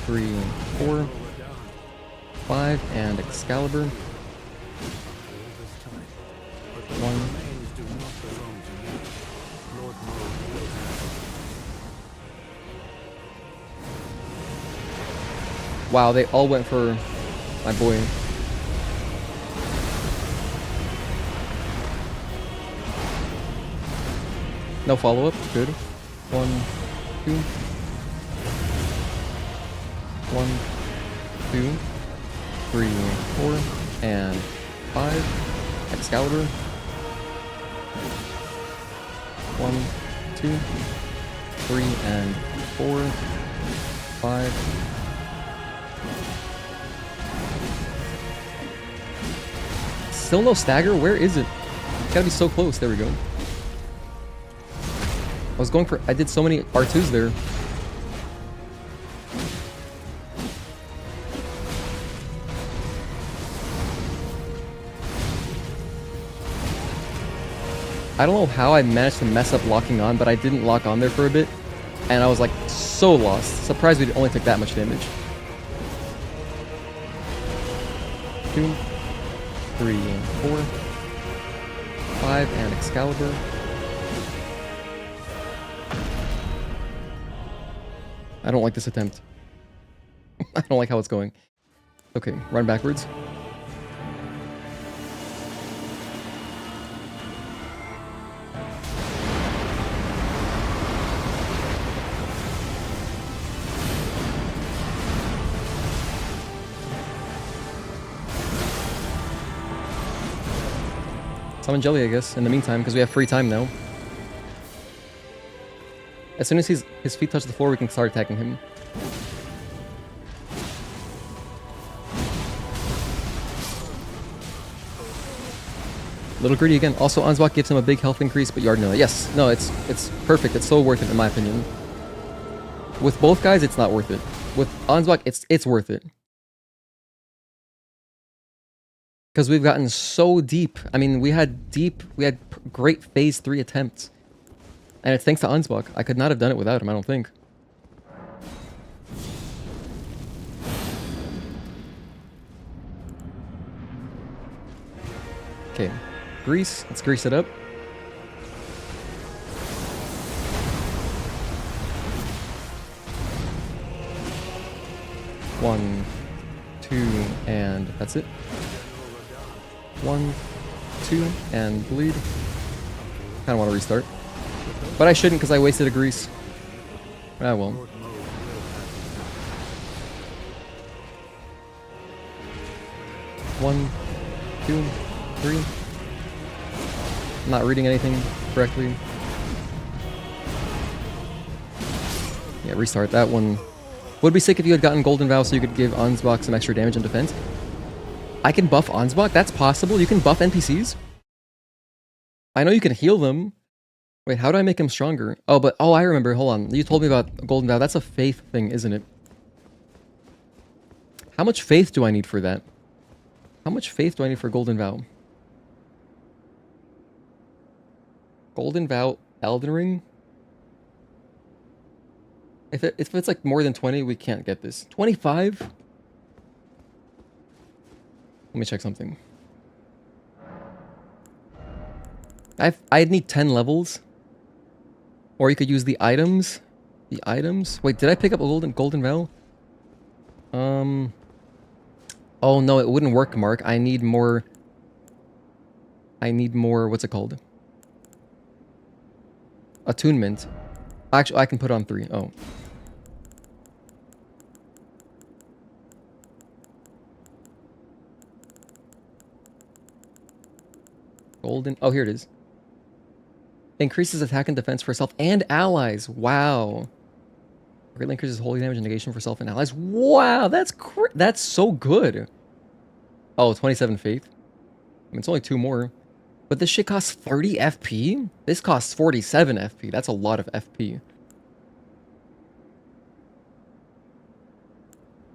Speaker 1: 3, 4, 5, and Excalibur. 1. Wow, they all went for my boy. No follow-up. Good. 1, 2. 1, 2, 3, 4, and 5. Excalibur. 1, 2, 3, and 4, 5. Still no stagger? Where is it? It's gotta be so close. There we go. I was going for... I did so many R2s there. I don't know how I managed to mess up locking on, but I didn't lock on there for a bit. And I was like so lost. Surprised we only took that much damage. 2, 3, 4, 5, and Excalibur. I don't like this attempt. I don't like how it's going. Okay, run backwards. Summon Jelly, I guess, in the meantime, because we have free time now. As soon as his feet touch the floor, we can start attacking him. Little greedy again. Also, Ansbach gives him a big health increase, but Yardnilla. Yes, no, it's perfect. It's so worth it, in my opinion. With both guys, it's not worth it. With Ansbach, it's worth it. Because we've gotten so deep. I mean, we had great phase 3 attempts. And it's thanks to Ansbach. I could not have done it without him, I don't think. Okay. Grease. Let's grease it up. One, 2, and that's it. 1, 2, and bleed. Kinda want to restart. But I shouldn't because I wasted a grease. Ah, well. 1, 2, 3. I'm not reading anything correctly. Yeah, restart that one. Would be sick if you had gotten Golden Vow so you could give Ansbach some extra damage and defense. I can buff Ansbach? That's possible? You can buff NPCs? I know you can heal them. Wait, how do I make him stronger? Oh, but... Oh, I remember. Hold on. You told me about Golden Vow. That's a faith thing, isn't it? How much faith do I need for that? How much faith do I need for Golden Vow? Golden Vow Elden Ring? If it's like more than 20, we can't get this. 25? Let me check something. I'd need 10 levels. Or you could use the items. The items? Wait, did I pick up a Golden Vow? Oh no, it wouldn't work, Mark. I need more... What's it called? Attunement. Actually, I can put on 3. Oh. Golden... Oh, here it is. Increases attack and defense for self and allies. Wow. Greatly increases holy damage and negation for self and allies. Wow, that's so good. Oh, 27 faith. I mean, it's only 2 more. But this shit costs 30 FP? This costs 47 FP. That's a lot of FP.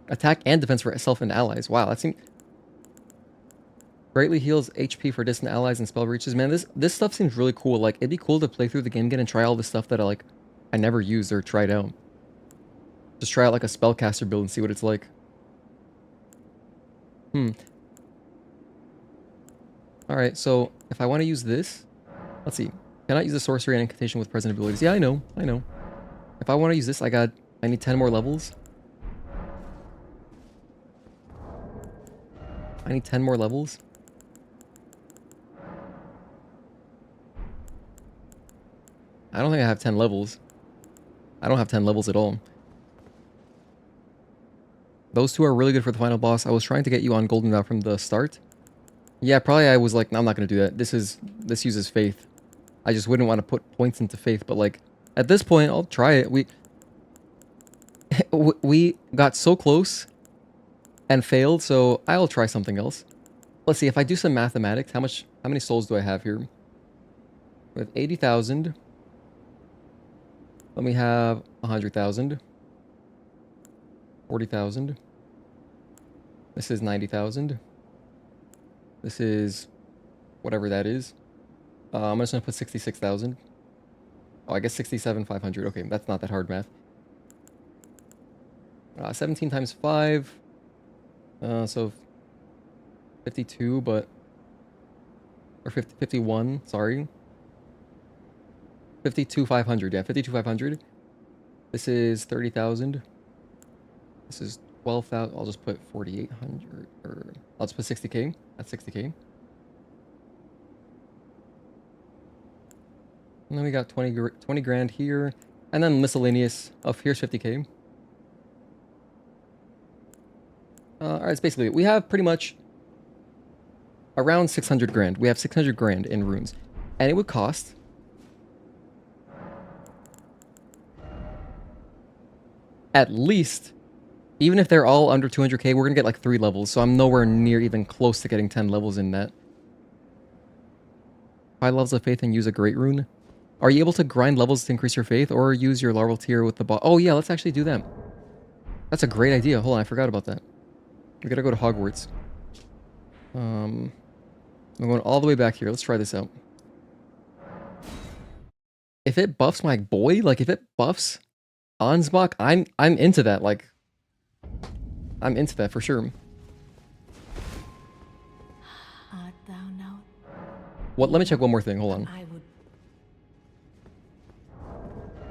Speaker 1: Attack and defense for self and allies. Wow, that seems... Greatly heals HP for distant allies and spell reaches. Man, this stuff seems really cool. Like, it'd be cool to play through the game again and try all the stuff that I never used or tried out. Just try out like a spellcaster build and see what it's like. Alright, so if I want to use this... Let's see. Cannot use a sorcery and incantation with present abilities. Yeah, I know. If I want to use this, I need 10 more levels. I need 10 more levels. I don't think I have 10 levels. I don't have 10 levels at all. Those two are really good for the final boss. I was trying to get you on Golden Vow from the start. Yeah, probably I was like, no, I'm not going to do that. This uses faith. I just wouldn't want to put points into faith, but like, at this point, I'll try it. We got so close and failed, so I'll try something else. Let's see, if I do some mathematics, how many souls do I have here? We have 80,000. Then we have 100,000. 40,000. This is 90,000. This is whatever that is. I'm just gonna put 66,000. Oh, I guess 67,500. Okay, that's not that hard math. 17 times 5. So 52, but... Or 51, sorry. 52,500, yeah, 52,500. This is 30,000. This is 12,000. I'll just put 4,800, or I'll just put 60k. That's 60k. And then we got 20 grand here, and then miscellaneous of here's 50k. All right, it's basically it. We have pretty much around 600 grand. We have 600 grand in runes, and it would cost at least, even if they're all under 200k, we're gonna get like 3 levels. So I'm nowhere near even close to getting 10 levels in that. 5 levels of faith and use a great rune. Are you able to grind levels to increase your faith, or use your larval tier with the boss? Oh yeah, let's actually do that. That's a great idea. Hold on, I forgot about that. We gotta go to Hogwarts. I'm going all the way back here. Let's try this out. If it buffs my boy, like if it buffs Ansbach, I'm into that. Like, I'm into that for sure.
Speaker 2: Art thou now?
Speaker 1: What? Let me check one more thing. Hold on.
Speaker 2: I would.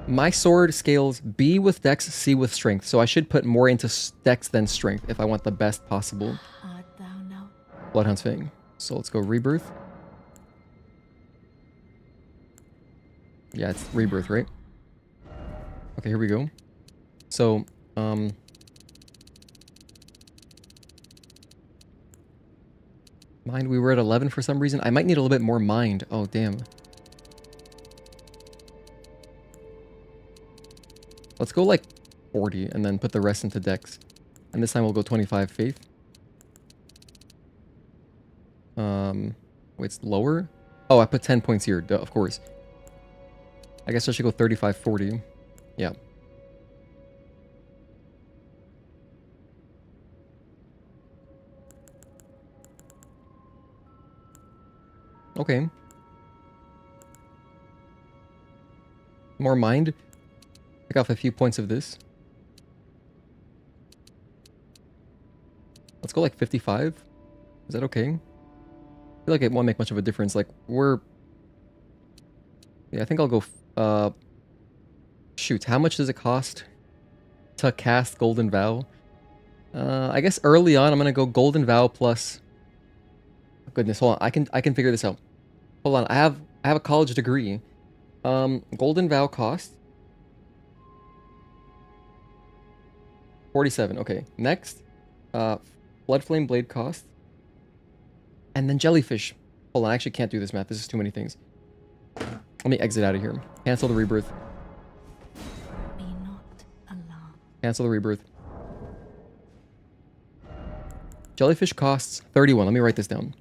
Speaker 1: My sword scales B with dex, C with strength. So I should put more into dex than strength if I want the best possible.
Speaker 2: Art thou now?
Speaker 1: Bloodhound's Fang. So let's go Rebirth. Yeah, it's Rebirth, right? Okay, here we go. So, mind, we were at 11 for some reason. I might need a little bit more mind. Oh, damn. Let's go like 40 and then put the rest into dex. And this time we'll go 25 faith. Wait, it's lower? Oh, I put 10 points here, duh, of course. I guess I should go 35, 40. Yeah. Okay. More mind. Pick off a few points of this. Let's go like 55. Is that okay? I feel like it won't make much of a difference. Like, we're... Yeah, I think I'll go... Shoot, how much does it cost to cast Golden Vow? I guess early on, I'm gonna go Golden Vow plus... Goodness, hold on. I can figure this out. Hold on, I have a college degree. Golden Vow cost 47. Okay, next, Blood Flame Blade cost, and then Jellyfish. Hold on, I actually can't do this math. This is too many things. Let me exit out of here. Cancel the Rebirth.
Speaker 2: Be not alarmed.
Speaker 1: Cancel the Rebirth. Jellyfish costs 31. Let me write this down.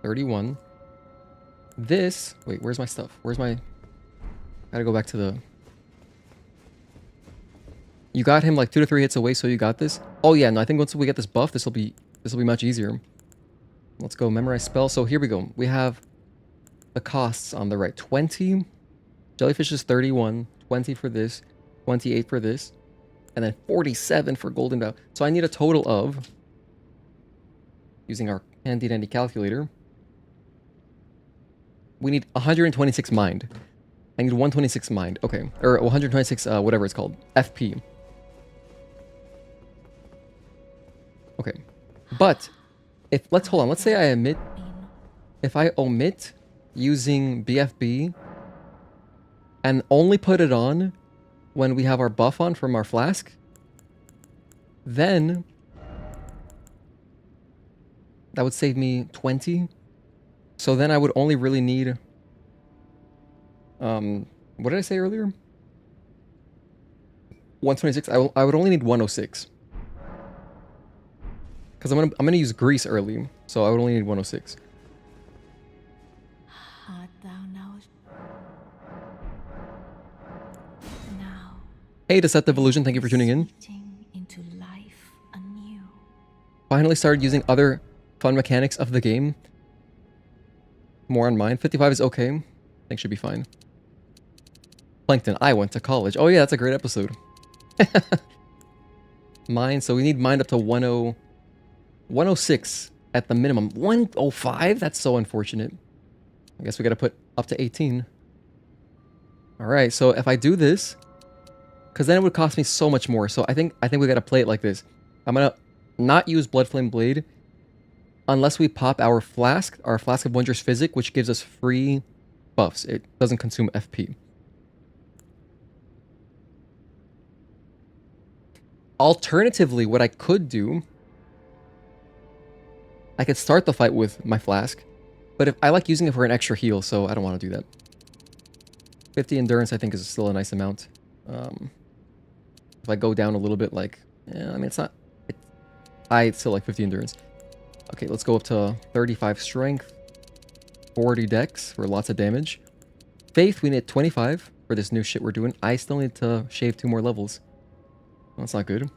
Speaker 1: 31. This... Wait, where's my stuff? Where's my... Gotta go back to the... You got him like 2 to 3 hits away, so you got this? Oh yeah, no, I think once we get this buff, this will be much easier. Let's go memorize spell. So here we go. We have the costs on the right. 20. Jellyfish is 31. 20 for this. 28 for this. And then 47 for Golden Vow. So I need a total of... Using our handy dandy calculator. We need 126 mind. I need 126 mind. Okay. Or 126, whatever it's called. FP. Okay. But, if, hold on. Let's say I omit... If I omit using BFB and only put it on when we have our buff on from our flask, then that would save me 20. So then I would only really need, what did I say earlier? 126. I would only need 106. Because I'm gonna use grease early, so I would only need 106.
Speaker 2: Art thou now? Now.
Speaker 1: Hey, Deceptive Illusion, thank you for tuning in.
Speaker 2: Fleeting into life anew.
Speaker 1: Finally started using other fun mechanics of the game. More on mine. 55 is okay. I think should be fine. Plankton, I went to college. Oh yeah, that's a great episode. Mine, so we need mine up to 106 at the minimum. 105? That's so unfortunate. I guess we gotta put up to 18. Alright, so if I do this, because then it would cost me so much more. So I think we gotta play it like this. I'm gonna not use Bloodflame Blade unless we pop our Flask of Wondrous Physic, which gives us free buffs. It doesn't consume FP. Alternatively, what I could do, I could start the fight with my Flask, but if I like using it for an extra heal, so I don't want to do that. 50 endurance, I think, is still a nice amount. If I go down a little bit, like, yeah, I mean, it's not. I still like 50 endurance. Okay, let's go up to 35 strength, 40 dex for lots of damage. Faith, we need 25 for this new shit we're doing. I still need to shave 2 more levels. That's not good.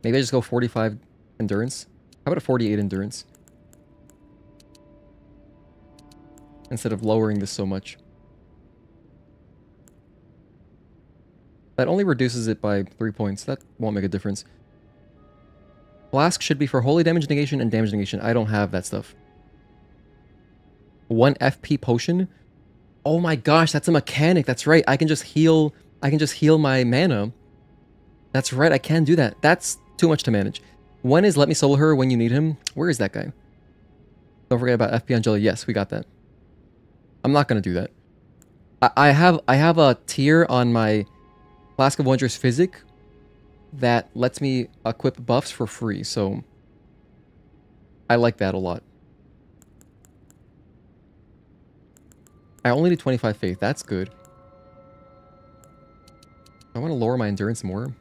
Speaker 1: Maybe I just go 45 endurance. How about a 48 endurance? Instead of lowering this so much. That only reduces it by 3 points. That won't make a difference. Flask should be for holy damage negation and damage negation. I don't have that stuff. 1 FP potion. Oh my gosh, that's a mechanic. That's right. I can just heal my mana. That's right. I can do that. That's too much to manage. One is let me soul her when you need him. Where is that guy? Don't forget about FP Angela. Yes, we got that. I'm not gonna do that. I have a tier on my Flask of Wondrous Physic that lets me equip buffs for free, so I like that a lot. I only need 25 faith. That's good. I want to lower my endurance more.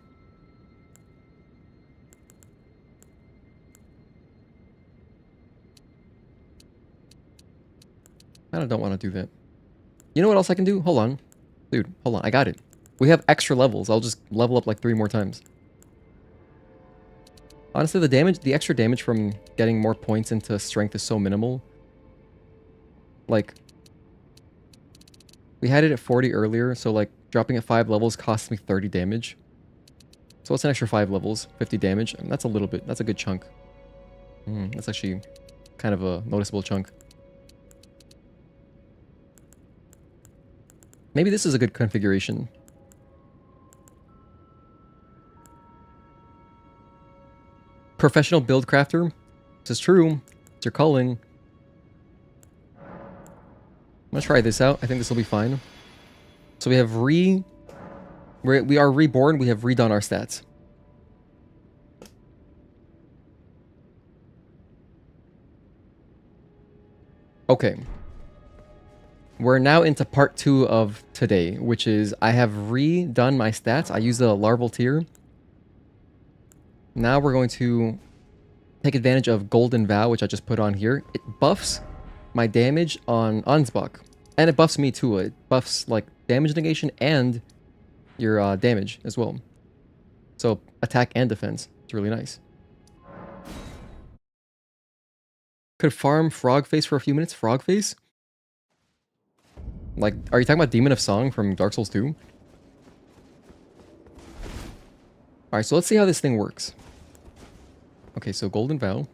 Speaker 1: I don't want to do that. You know what else I can do? Hold on. Dude, hold on. I got it. We have extra levels. I'll just level up like 3 more times. Honestly, the extra damage from getting more points into strength is so minimal. Like, we had it at 40 earlier, so like dropping it 5 levels costs me 30 damage. So what's an extra 5 levels? 50 damage? I mean, that's a little bit. That's a good chunk. That's actually kind of a noticeable chunk. Maybe this is a good configuration. Professional build crafter. This is true. It's your calling. I'm gonna try this out. I think this will be fine. So we have we are reborn. We have redone our stats. Okay. We're now into part 2 of today, which is I have redone my stats. I use the larval tier. Now we're going to take advantage of Golden Vow, which I just put on here. It buffs my damage on Ansbach. And it buffs me too. It buffs like damage negation and your damage as well. So attack and defense. It's really nice. Could farm Frog Face for a few minutes. Frog Face? Like, are you talking about Demon of Song from Dark Souls 2? Alright, so let's see how this thing works. Okay, so Golden Vow.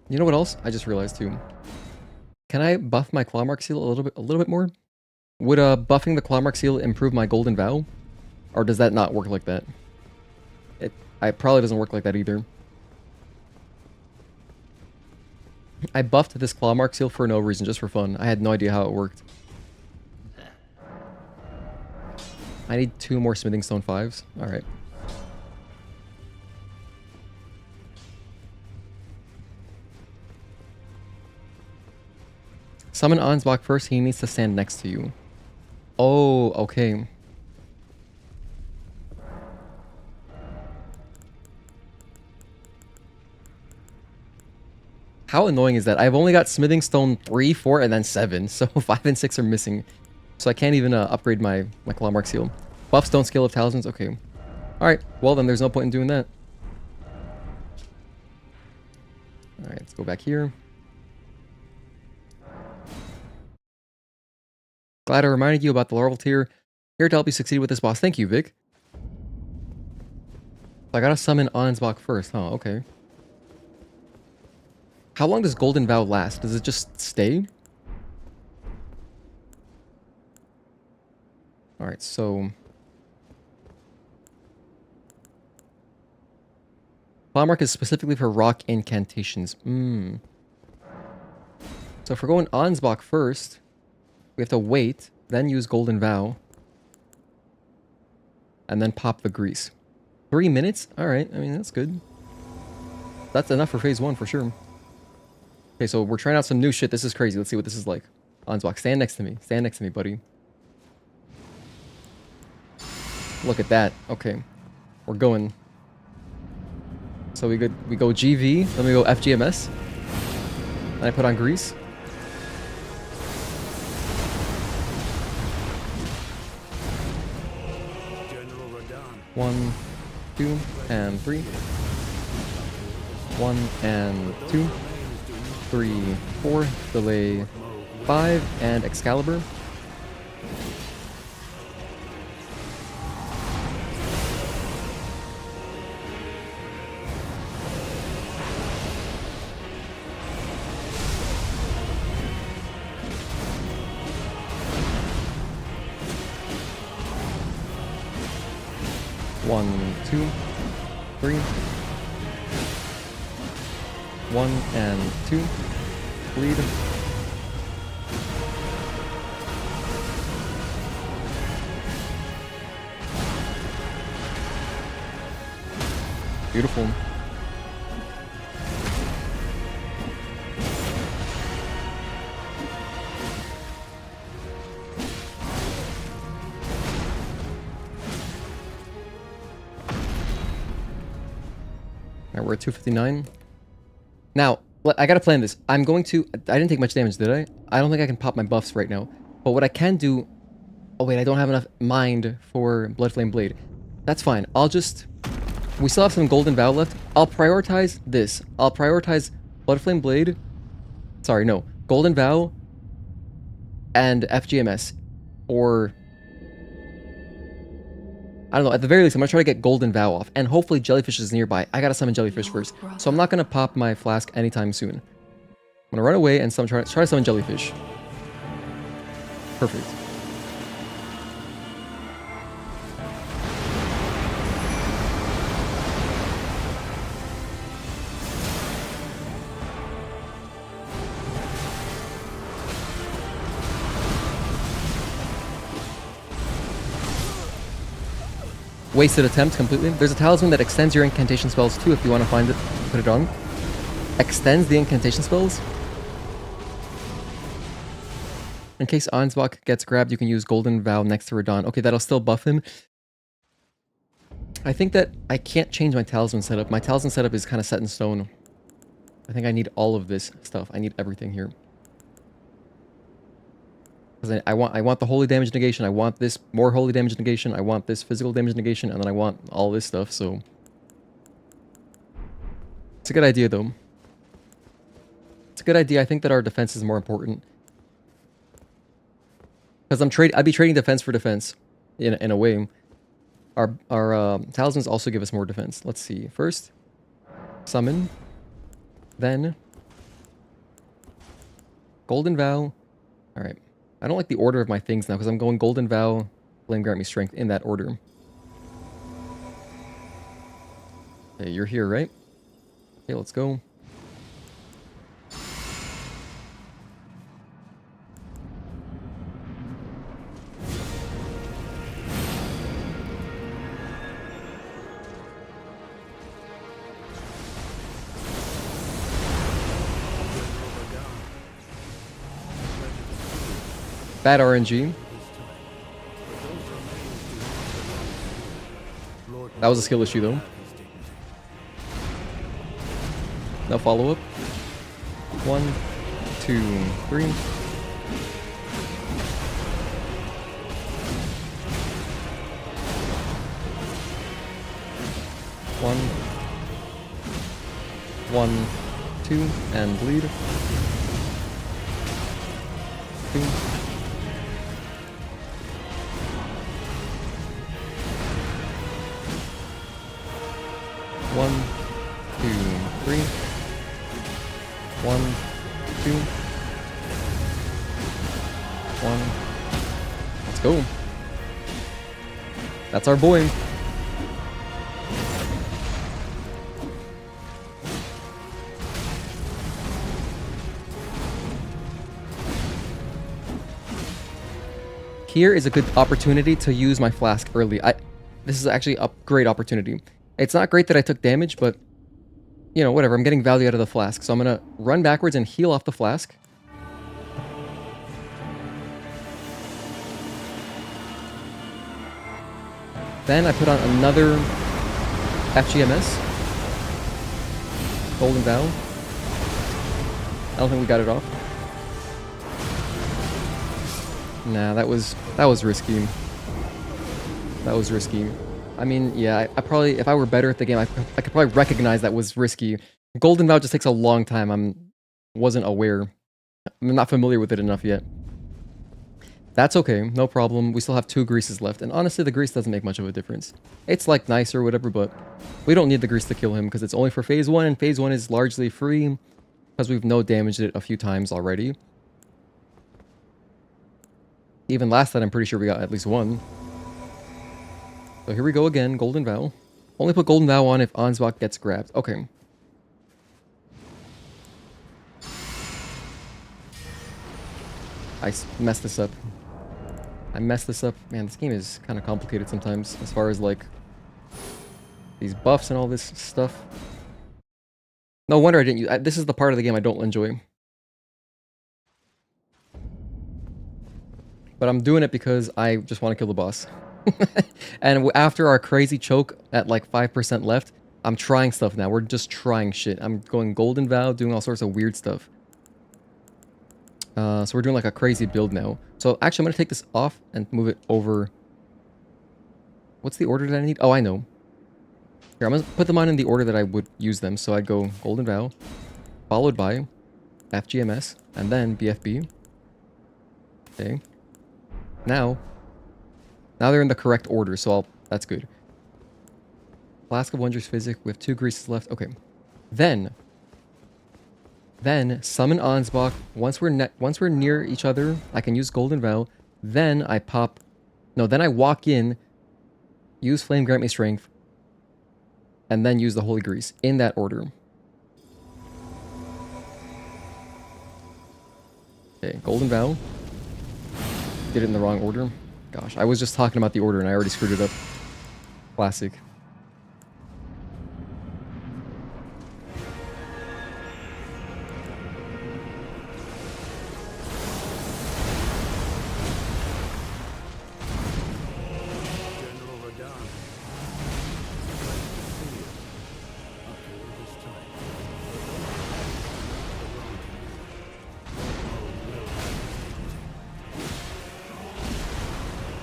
Speaker 1: You know what else? I just realized too. Can I buff my Clawmark Seal a little bit more? Would buffing the Clawmark Seal improve my Golden Vow? Or does that not work like that? It probably doesn't work like that either. I buffed this Clawmark Seal for no reason, just for fun. I had no idea how it worked. I need 2 more Smithing Stone 5s. Alright. Summon Ansbach first, he needs to stand next to you. Oh, okay. How annoying is that? I've only got Smithing Stone 3, 4, and then 7. So 5 and 6 are missing. So I can't even upgrade my Clawmark Seal. Buff Stone Skill of Talismans? Okay. Alright, well then there's no point in doing that. Alright, let's go back here. Glad I reminded you about the Larval Tier. Here to help you succeed with this boss. Thank you, Vic. I gotta summon Ansbach first, huh? Okay. How long does Golden Vow last? Does it just stay? Alright, so... Clawmark is specifically for rock incantations. So if we're going Ansbach first, we have to wait, then use Golden Vow. And then pop the grease. 3 minutes? Alright, I mean, that's good. That's enough for phase 1 for sure. Okay, so we're trying out some new shit. This is crazy. Let's see what this is like. Ansbach, stand next to me. Stand next to me, buddy. Look at that. Okay. We're going. So we go GV, then we go FGMS. Then I put on grease.
Speaker 3: General Radahn.
Speaker 1: 1, 2, and 3. 1 and 2. 3, 4, delay 5, and Excalibur. One, 2, 3. 1 and 2. Bleed. Beautiful. Alright, we're at 259. Now, I gotta plan this. I didn't take much damage, did I? I don't think I can pop my buffs right now. But what I can do... Oh wait, I don't have enough mind for Bloodflame Blade. That's fine. We still have some Golden Vow left. I'll prioritize this. I'll prioritize Bloodflame Blade. Sorry, no. Golden Vow and FGMS. Or... I don't know, at the very least, I'm gonna try to get Golden Vow off, and hopefully Jellyfish is nearby. I gotta summon Jellyfish first, so I'm not gonna pop my flask anytime soon. I'm gonna run away and try to summon Jellyfish. Perfect. Wasted attempt completely. There's a talisman that extends your incantation spells too if you want to find it, put it on. Extends the incantation spells. In case Ansbach gets grabbed, you can use Golden Vow next to Radahn. Okay, that'll still buff him. I think that I can't change my talisman setup. My talisman setup is kind of set in stone. I think I need all of this stuff. I need everything here. Because I want the holy damage negation, I want this more holy damage negation, I want this physical damage negation, and then I want all this stuff, so... It's a good idea, though. It's a good idea. I think that our defense is more important. Because I'd be trading defense for defense, in a way. Our talismans also give us more defense. Let's see. First, summon. Then, Golden Vow. Alright. I don't like the order of my things now because I'm going Golden Vow, Flame Grant Me Strength in that order. Okay, you're here, right? Okay, let's go. Bad RNG. That was a skill issue though. No follow-up. 1, 2, 3. 1, 1, 2, and bleed. 2. 1, 2, 3. 1, 2. 1. Let's go. That's our boy. Here is a good opportunity to use my flask early. This is actually a great opportunity. It's not great that I took damage, but you know, whatever. I'm getting value out of the flask. So I'm going to run backwards and heal off the flask. Then I put on another FGMS. Golden Vow. I don't think we got it off. Nah, that was risky. That was risky. I mean, yeah, I probably, if I were better at the game, I could probably recognize that was risky. Golden Vow just takes a long time. Wasn't aware. I'm not familiar with it enough yet. That's okay, no problem. We still have 2 greases left, and honestly, the grease doesn't make much of a difference. It's like nice or whatever, but we don't need the grease to kill him because it's only for phase 1, and phase 1 is largely free because we've no damaged it a few times already. Even last time, I'm pretty sure we got at least 1. So here we go again, Golden Vow. Only put Golden Vow on if Ansbach gets grabbed. Okay. I messed this up. I messed this up. Man, this game is kind of complicated sometimes as far as like these buffs and all this stuff. No wonder I didn't use... this is the part of the game I don't enjoy. But I'm doing it because I just want to kill the boss. And after our crazy choke at like 5% left, I'm trying stuff now. We're just trying shit. I'm going Golden Vow, doing all sorts of weird stuff. So we're doing like a crazy build now. So actually, I'm going to take this off and move it over. What's the order that I need? Oh, I know. Here, I'm going to put them on in the order that I would use them. So I'd go Golden Vow, followed by FGMS, and then BFB. Okay. Now they're in the correct order, so that's good. Flask of Wondrous Physic with 2 greases left. Okay. Then summon Ansbach. Once we're near each other, I can use Golden Vow. Then I pop... No, then I walk in, use Flame Grant Me Strength, and then use the Holy Grease. In that order. Okay, Golden Vow. Did it in the wrong order. Gosh, I was just talking about the order and I already screwed it up. Classic.
Speaker 3: General Radahn.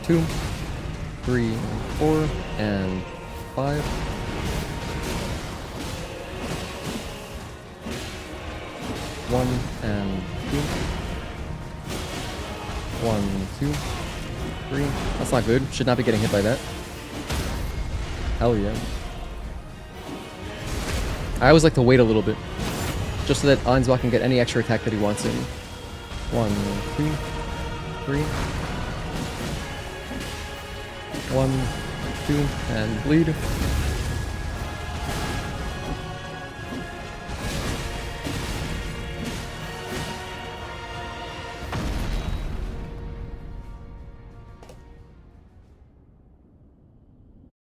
Speaker 1: Two, 3, 4, and 5. 1 and 2. 1, 2, 3. That's not good. Should not be getting hit by that. Hell yeah. I always like to wait a little bit. Just so that Ansbach can get any extra attack that he wants in. 1, 2, 3. 1, 2, and bleed.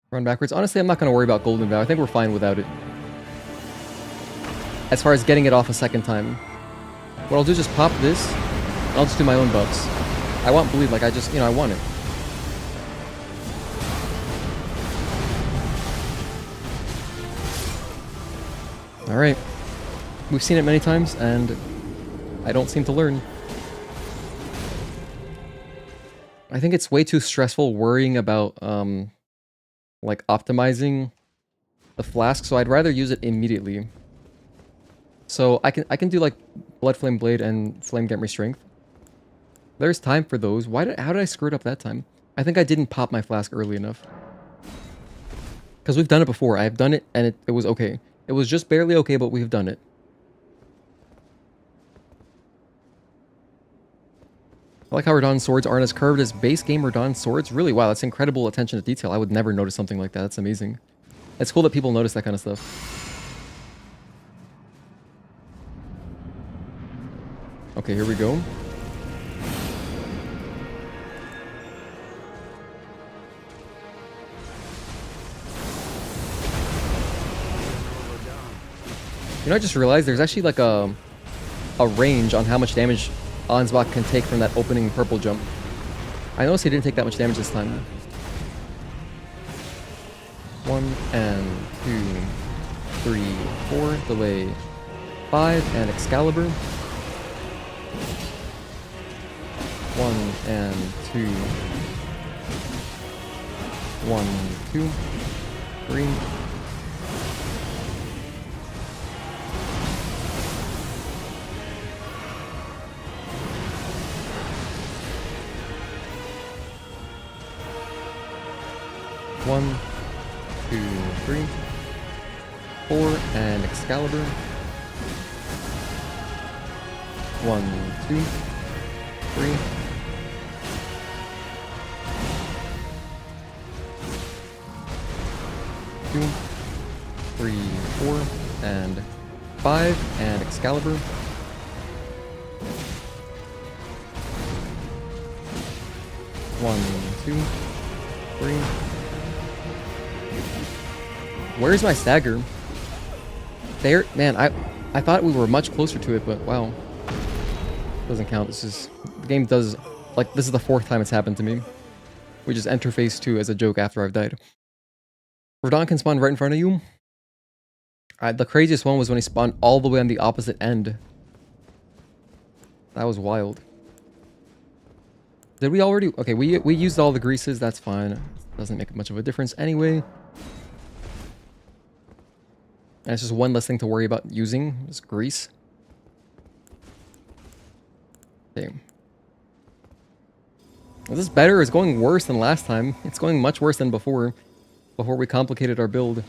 Speaker 1: Run backwards. Honestly, I'm not going to worry about Golden Vow. I think we're fine without it. As far as getting it off a second time. What I'll do is just pop this, and I'll just do my own buffs. I want bleed, like I just, I want it. Alright. We've seen it many times, and I don't seem to learn. I think it's way too stressful worrying about, like, optimizing the flask, so I'd rather use it immediately. So I can do, like, Blood Flame Blade and Flame Get Me Strength. There's time for those. How did I screw it up that time? I think I didn't pop my flask early enough. Because we've done it before. I've done it, and it was okay. It was just barely okay, but we've done it. I like how Radahn swords aren't as curved as base game Radahn swords. Really, wow, that's incredible attention to detail. I would never notice something like that. That's amazing. It's cool that people notice that kind of stuff. Okay, here we go. You know, I just realized there's actually like a range on how much damage Ansbach can take from that opening purple jump. I noticed he didn't take that much damage this time. 1 and 2, 3, 4, delay 5, and Excalibur. 1 and 2. 1, 2, 3. One, 2, 3, 4, and Excalibur. 1, 2, 3. 2, 3, 4, and 5, and Excalibur. 1, 2, 3. Where's my stagger? There, man, I thought we were much closer to it, but wow. Doesn't count. The game does, like, this is the 4th time it's happened to me. We just enter phase 2 as a joke after I've died. Radahn can spawn right in front of you. The craziest one was when he spawned all the way on the opposite end. That was wild. Did we already? Okay, we used all the greases. That's fine. Doesn't make much of a difference anyway. And it's just one less thing to worry about using, is grease. Okay. Is this better? It's going worse than last time. It's going much worse than before we complicated our build.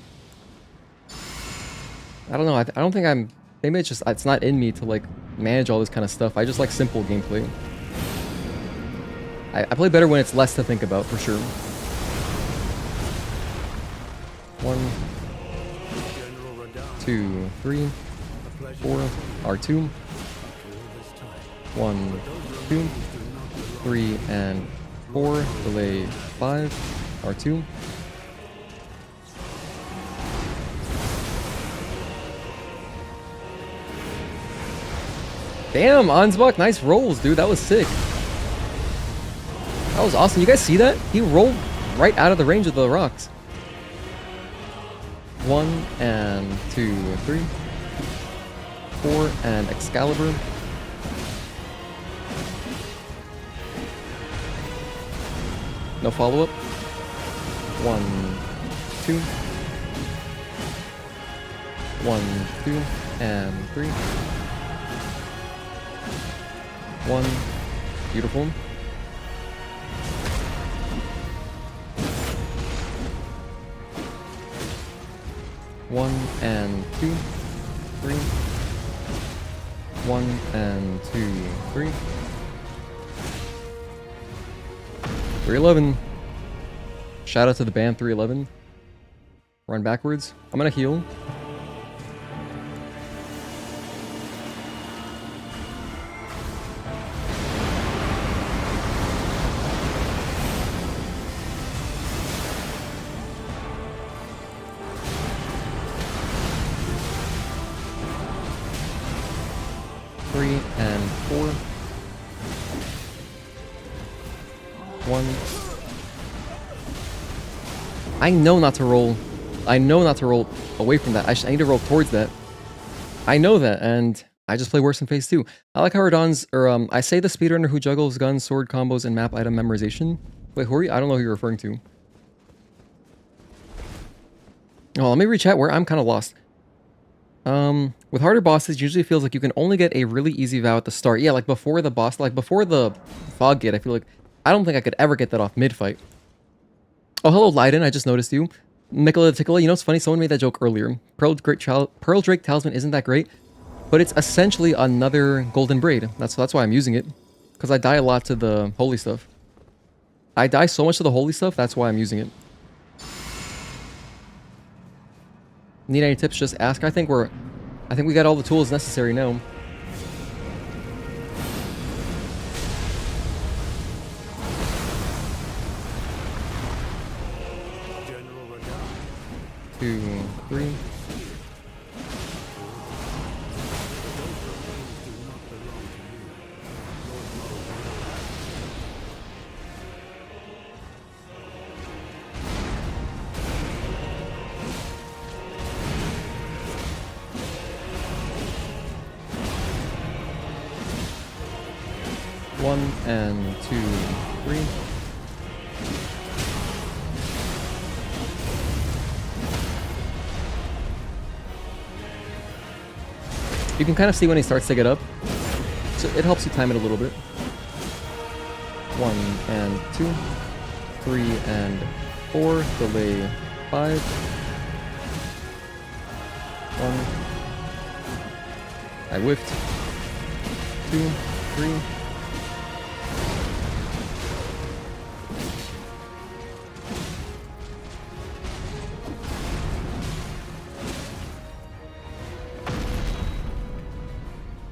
Speaker 1: I don't know, I don't think I'm... Maybe it's not in me to, like, manage all this kind of stuff. I just like simple gameplay. I play better when it's less to think about, for sure. 1... 2, 3, 4, R2. 1, 2, 3, and 4. Delay 5, R2. Damn, Ansbach, nice rolls, dude. That was sick. That was awesome. You guys see that? He rolled right out of the range of the rocks. 1 and 2, 3, 4, and Excalibur. No follow-up. 1, 2. 1, 2, and 3. 1. Beautiful. One and 2, 3. 1 and 2, 3. 311. Shout out to the band 311. Run backwards. I'm gonna heal. Three and 4. 1. I know not to roll. I know not to roll away from that. I need to roll towards that. I know that, and I just play worse in phase 2. I like how Radahn's, I say the speedrunner who juggles gun, sword combos, and map item memorization. Wait, who are you? I don't know who you're referring to. Oh, let me rechat where I'm kind of lost. With harder bosses, usually it feels like you can only get a really easy vow at the start. Yeah, like before the boss, like before the fog gate, I feel like I don't think I could ever get that off mid-fight. Oh, hello, Leiden. I just noticed you. Nicola Ticola, you know, it's funny. Someone made that joke earlier. Pearl Drake Talisman isn't that great, but it's essentially another golden braid. That's why I'm using it, because I die a lot to the holy stuff. I die so much to the holy stuff. That's why I'm using it. Need any tips? Just ask. I think we got all the tools necessary now.
Speaker 3: General Radahn.
Speaker 1: 2, 3. One and 2, 3. You can kind of see when he starts to get up, so it helps you time it a little bit. 1 and 2, 3 and 4, delay 5. 1. I whiffed. 2, 3.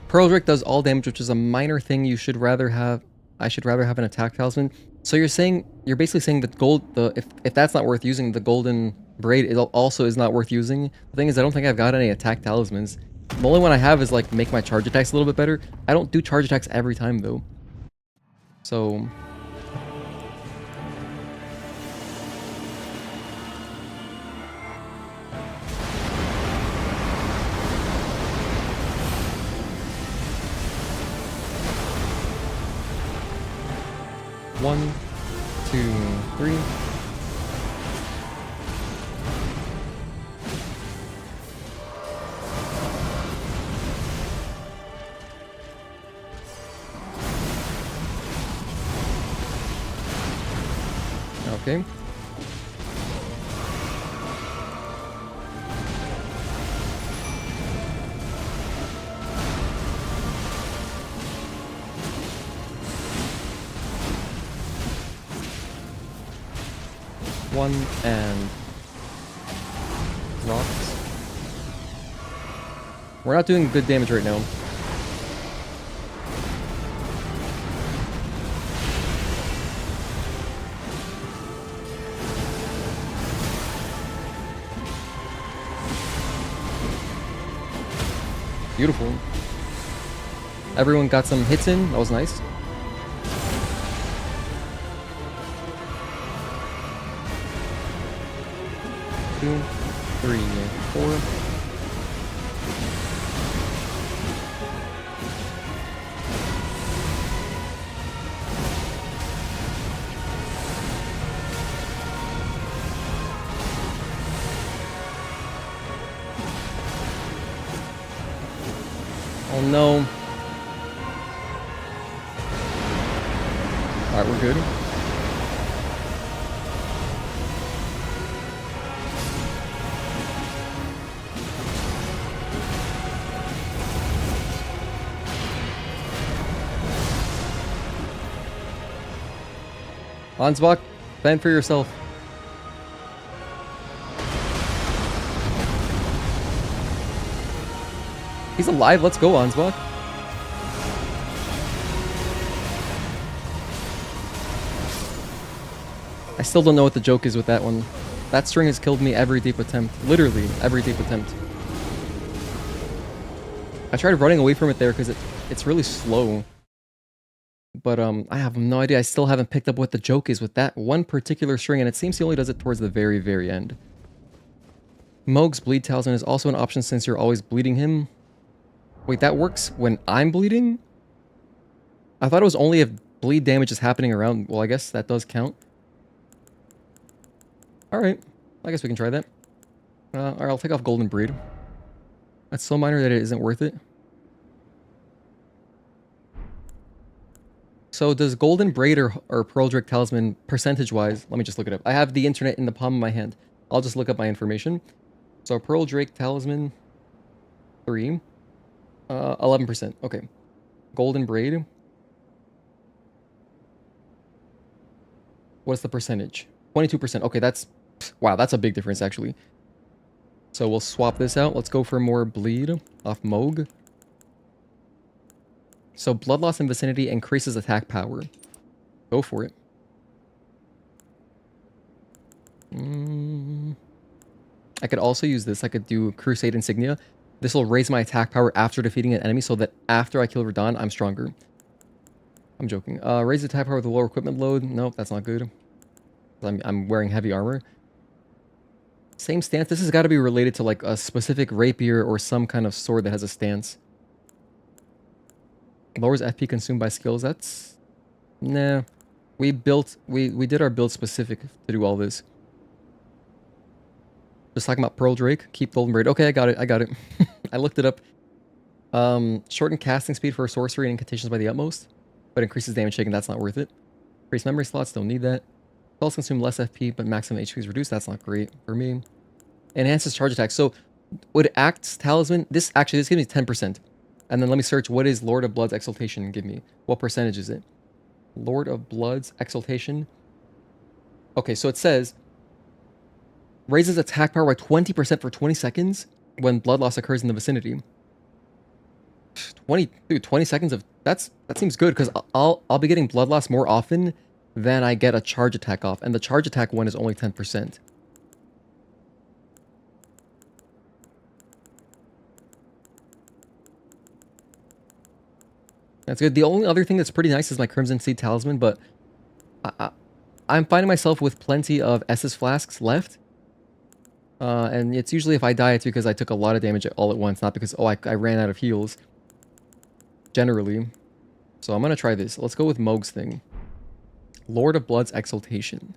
Speaker 1: Pearl Drake does all damage, which is a minor thing. You should rather have. I should rather have an attack talisman. So you're basically saying that if that's not worth using, the golden braid also is not worth using. The thing is, I don't think I've got any attack talismans. The only one I have is like make my charge attacks a little bit better. I don't do charge attacks every time though. So. One, 2, 3. Okay. One and rocks. We're not doing good damage right now. Beautiful. Everyone got some hits in. That was nice. Two, 3, 4. Oh no. Alright, we're good. Ansbach, fend for yourself. He's alive. Let's go, Ansbach. I still don't know what the joke is with that one. That string has killed me every deep attempt. Literally, every deep attempt. I tried running away from it there because it's really slow. But I have no idea. I still haven't picked up what the joke is with that one particular string, and it seems he only does it towards the very, very end. Mohg's Bleed Talisman is also an option since you're always bleeding him. Wait, that works when I'm bleeding? I thought it was only if bleed damage is happening around. Well, I guess that does count. Alright, I guess we can try that. Alright, I'll take off Golden Breed. That's so minor that it isn't worth it. So does Golden Braid or Pearl Drake Talisman, percentage-wise, let me just look it up. I have the internet in the palm of my hand. I'll just look up my information. So Pearl Drake Talisman, 3. 11%, okay. Golden Braid. What's the percentage? 22%, okay, that's... Wow, that's a big difference, actually. So we'll swap this out. Let's go for more bleed off Mohg. So blood loss in vicinity increases attack power. Go for it. I could also use this. I could do Crusade Insignia. This will raise my attack power after defeating an enemy so that after I kill Radahn, I'm stronger. I'm joking. Raise attack power with a lower equipment load. Nope, that's not good. I'm wearing heavy armor. Same stance. This has got to be related to like a specific rapier or some kind of sword that has a stance. Lowers FP consumed by skills. That's... Nah. We did our build specific to do all this. Just talking about Pearl Drake. Keep Golden Braid. Okay, I got it. I looked it up. Shorten casting speed for sorcery and incantations by the utmost, but increases damage taken. That's not worth it. Increase memory slots. Don't need that. Spells consume less FP, but maximum HP is reduced. That's not great for me. Enhances charge attack. So, would Act's Talisman... This gives me 10%. And then let me search what is Lord of Blood's Exaltation give me. What percentage is it? Lord of Blood's Exaltation. Okay, so it says... Raises attack power by 20% for 20 seconds when blood loss occurs in the vicinity. 20 seconds of... That seems good, because I'll be getting blood loss more often than I get a charge attack off. And the charge attack one is only 10%. That's good. The only other thing that's pretty nice is my Crimson Seed Talisman, but I'm finding myself with plenty of Estus Flasks left. And it's usually if I die, it's because I took a lot of damage all at once, not because, oh, I ran out of heals. Generally. So I'm going to try this. Let's go with Mohg's thing. Lord of Blood's Exaltation.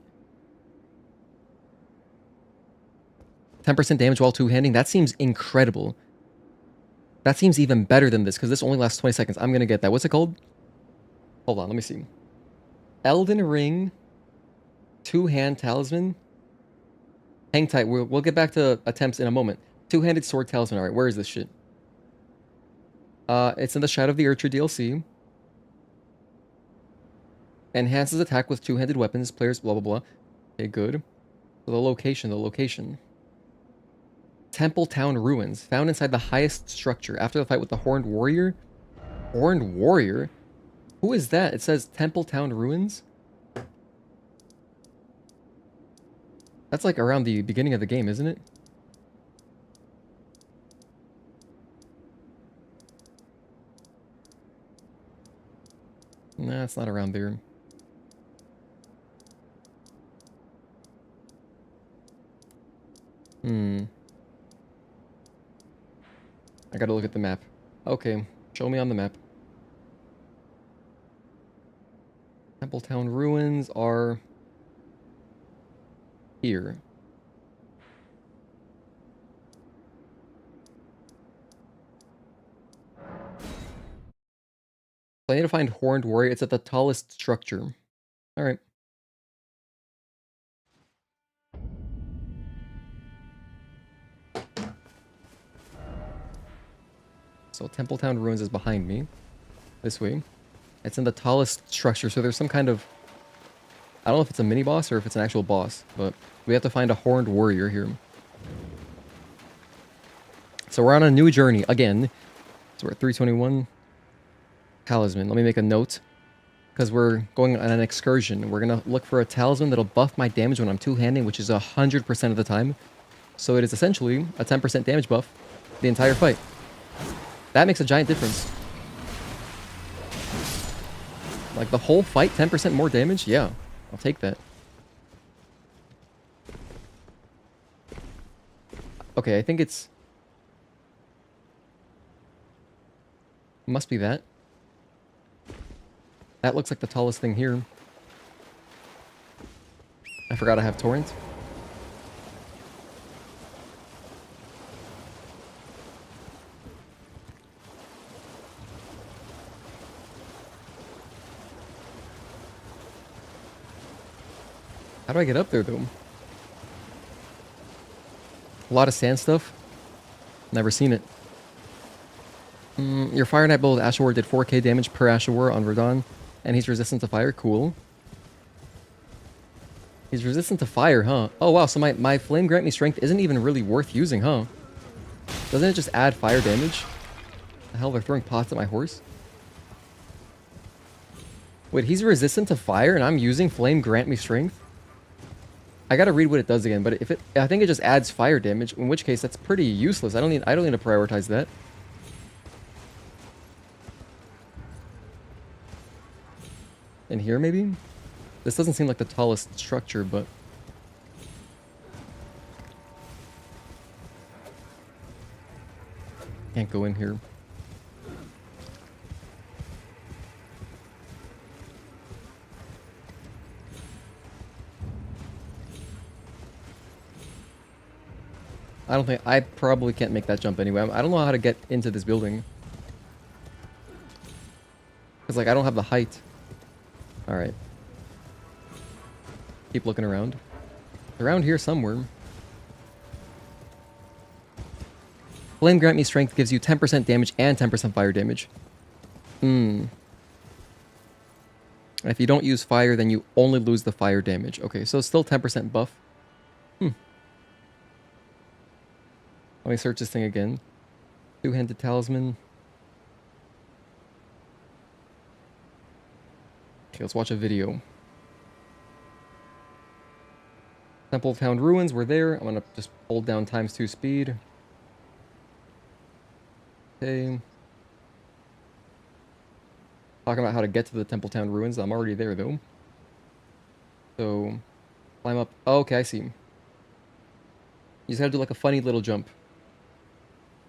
Speaker 1: 10% damage while two-handing. That seems incredible. That seems even better than this, because this only lasts 20 seconds. I'm going to get that. What's it called? Hold on, let me see. Elden Ring Two-Hand Talisman. Hang tight. We'll get back to attempts in a moment. Two-handed sword talisman. Alright, where is this shit? It's in the Shadow of the Erdtree DLC. Enhances attack with two-handed weapons. Players, blah, blah, blah. Okay, good. So the location. Temple Town Ruins. Found inside the highest structure. After the fight with the Horned Warrior. Horned Warrior? Who is that? It says Temple Town Ruins? That's like around the beginning of the game, isn't it? Nah, it's not around there. I gotta look at the map. Okay, show me on the map. Templetown Ruins are here. So I need to find Horned Warrior. It's at the tallest structure. Alright. So Templetown Ruins is behind me. This way. It's in the tallest structure, so there's some kind of I don't know if it's a mini boss or if it's an actual boss, but we have to find a horned warrior here. So we're on a new journey again. So we're at 321. Talisman. Let me make a note. Because we're going on an excursion. We're going to look for a talisman that'll buff my damage when I'm two-handing, which is 100% of the time. So it is essentially a 10% damage buff the entire fight. That makes a giant difference. Like the whole fight, 10% more damage? Yeah, I'll take that. Okay, I think it's... Must be that. That looks like the tallest thing here. I forgot I have torrent. How do I get up there, though? A lot of sand stuff. Never seen it. Your Fire Knight build with Ashore did 4k damage per Ashore on Radahn, and he's resistant to fire. Cool. He's resistant to fire, huh? Oh, wow, so my Flame Grant Me Strength isn't even really worth using, huh? Doesn't it just add fire damage? The hell, they're throwing pots at my horse? Wait, he's resistant to fire, and I'm using Flame Grant Me Strength? I gotta read what it does again, but if it, I think it just adds fire damage, in which case that's pretty useless. I don't need to prioritize that. In here, maybe? This doesn't seem like the tallest structure, but... Can't go in here. I don't think... I probably can't make that jump anyway. I don't know how to get into this building. Because, like, I don't have the height. Alright. Keep looking around. Around here somewhere. Flame Grant Me Strength gives you 10% damage and 10% fire damage. And if you don't use fire, then you only lose the fire damage. Okay, so still 10% buff. Let me search this thing again. Two-handed talisman. Okay, let's watch a video. Temple of Town Ruins, we're there. I'm gonna just hold down ×2 speed. Okay. Talking about how to get to the Temple Town Ruins. I'm already there, though. So, climb up. Oh, okay, I see. You just gotta do like a funny little jump.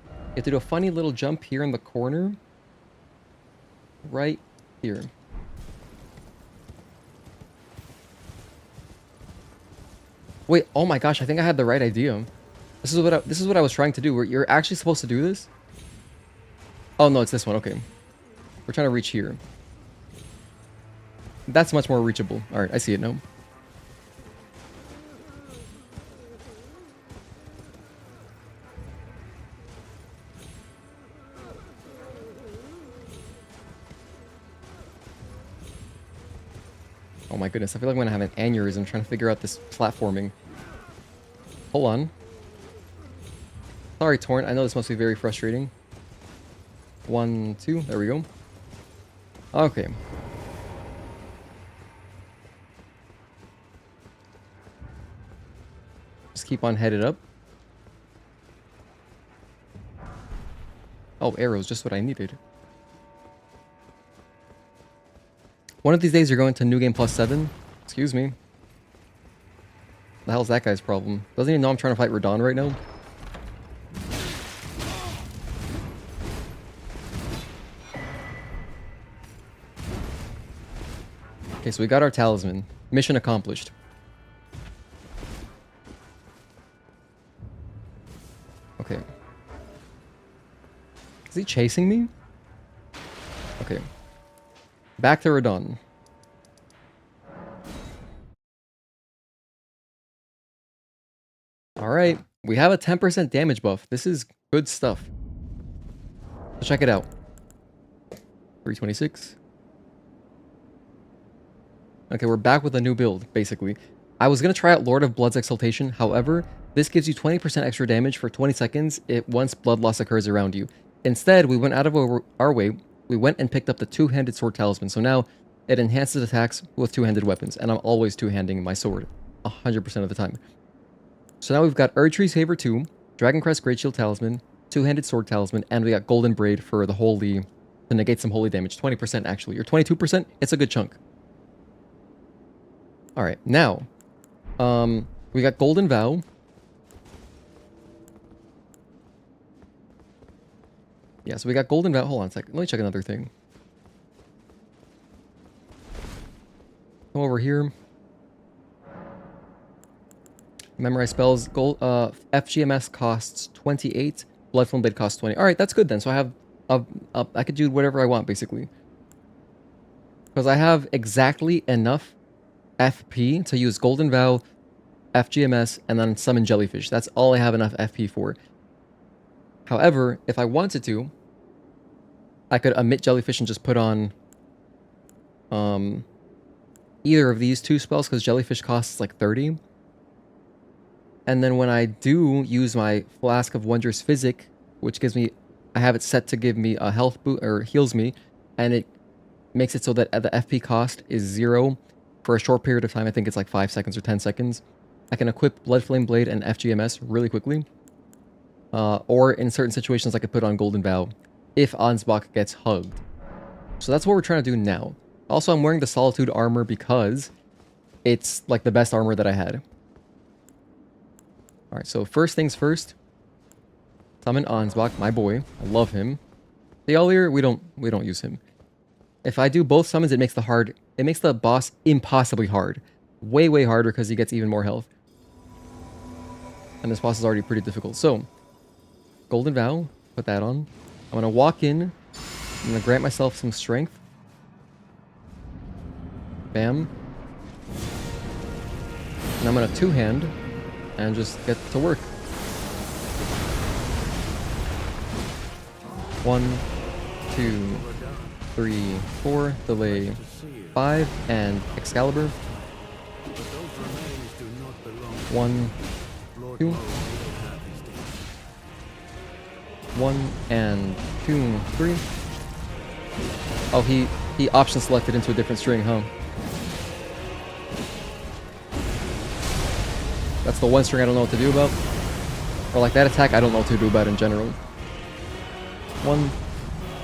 Speaker 1: You have to do a funny little jump here in the corner. Right here. Wait, oh my gosh, I think I had the right idea. This is what I was trying to do. You're actually supposed to do this? Oh no, it's this one, okay. We're trying to reach here. That's much more reachable. Alright, I see it now. Oh my goodness, I feel like I'm gonna have an aneurysm trying to figure out this platforming. Hold on. Sorry, Torrent, I know this must be very frustrating. 1, 2, there we go. Okay. Just keep on headed up. Oh, arrows, just what I needed. One of these days you're going to New Game Plus 7. Excuse me. The hell's that guy's problem? Doesn't he know I'm trying to fight Radahn right now? Okay, so we got our talisman. Mission accomplished. Okay. Is he chasing me? Okay. Back to Radahn. Alright, we have a 10% damage buff. This is good stuff. Let's check it out. 326. Okay, we're back with a new build, basically. I was going to try out Lord of Blood's Exaltation, however, this gives you 20% extra damage for 20 seconds once blood loss occurs around you. Instead, we went out of our way, we went and picked up the two-handed sword talisman, so now it enhances attacks with two-handed weapons, and I'm always two-handing my sword, 100% of the time. So now we've got Erdtree's Favor 2, Dragon Crest Great Shield Talisman, two-handed sword talisman, and we got Golden Braid for the holy, to negate some holy damage, 20% actually, or 22%, it's a good chunk. Alright, now, we got Golden Vow. Yeah, so we got Golden Vow. Hold on a second. Let me check another thing. Come over here. Memorize spells. FGMS costs 28. Bloodflame Blade costs 20. Alright, that's good then. So I have... I could do whatever I want, basically. Because I have exactly enough FP to use Golden Vow, FGMS, and then summon Jellyfish. That's all I have enough FP for. However, if I wanted to, I could emit Jellyfish and just put on either of these two spells, because Jellyfish costs like 30. And then when I do use my Flask of Wondrous Physic, which gives me, I have it set to give me a health boot, or heals me, and it makes it so that the FP cost is 0 for a short period of time. I think it's like 5 seconds or 10 seconds. I can equip Bloodflame Blade and FGMS really quickly. Or in certain situations, I could put on Golden Vow if Ansbach gets hugged. So that's what we're trying to do now. Also, I'm wearing the Solitude armor because it's like the best armor that I had. Alright, so first things first. Summon Ansbach, my boy. I love him. The Earlier, we don't use him. If I do both summons, it makes the boss impossibly hard. Way, way harder because he gets even more health. And this boss is already pretty difficult. So, Golden Vow, put that on. I'm going to walk in. I'm going to grant myself some strength. Bam. And I'm going to two-hand and just get to work. 1, 2, 3, 4, delay 5, and Excalibur. 1, 2. 1 and 2, 3. Oh, he option selected into a different string, huh? That's the one string I don't know what to do about. Or like that attack I don't know what to do about in general. 1,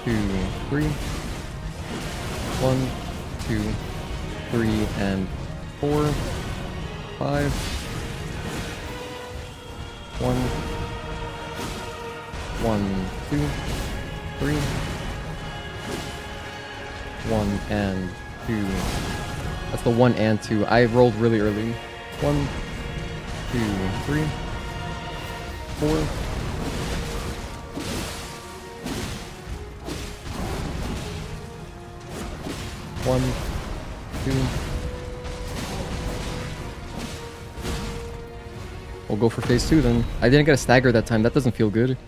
Speaker 1: 2, 3. 1, 2, 3, and 4, 5. 1, 2, 3. 1 and 2. That's the 1 and 2. I rolled really early. 1, 2, 3, 4. 1, 2. We'll go for phase 2 then. I didn't get a stagger that time. That doesn't feel good.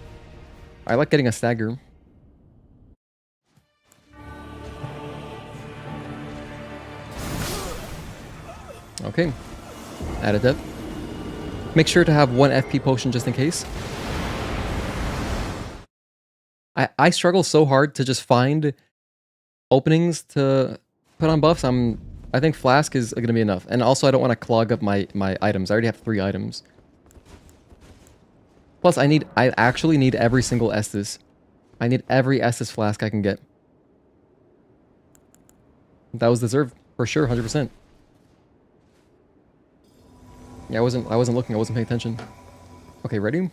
Speaker 1: I like getting a stagger. Okay. Add a depth. Make sure to have 1 FP potion just in case. I struggle so hard to just find openings to put on buffs. I think Flask is going to be enough. And also I don't want to clog up my items. I already have 3 items. Plus I actually need every single Estus. I need every Estus Flask I can get. That was deserved for sure, 100%. Yeah, I wasn't looking, I wasn't paying attention. Okay, ready?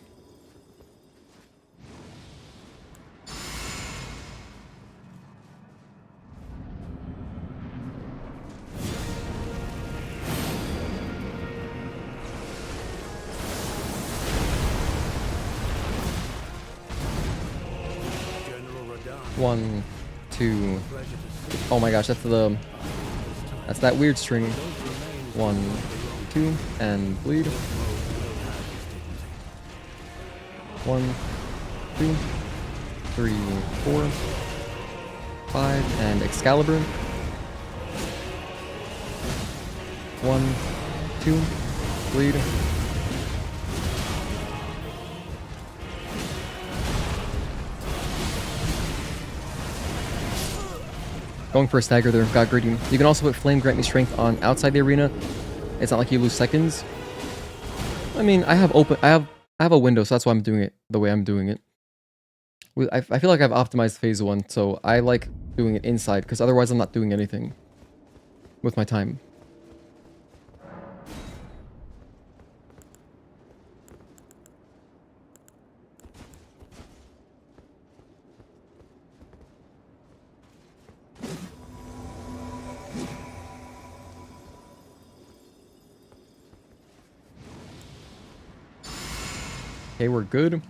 Speaker 1: One, 2. Oh my gosh, that's that weird string. 1, 2, and bleed. 1, 2, 3, 4, 5, and Excalibur. 1, 2, bleed. Going for a stagger there, got greedy. You can also put Flame Grant Me Strength on outside the arena. It's not like you lose seconds. I mean, I have a window, so that's why I'm doing it the way I'm doing it. I feel like I've optimized phase 1, so I like doing it inside, because otherwise I'm not doing anything with my time. Okay, we're good.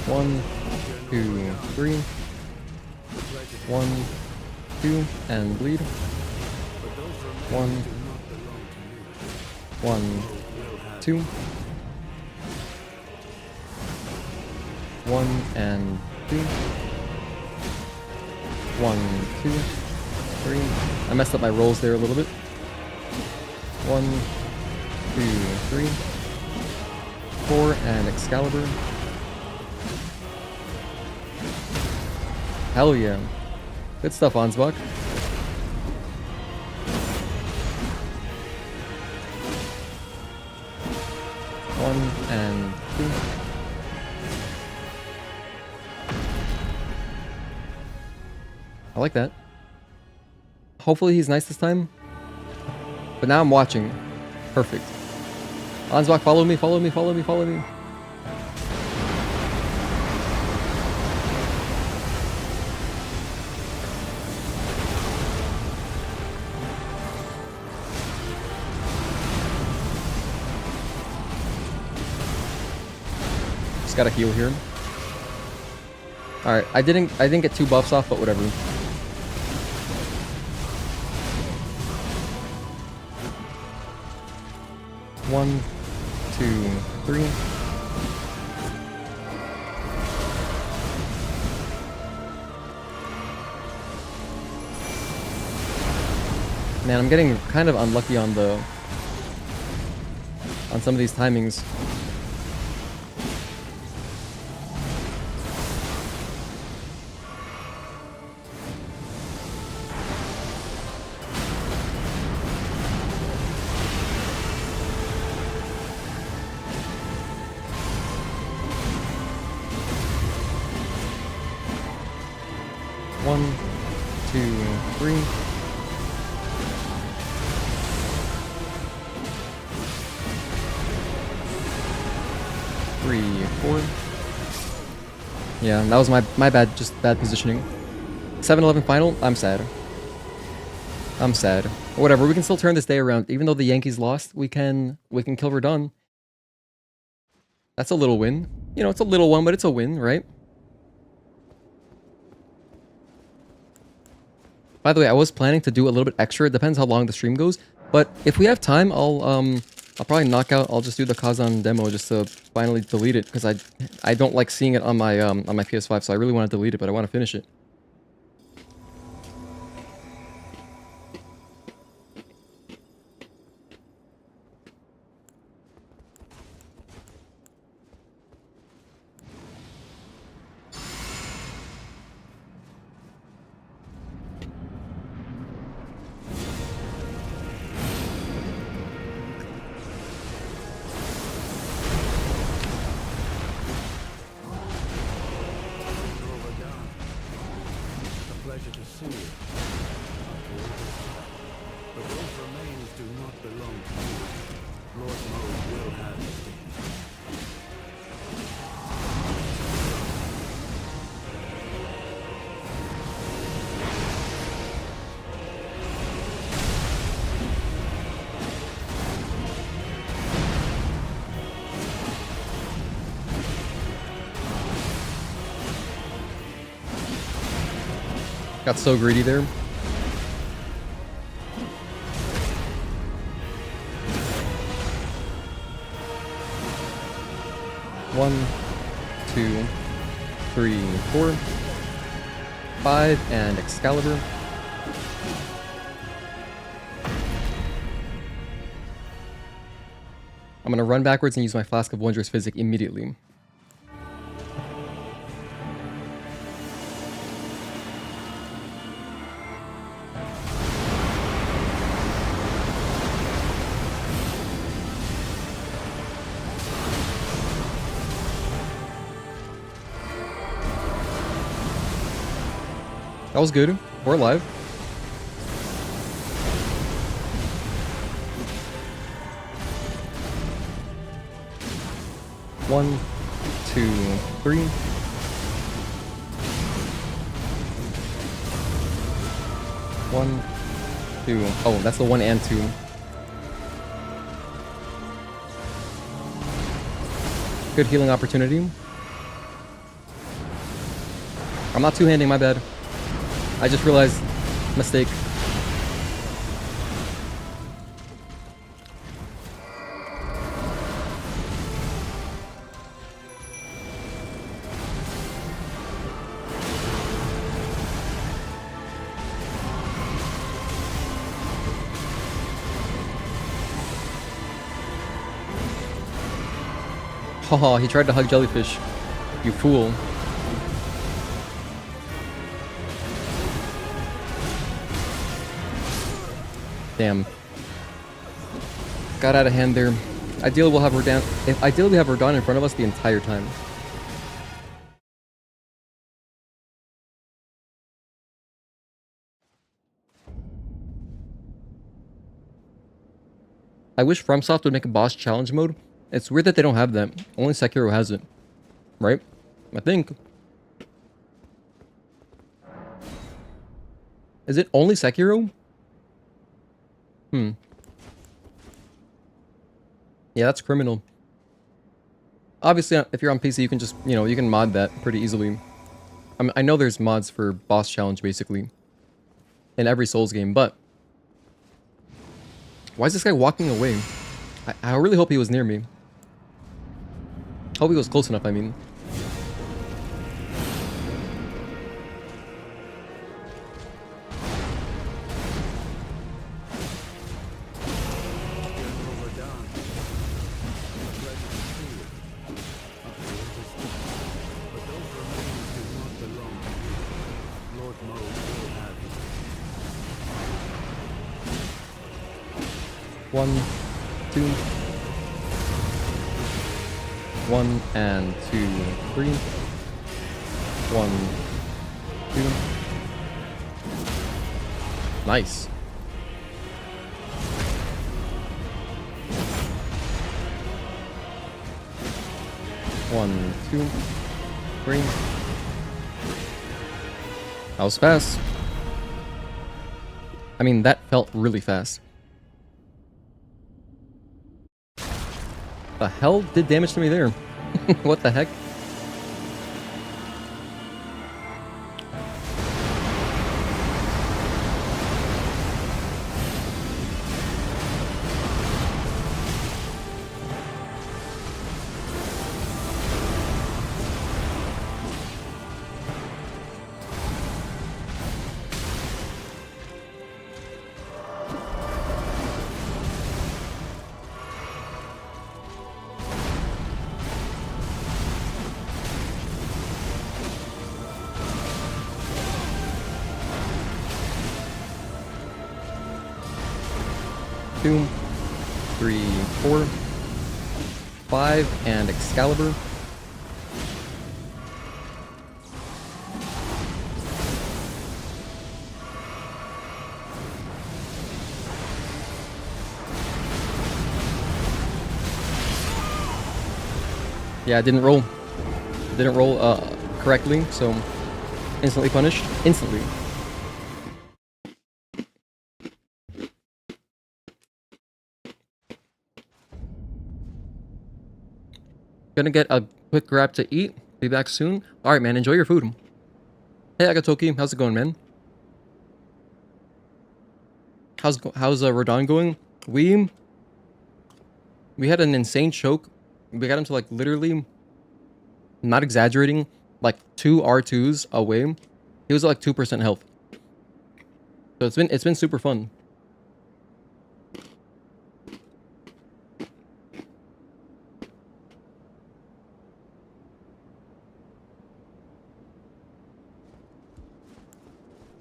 Speaker 1: One, 2, 3. 1, 2, and bleed. 1, 1, 2. 1 and 2. 1, 2, 3. I messed up my rolls there a little bit. 1, 2, 3. 4 and Excalibur. Hell yeah. Good stuff, Ansbach. 1 and 2. I like that. Hopefully he's nice this time. But now I'm watching. Perfect. Ansbach, follow me, follow me, follow me, follow me. Just gotta heal here. Alright, I didn't get 2 buffs off, but whatever. One, 2, 3. Man, I'm getting kind of unlucky on some of these timings. One, 2, 3. 3, 4. Yeah, that was my bad, just bad positioning. 7-11 final, I'm sad. I'm sad. Whatever, we can still turn this day around. Even though the Yankees lost, we can kill Radahn. That's a little win. You know, it's a little one, but it's a win, right? By the way, I was planning to do a little bit extra. It depends how long the stream goes. But if we have time, I'll probably knock out. I'll just do the Kazan demo just to finally delete it, because I don't like seeing it on my PS5. So I really want to delete it, but I want to finish it. Got so greedy there. 1, 2, 3, 4, 5, and Excalibur. I'm gonna run backwards and use my Flask of Wondrous Physic immediately. That was good. We're alive. One, 2, 3. One, 2. Oh, that's the 1 and 2. Good healing opportunity. I'm not two-handing, my bad. I just realized, mistake. Haha, he tried to hug jellyfish. You fool. Damn. Got out of hand there. Ideally we'll have Radahn. Ideally we have Radahn in front of us the entire time. I wish FromSoft would make a boss challenge mode. It's weird that they don't have that. Only Sekiro has it. Right? I think. Is it only Sekiro? Yeah, that's criminal. Obviously, if you're on PC, you can just, you can mod that pretty easily. I know there's mods for boss challenge, basically. In every Souls game, but... Why is this guy walking away? I really hope he was near me. Hope he was close enough, I mean. One, 2. 1 and 2, 3. 1, 2. Nice. One, 2, 3. That was fast. I mean, that felt really fast. The hell did damage to me there? What the heck? Two, 3, 4, 5, and Excalibur. Yeah, I didn't roll. Didn't roll correctly, so instantly punished. Instantly. Gonna get a quick grab to eat. Be back soon. Alright, man. Enjoy your food. Hey, Agatoki. How's it going, man? How's Radahn going? We had an insane choke. We got him to, like, literally not exaggerating, like 2 R2s away, he was at like 2% health. So it's been super fun.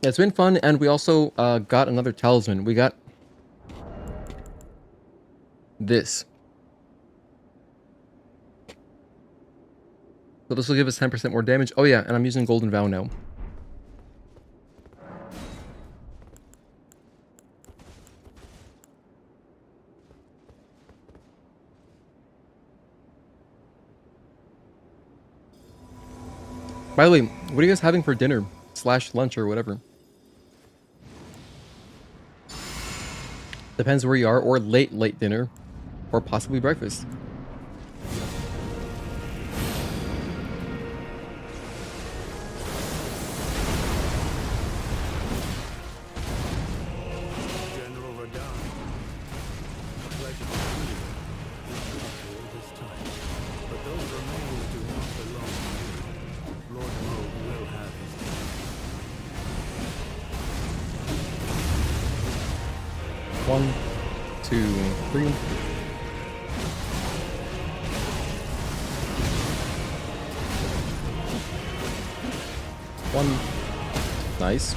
Speaker 1: Yeah, it's been fun, and we also got another talisman. We got this. So this will give us 10% more damage. Oh yeah, and I'm using Golden Vow now. By the way, what are you guys having for dinner? / lunch or whatever? Depends where you are, or late dinner, or possibly breakfast.
Speaker 3: General Radahn, a pleasure to see you. We've been here all this time, but those remains do not belong to you. Lord Moog will have his day.
Speaker 1: 1, 2, 3. One. Nice.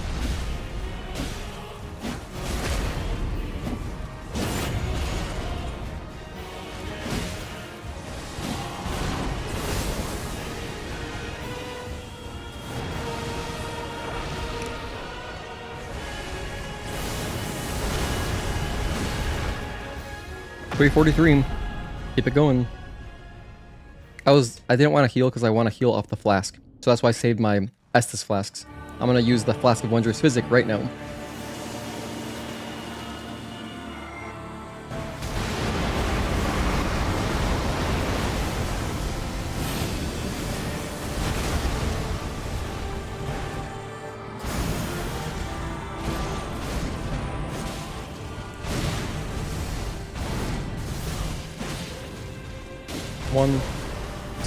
Speaker 1: $343. Keep it going. I didn't want to heal because I want to heal off the flask. So that's why I saved my Estus flasks. I'm gonna use the Flask of Wondrous Physic right now. One,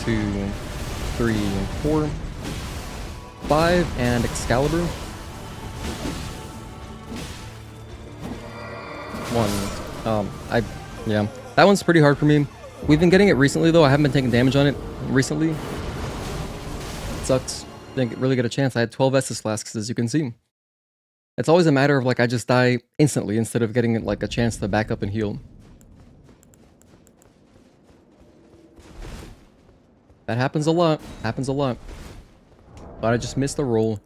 Speaker 1: 2, 3, 4, 5, and Excalibur. 1. Yeah, that one's pretty hard for me. We've been getting it recently though. I haven't been taking damage on it recently. It sucks. Didn't really get a chance. I had 12 Estus flasks, as you can see. It's always a matter of like I just die instantly instead of getting like a chance to back up and heal. That happens a lot. Happens a lot. But I just missed the roll.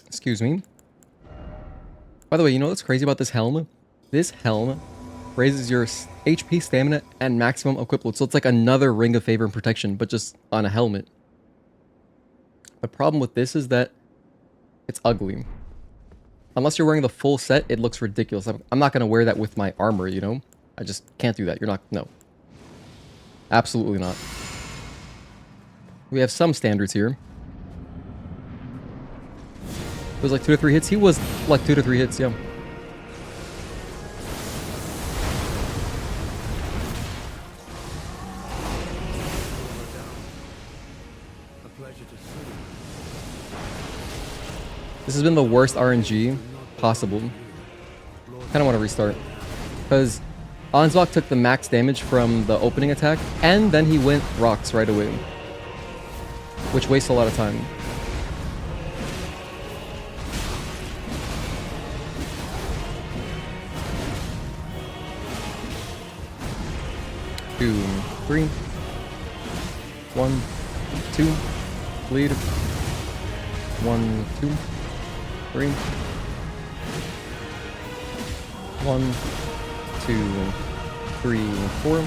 Speaker 1: Excuse me. By the way, you know what's crazy about this helm? This helm raises your HP, stamina, and maximum equip load. So it's like another Ring of Favor and Protection, but just on a helmet. The problem with this is that it's ugly. Unless you're wearing the full set, it looks ridiculous. I'm not going to wear that with my armor, you know? I just can't do that. You're not... No. Absolutely not. We have some standards here. It was like 2 to 3 hits. He was like 2 to 3 hits, yeah. This has been the worst RNG possible. Kind of want to restart. Because Ansbach took the max damage from the opening attack, and then he went rocks right away. Which wastes a lot of time. Two, 3. 1, 2. Bleed. 1, 2, 3. 1, 2, 3, 4.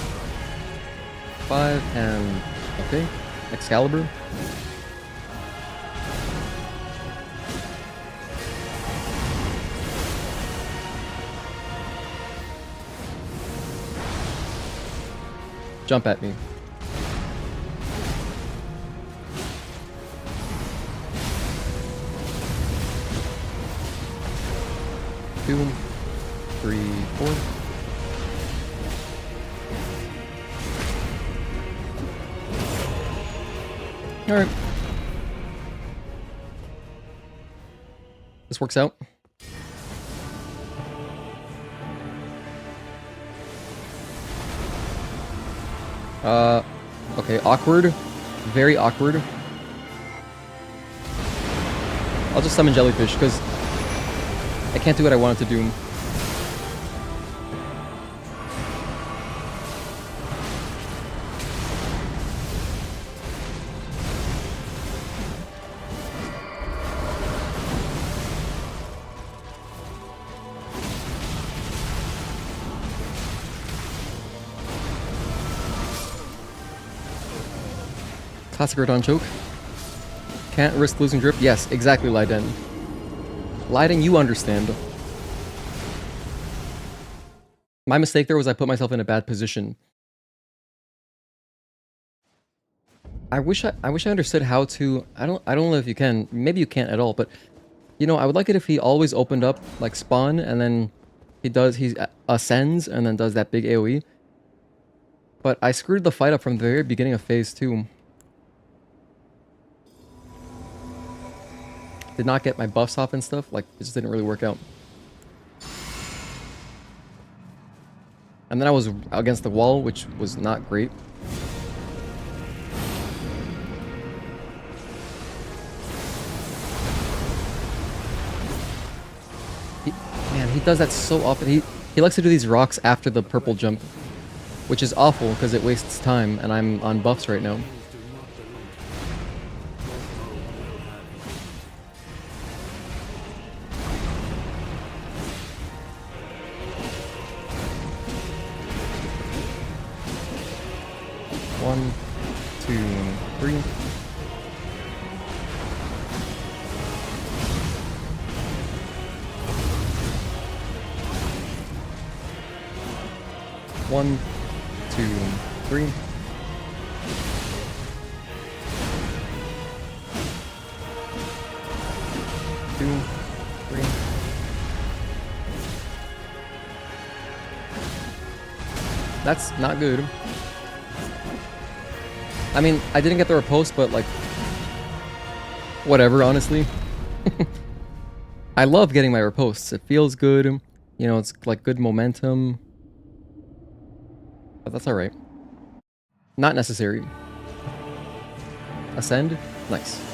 Speaker 1: 5, and okay. Excalibur. Jump at me. Two, 3, 4. Alright. This works out. Okay, awkward. Very awkward. I'll just summon jellyfish, because I can't do what I wanted to do. Classic Radahn choke. Can't risk losing drip. Yes, exactly, Lyden. Lyden, you understand. My mistake there was I put myself in a bad position. I wish I understood how to. I don't know if you can. Maybe you can't at all. But you know, I would like it if he always opened up like spawn and then he ascends and then does that big AOE. But I screwed the fight up from the very beginning of phase 2. Did not get my buffs off and stuff. Like, it just didn't really work out. And then I was against the wall, which was not great. Man, he does that so often. He likes to do these rocks after the purple jump, which is awful because it wastes time, and I'm on buffs right now. One, two, three. One, two, three. Two, three. That's not good. I mean, I didn't get the riposte, but like, whatever, honestly. I love getting my riposts. It feels good. You know, it's like good momentum. But that's alright. Not necessary. Ascend? Nice.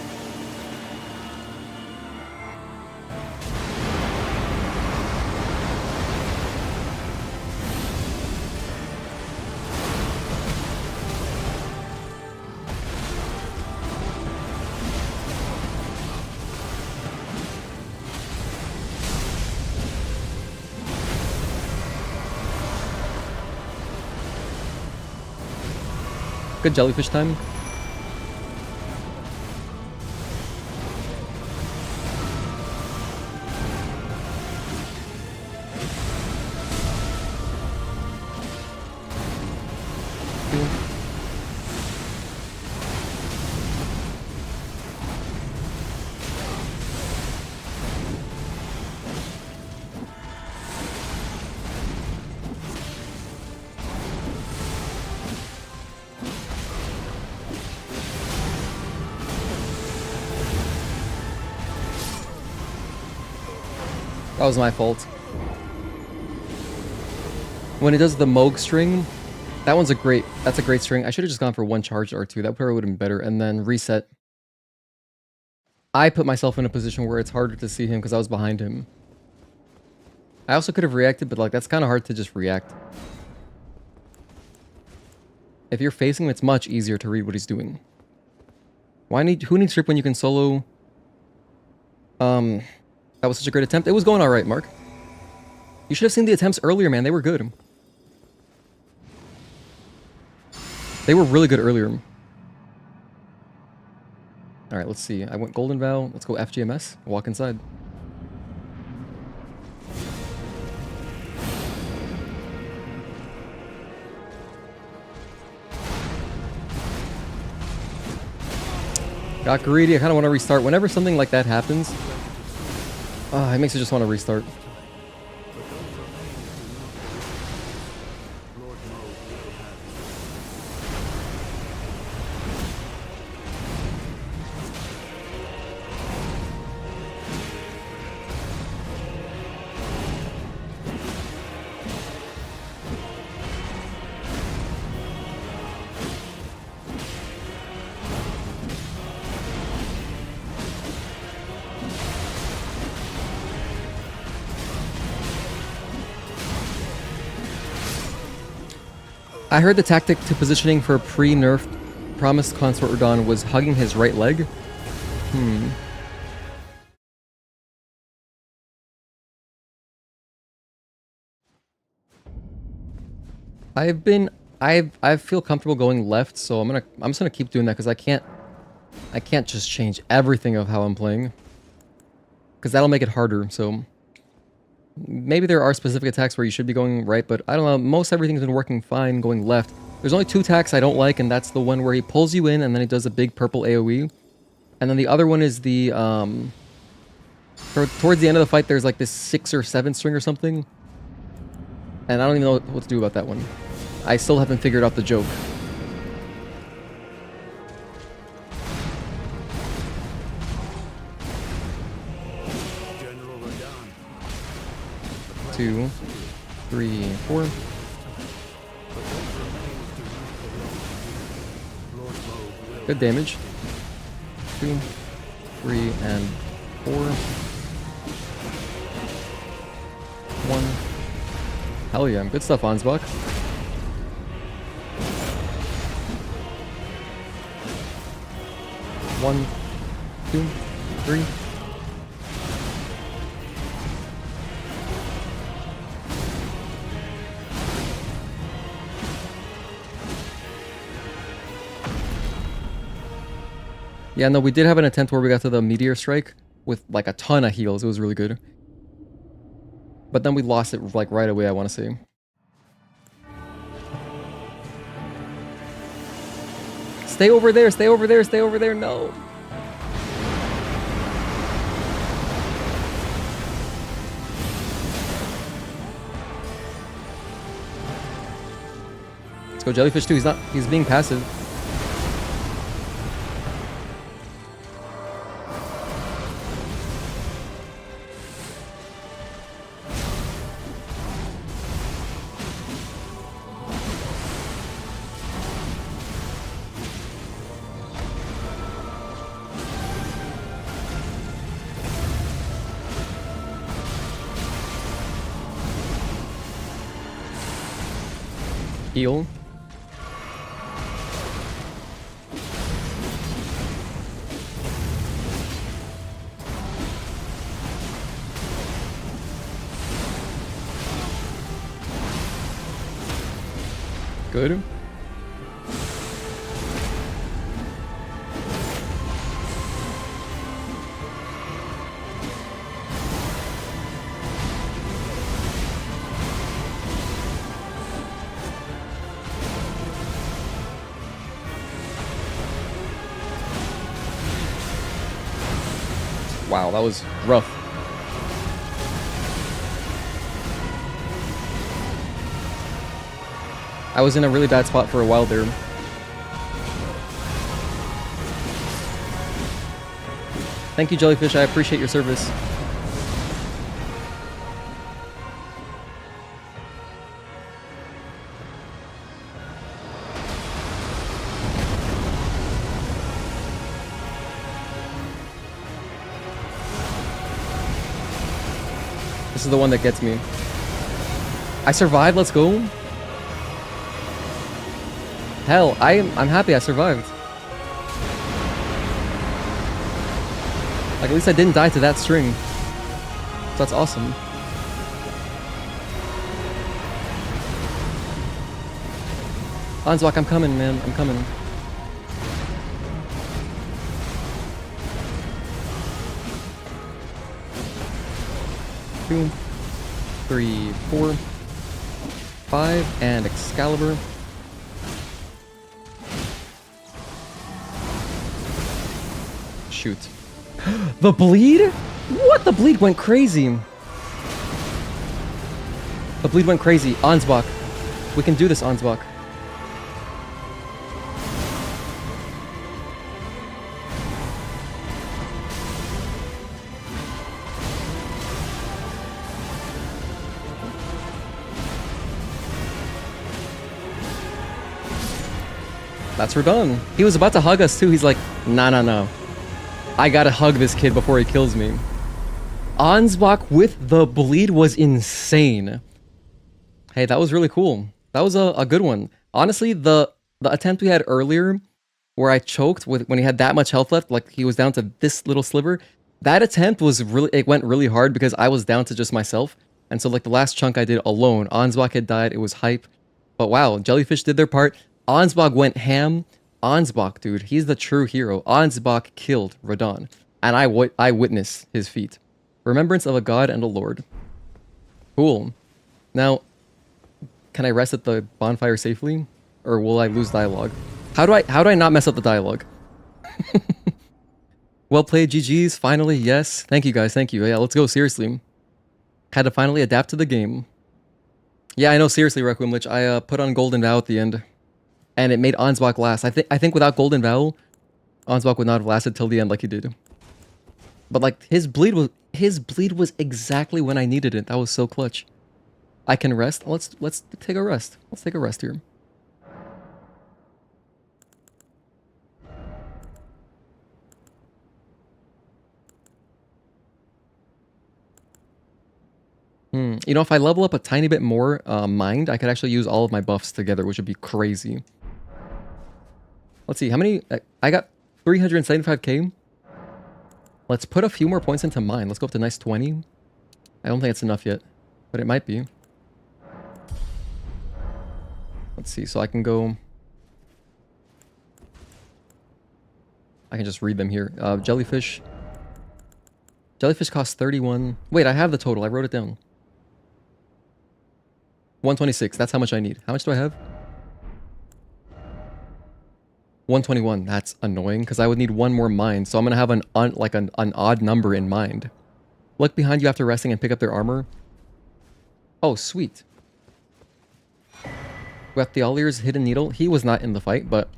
Speaker 1: Good jellyfish time. That was my fault. When it does the Moog string, that's a great string. I should have just gone for one charged R2. That probably would have been better. And then reset. I put myself in a position where it's harder to see him because I was behind him. I also could have reacted, but like that's kind of hard to just react. If you're facing him, it's much easier to read what he's doing. Who needs trip when you can solo? That was such a great attempt. It was going alright, Mark. You should have seen the attempts earlier, man. They were good. They were really good earlier. Alright, let's see. I went Golden Vow. Let's go FGMS. Walk inside. Got greedy. I kind of want to restart. Whenever something like that happens, it makes you just want to restart. I heard the tactic to positioning for pre-nerf promised Consort Radahn was hugging his right leg. I feel comfortable going left, so I'm just gonna keep doing that because I can't just change everything of how I'm playing. Because that'll make it harder, so maybe there are specific attacks where you should be going right, but I don't know, most everything's been working fine going left. There's only 2 attacks I don't like, and that's the one where he pulls you in and then he does a big purple AoE. And then the other one is the towards the end of the fight there's like this 6 or 7 string or something. And I don't even know what to do about that one. I still haven't figured out the joke.
Speaker 3: General Radahn.
Speaker 1: 2, 3, 4.
Speaker 3: But those remains do not belong to you. Lord Moog will
Speaker 1: Good damage. 2, 3, and 4. 1. Hell yeah, good stuff, Ansbach. One, 2, 3. Yeah, no, we did have an attempt where we got to the meteor strike with like a ton of heals. It was really good. But then we lost it like right away, I want to say. Stay over there, stay over there, stay over there, no. Let's go Jellyfish too, he's being passive. Heal. Good. Wow, that was rough. I was in a really bad spot for a while there. Thank you, Jellyfish. I appreciate your service. This is the one that gets me. I survived, let's go. Hell, I'm happy I survived. Like, at least I didn't die to that string. So that's awesome. Ansbach, I'm coming, man. I'm coming. Two, 3, 4, 5, and Excalibur. Shoot. The bleed? What? The bleed went crazy. The bleed went crazy. Ansbach. We can do this, Ansbach. That's Radahn. He was about to hug us too. He's like, nah, nah, nah. I gotta hug this kid before he kills me. Ansbach with the bleed was insane. Hey, that was really cool. That was a good one. Honestly, the attempt we had earlier, where I choked when he had that much health left, like he was down to this little sliver, that attempt was really, it went really hard because I was down to just myself. And so like the last chunk I did alone, Ansbach had died, it was hype. But wow, Jellyfish did their part. Ansbach went ham. Ansbach, dude, he's the true hero. Ansbach killed Radahn. And I witnessed his feat. Remembrance of a god and a lord. Cool. Now, can I rest at the bonfire safely? Or will I lose dialogue? How do I not mess up the dialogue? Well played, GG's, finally, yes. Thank you guys, thank you. Yeah, let's go, seriously. Had to finally adapt to the game. Yeah, I know, seriously, Requiem Lich. I put on Golden Vow at the end. And it made Ansbach last. I think without Golden Vow, Ansbach would not have lasted till the end like he did. But like his bleed was exactly when I needed it. That was so clutch. I can rest. Let's take a rest. Let's take a rest here. You know, if I level up a tiny bit more mind, I could actually use all of my buffs together, which would be crazy. Let's see, how many... I got 375k. Let's put a few more points into mind. Let's go up to nice 20. I don't think it's enough yet, but it might be. Let's see, so I can go... I can just read them here. Jellyfish. Jellyfish costs 31. Wait, I have the total. I wrote it down. 126. That's how much I need. How much do I have? 121. That's annoying because I would need one more mind. So I'm going to have an odd number in mind. Look behind you after resting and pick up their armor. Oh, sweet. We got Theolier's Hidden Needle. He was not in the fight, but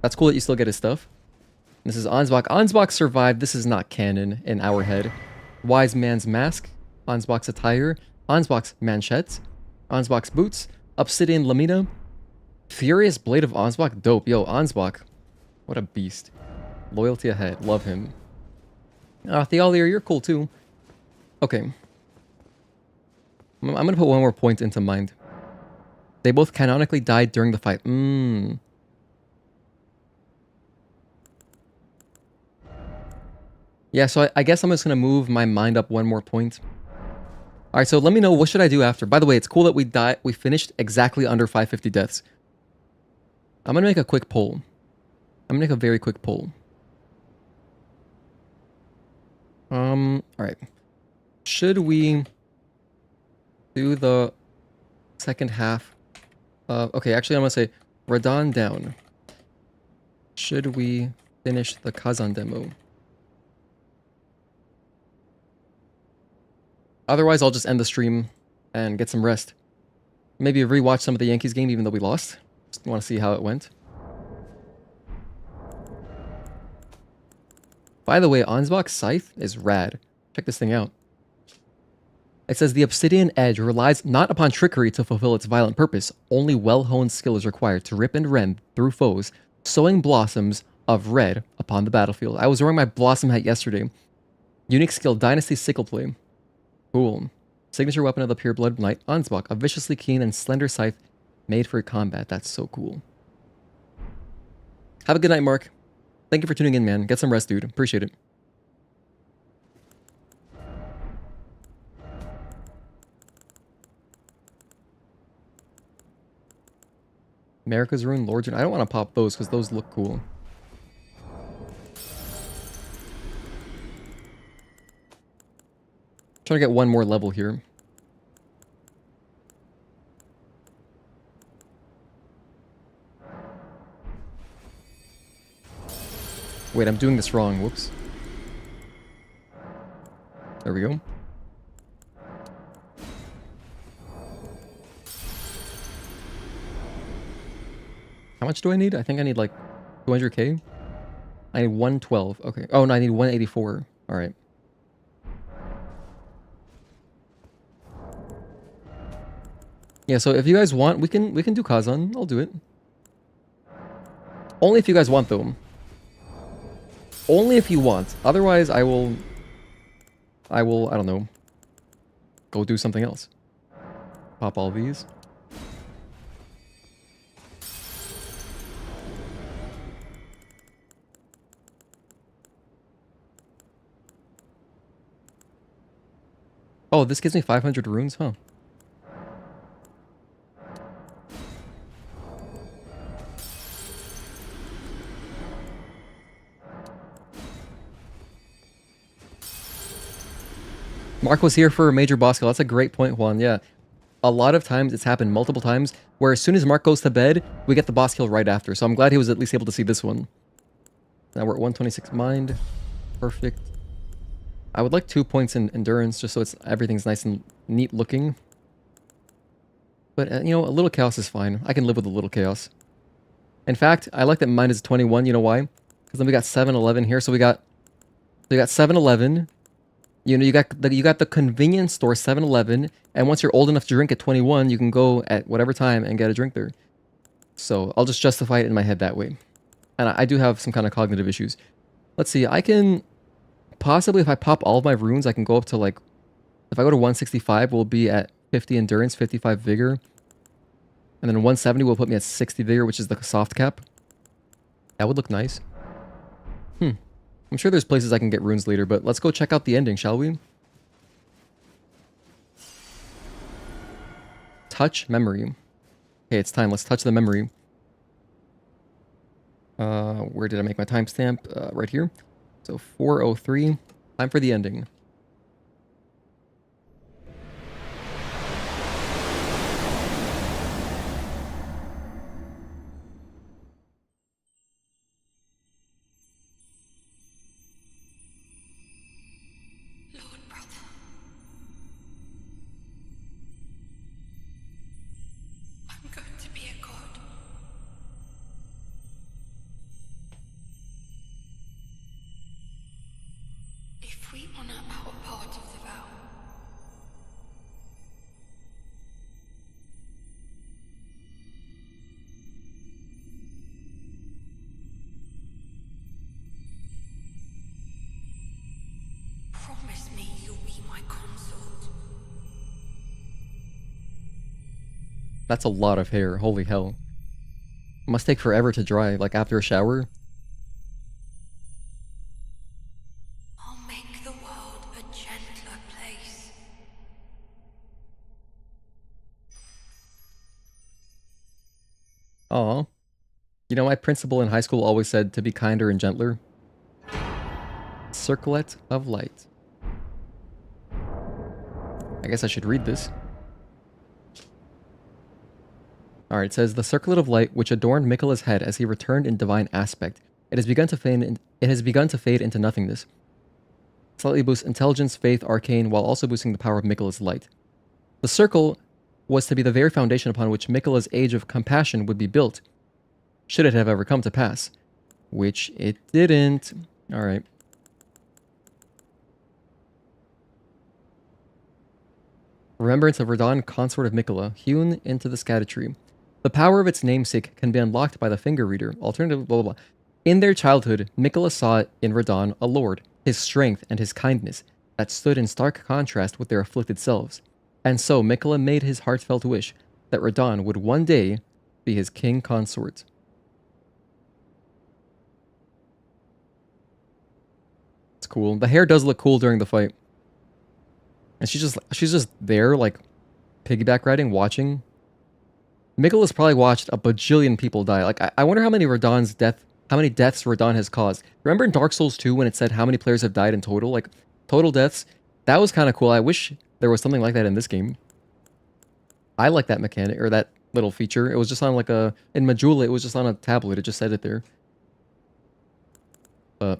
Speaker 1: that's cool that you still get his stuff. This is Ansbach. Ansbach survived. This is not canon in our head. Wise Man's Mask. Ansbach's attire. Ansbach's manchettes. Ansbach's boots. Obsidian Lamina. Furious Blade of Ansbach. Dope. Yo, Ansbach. What a beast. Loyalty ahead. Love him. Theolier, you're cool too. Okay. I'm going to put one more point into mind. They both canonically died during the fight. Yeah, so I guess I'm just going to move my mind up one more point. Alright, so let me know, what should I do after? By the way, it's cool that we finished exactly under 550 deaths. I'm going to make a quick poll. I'm going to make a very quick poll. Alright. Should we do the second half? Okay, actually I'm going to say Radahn down. Should we finish the Kazan demo? Otherwise, I'll just end the stream and get some rest. Maybe rewatch some of the Yankees game even though we lost. Just want to see how it went. By the way, Ansbach's scythe is rad. Check this thing out. It says the Obsidian Edge relies not upon trickery to fulfill its violent purpose. Only well-honed skill is required to rip and rend through foes, sowing blossoms of red upon the battlefield. I was wearing my Blossom hat yesterday. Unique skill, Dynasty Sickle Play. Cool. Signature weapon of the Pure Blood Knight, Ansbach, a viciously keen and slender scythe made for combat. That's so cool. Have a good night, Mark. Thank you for tuning in, man. Get some rest, dude. Appreciate it. America's Rune, Lord's Rune. I don't want to pop those because those look cool. Trying to get one more level here. Wait, I'm doing this wrong. Whoops. There we go. How much do I need? I think I need like 200k. I need 112. Okay. Oh, no, I need 184. All right. Yeah, so if you guys want, we can do Kazan. I'll do it. Only if you guys want, though. Only if you want. Otherwise, I will, I don't know, go do something else. Pop all these. Oh, this gives me 500 runes, huh? Mark was here for a major boss kill. That's a great point, Juan. Yeah. A lot of times, it's happened multiple times, where as soon as Mark goes to bed, we get the boss kill right after. So I'm glad he was at least able to see this one. Now we're at 126 mind. Perfect. I would like 2 points in endurance, just so everything's nice and neat looking. But, you know, a little chaos is fine. I can live with a little chaos. In fact, I like that mine is 21. You know why? Because then we got 7-Eleven here. So we got 7-Eleven. You know, you got the convenience store 7-Eleven, and once you're old enough to drink at 21, you can go at whatever time and get a drink there. So I'll just justify it in my head that way. And I do have some kind of cognitive issues. Let's see, I can possibly, if I pop all of my runes, I can go up to like, if I go to 165, we'll be at 50 endurance, 55 vigor. And then 170 will put me at 60 vigor, which is the soft cap. That would look nice. I'm sure there's places I can get runes later, but let's go check out the ending, shall we? Touch memory. Okay, it's time. Let's touch the memory. Where did I make my timestamp? Right here. So 4:03. Time for the ending.
Speaker 2: Lord brother, I'm going to be a god. If we honor our part of the vow, promise me you'll be my consort.
Speaker 1: That's a lot of hair. Holy hell. It must take forever to dry, like after a shower.
Speaker 2: I'll make the world a gentler place.
Speaker 1: Aw. You know, my principal in high school always said to be kinder and gentler. Circlet of Light. I guess I should read this. Alright, it says, the Circlet of Light, which adorned Miquella's head as he returned in divine aspect. It has begun to fade into nothingness. Slightly boosts intelligence, faith, arcane, while also boosting the power of Miquella's light. The circle was to be the very foundation upon which Miquella's age of compassion would be built, should it have ever come to pass. Which it didn't. Alright. Remembrance of Radahn, consort of Miquella, hewn into the Erdtree. The power of its namesake can be unlocked by the finger reader. Alternative, blah, blah, blah. In their childhood, Miquella saw in Radahn a lord, his strength and his kindness, that stood in stark contrast with their afflicted selves. And so Miquella made his heartfelt wish that Radahn would one day be his king consort. It's cool. The hair does look cool during the fight. And she's just there, like, piggyback riding, watching. Miquella's probably watched a bajillion people die. Like, I wonder how many deaths Radahn has caused. Remember in Dark Souls 2 when it said how many players have died in total? Like, total deaths? That was kind of cool. I wish there was something like that in this game. I like that mechanic, or that little feature. It was just on like a... In Majula, it was just on a tablet. It just said it there. But...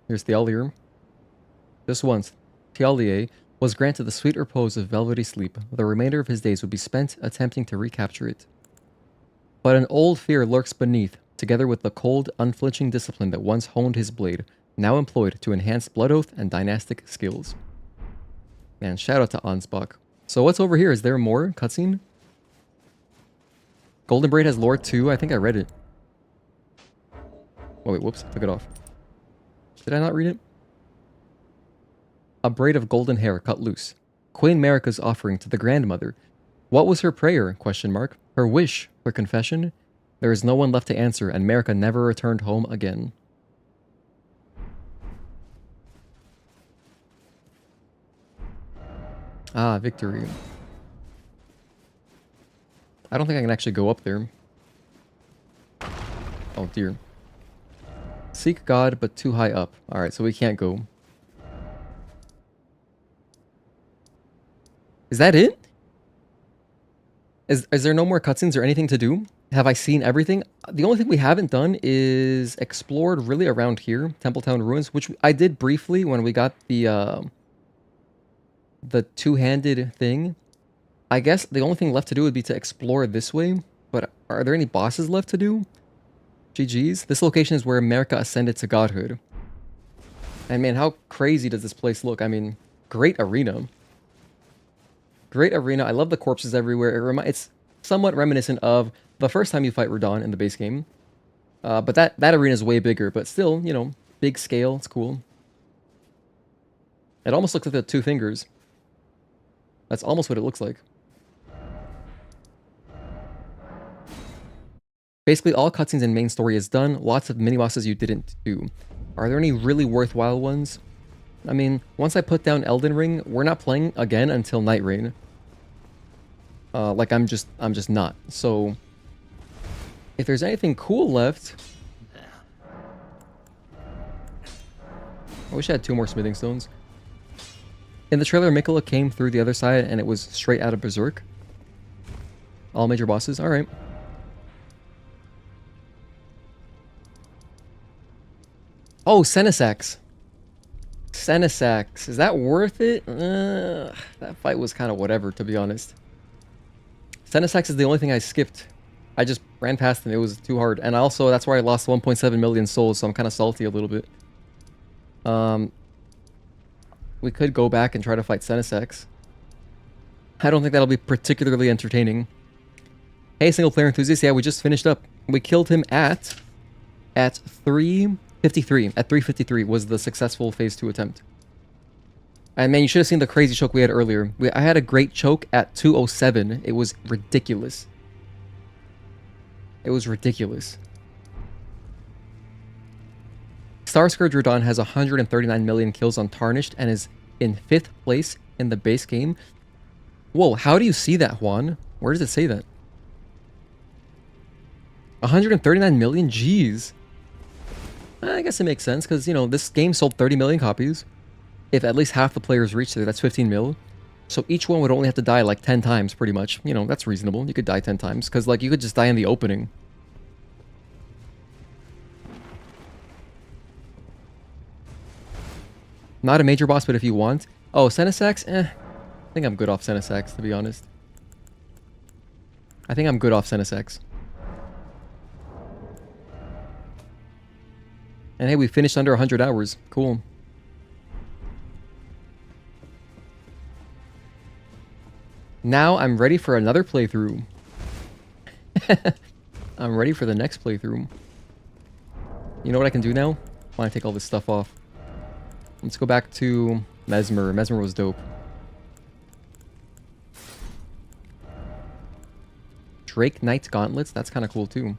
Speaker 1: Here's Thiallier. This once, Thiallier was granted the sweet repose of velvety sleep. The remainder of his days would be spent attempting to recapture it. But an old fear lurks beneath, together with the cold, unflinching discipline that once honed his blade, now employed to enhance blood oath and dynastic skills. Man, shout out to Ansbach. So what's over here? Is there more cutscene? Golden Braid has lore too? I think I read it. Oh wait, whoops, took it off. Did I not read it? A braid of golden hair cut loose. Queen Marika's offering to the grandmother. What was her prayer? Question mark. Her wish? Her confession? There is no one left to answer, and Marika never returned home again. Ah, victory. I don't think I can actually go up there. Oh dear. Seek God, but too high up. Alright, so we can't go. Is that it? Is there no more cutscenes or anything to do? Have I seen everything? The only thing we haven't done is explored really around here, Templetown Ruins, which I did briefly when we got the two-handed thing. I guess the only thing left to do would be to explore this way, but are there any bosses left to do? GG's. This location is where America ascended to godhood. And man, how crazy does this place look? I mean, great arena. Great arena. I love the corpses everywhere. It's somewhat reminiscent of the first time you fight Radahn in the base game. But that arena is way bigger, but still, you know, big scale. It's cool. It almost looks like the two fingers. That's almost what it looks like. Basically, all cutscenes and main story is done. Lots of mini-bosses you didn't do. Are there any really worthwhile ones? I mean, once I put down Elden Ring, we're not playing again until Night Rain. Like I'm just not. So, if there's anything cool left, I wish I had 2 more smithing stones. In the trailer, Mikola came through the other side, and it was straight out of Berserk. All major bosses. All right. Oh, Senessax. Senessax. Is that worth it? That fight was kind of whatever, to be honest. Senessax is the only thing I skipped. I just ran past him. It was too hard. And also, that's where I lost 1.7 million souls, so I'm kind of salty a little bit. We could go back and try to fight Senessax. I don't think that'll be particularly entertaining. Hey, single player enthusiast. Yeah, we just finished up. We killed him at 353. At 353 was the successful phase 2 attempt. And man, you should have seen the crazy choke we had earlier. I had a great choke at 207. It was ridiculous. It was ridiculous. Starscourge Radahn has 139 million kills on Tarnished and is in 5th place in the base game. Whoa, how do you see that, Juan? Where does it say that? 139 million? Jeez. I guess it makes sense, because, you know, this game sold 30 million copies. If at least half the players reached there, that's 15 mil. So each one would only have to die like 10 times, pretty much. You know, that's reasonable. You could die 10 times, because, like, you could just die in the opening. Not a major boss, but if you want. Oh, Senessax? I think I'm good off Senessax, to be honest. I think I'm good off Senessax. And hey, we finished under 100 hours. Cool. Now I'm ready for another playthrough. I'm ready for the next playthrough. You know what I can do now? I want to take all this stuff off. Let's go back to Mesmer. Mesmer was dope. Drake Knight Gauntlets. That's kind of cool too.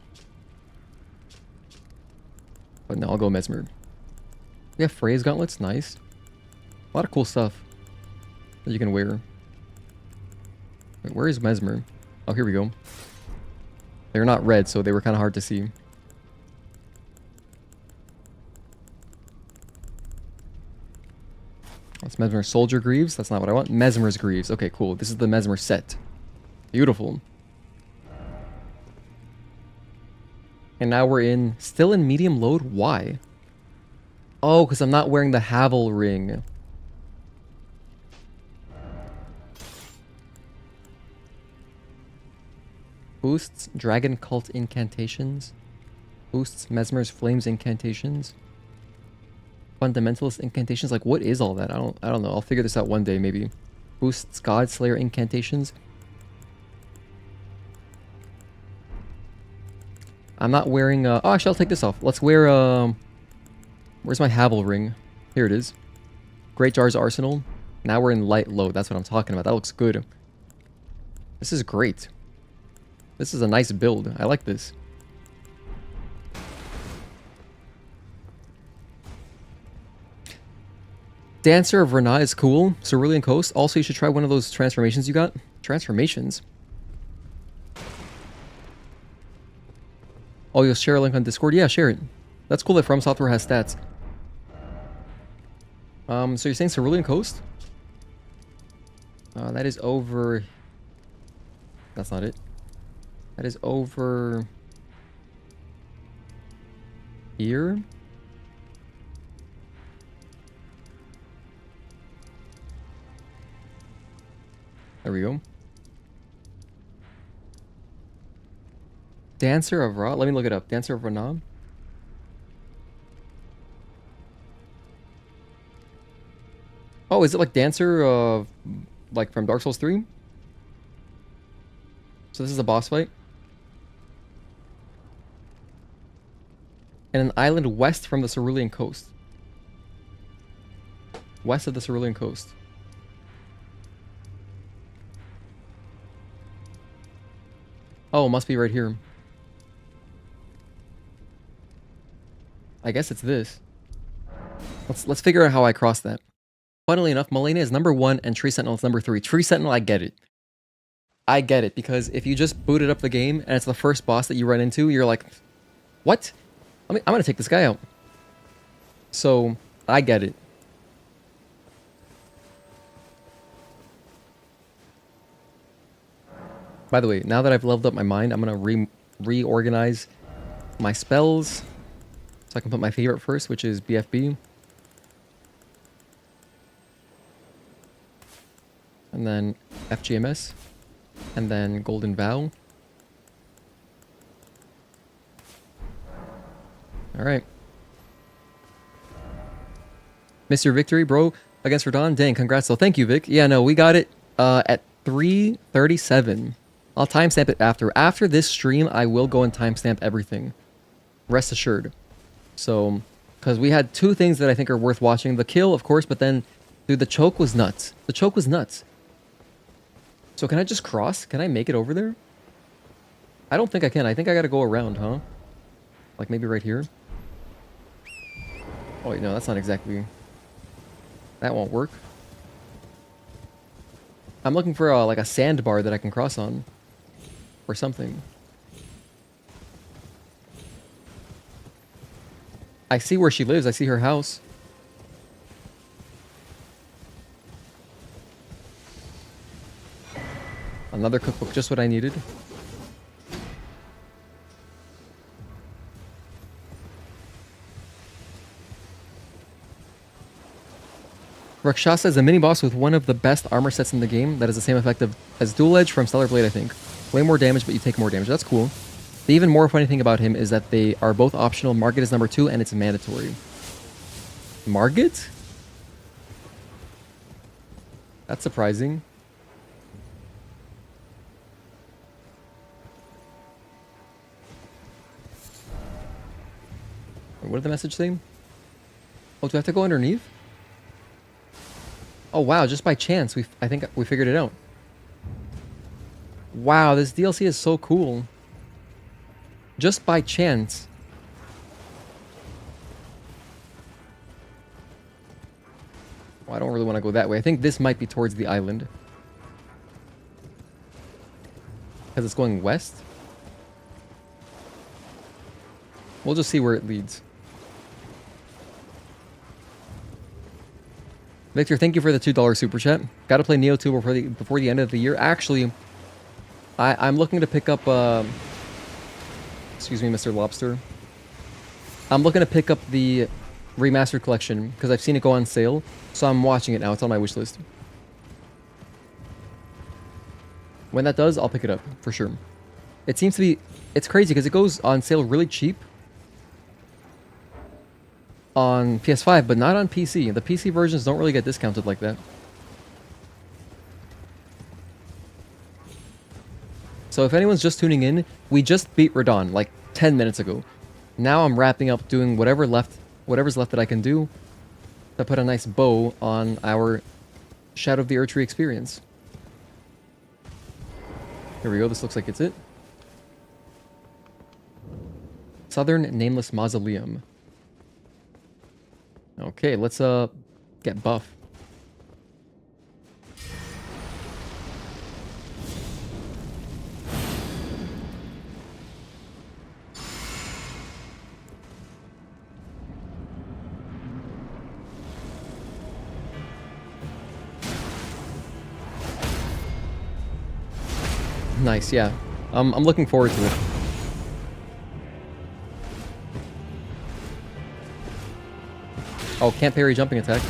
Speaker 1: But no, I'll go Mesmer. We have Freya's Gauntlets. Nice. A lot of cool stuff that you can wear. Wait, where is Mesmer? Oh, here we go. They're not red, so they were kind of hard to see. That's Mesmer Soldier Greaves. That's not what I want. Mesmer's Greaves. Okay, cool. This is the Mesmer set. Beautiful. And now we're still in medium load. Why? Oh, because I'm not wearing the Havel ring. Boosts Dragon Cult incantations. Boosts Mesmer's Flames incantations. Fundamentalist incantations. Like, what is all that? I don't know. I'll figure this out one day, maybe. Boosts Godslayer incantations. I'm not wearing... oh, actually, I'll take this off. Let's wear... where's my Havel ring? Here it is. Great Jar's Arsenal. Now we're in light load. That's what I'm talking about. That looks good. This is great. This is a nice build. I like this. Dancer of Ranah is cool. Cerulean Coast. Also, you should try one of those transformations you got. Transformations? Oh, you'll share a link on Discord? Yeah, share it. That's cool that From Software has stats. So you're saying Cerulean Coast? That is over... That's not it. That is over... Here? There we go. Dancer of Ra? Let me look it up. Dancer of Ranah? Oh, is it like Dancer like from Dark Souls 3? So this is a boss fight? And an island west from the Cerulean Coast. West of the Cerulean Coast. Oh, it must be right here. I guess it's this. Let's figure out how I cross that. Funnily enough, Malenia is number 1 and Tree Sentinel is number 3. Tree Sentinel, I get it. I get it, because if you just booted up the game and it's the first boss that you run into, you're like, what? I'm gonna take this guy out. So, I get it. By the way, now that I've leveled up my mind, I'm gonna reorganize my spells. So I can put my favorite first, which is BFB. And then FGMS. And then Golden Vow. Alright. Missed your victory, bro, against Radahn. Dang, congrats though. Thank you, Vic. Yeah, no, we got it at 3:37. I'll timestamp it after. After this stream, I will go and timestamp everything. Rest assured. So, because we had 2 things that I think are worth watching. The kill, of course, but then, dude, the choke was nuts. The choke was nuts. So can I just cross? Can I make it over there? I don't think I can. I think I gotta go around, huh? Like maybe right here? Oh wait, no, that's not exactly... That won't work. I'm looking for like a sandbar that I can cross on. Or something. I see where she lives. I see her house. Another cookbook, just what I needed. Rakshasa is a mini-boss with one of the best armor sets in the game that has the same effect as Dual Edge from Stellar Blade, I think. Way more damage, but you take more damage. That's cool. The even more funny thing about him is that they are both optional. Margit is number 2, and it's mandatory. Margit? That's surprising. What did the message say? Oh, do I have to go underneath? Oh wow, just by chance, I think we figured it out. Wow, this DLC is so cool. Just by chance. Well, I don't really want to go that way. I think this might be towards the island. Because it's going west. We'll just see where it leads. Victor, thank you for the $2 super chat. Got to play Neo 2 before the end of the year. Actually, I'm looking to pick up... excuse me, Mr. Lobster. I'm looking to pick up the remastered collection because I've seen it go on sale. So I'm watching it now. It's on my wish list. When that does, I'll pick it up for sure. It seems to be... It's crazy because it goes on sale really cheap on PS5, but not on PC. The PC versions don't really get discounted like that. So if anyone's just tuning in, we just beat Radahn like 10 minutes ago. Now I'm wrapping up doing whatever's left that I can do to put a nice bow on our Shadow of the Erdtree experience. Here we go, this looks like it's it. Southern Nameless Mausoleum. Okay, let's get buff. Nice, yeah. I'm looking forward to it. Oh, can't parry jumping attack.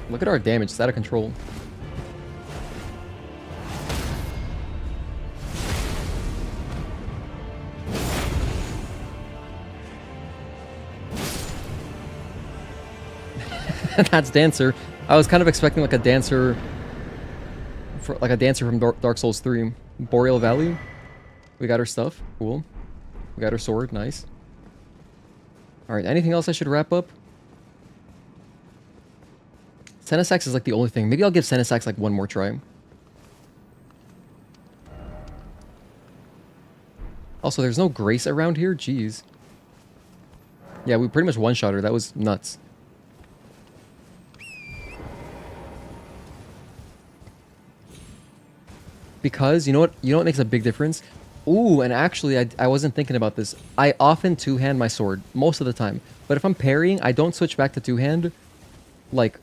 Speaker 1: Look at our damage, it's out of control. That's Dancer. I was kind of expecting like a dancer, from Dark Souls 3. Boreal Valley. We got our stuff. Cool. We got our sword. Nice. All right. Anything else I should wrap up? Senessax is like the only thing. Maybe I'll give Senessax like one more try. Also, there's no Grace around here. Jeez. Yeah, we pretty much one-shot her. That was nuts. Because, you know what makes a big difference? Ooh, and actually, I wasn't thinking about this. I often two-hand my sword, most of the time. But if I'm parrying, I don't switch back to two-hand, like,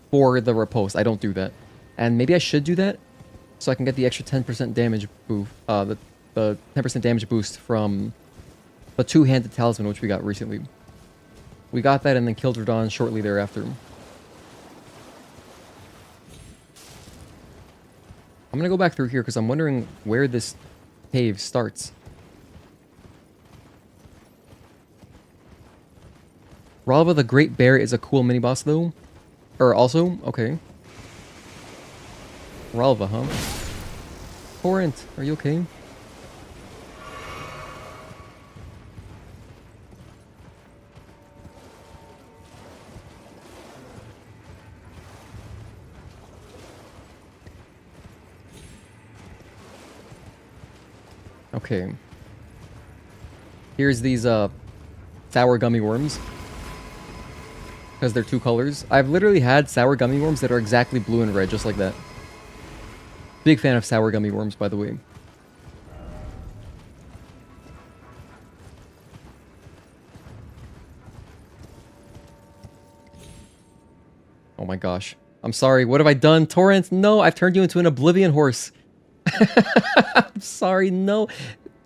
Speaker 1: for the riposte. I don't do that. And maybe I should do that, so I can get the extra 10% damage boost, the 10% damage boost from the two-handed talisman, which we got recently. We got that and then killed Radahn shortly thereafter. I'm gonna go back through here because I'm wondering where this cave starts. Ralva the Great Bear is a cool mini-boss though. Or also, okay. Ralva, huh? Torrent, are you okay? Okay. Here's these sour gummy worms. Because they're two colors. I've literally had sour gummy worms that are exactly blue and red, just like that. Big fan of sour gummy worms, by the way. Oh my gosh. I'm sorry, what have I done? Torrent, no, I've turned you into an oblivion horse. I'm sorry, no.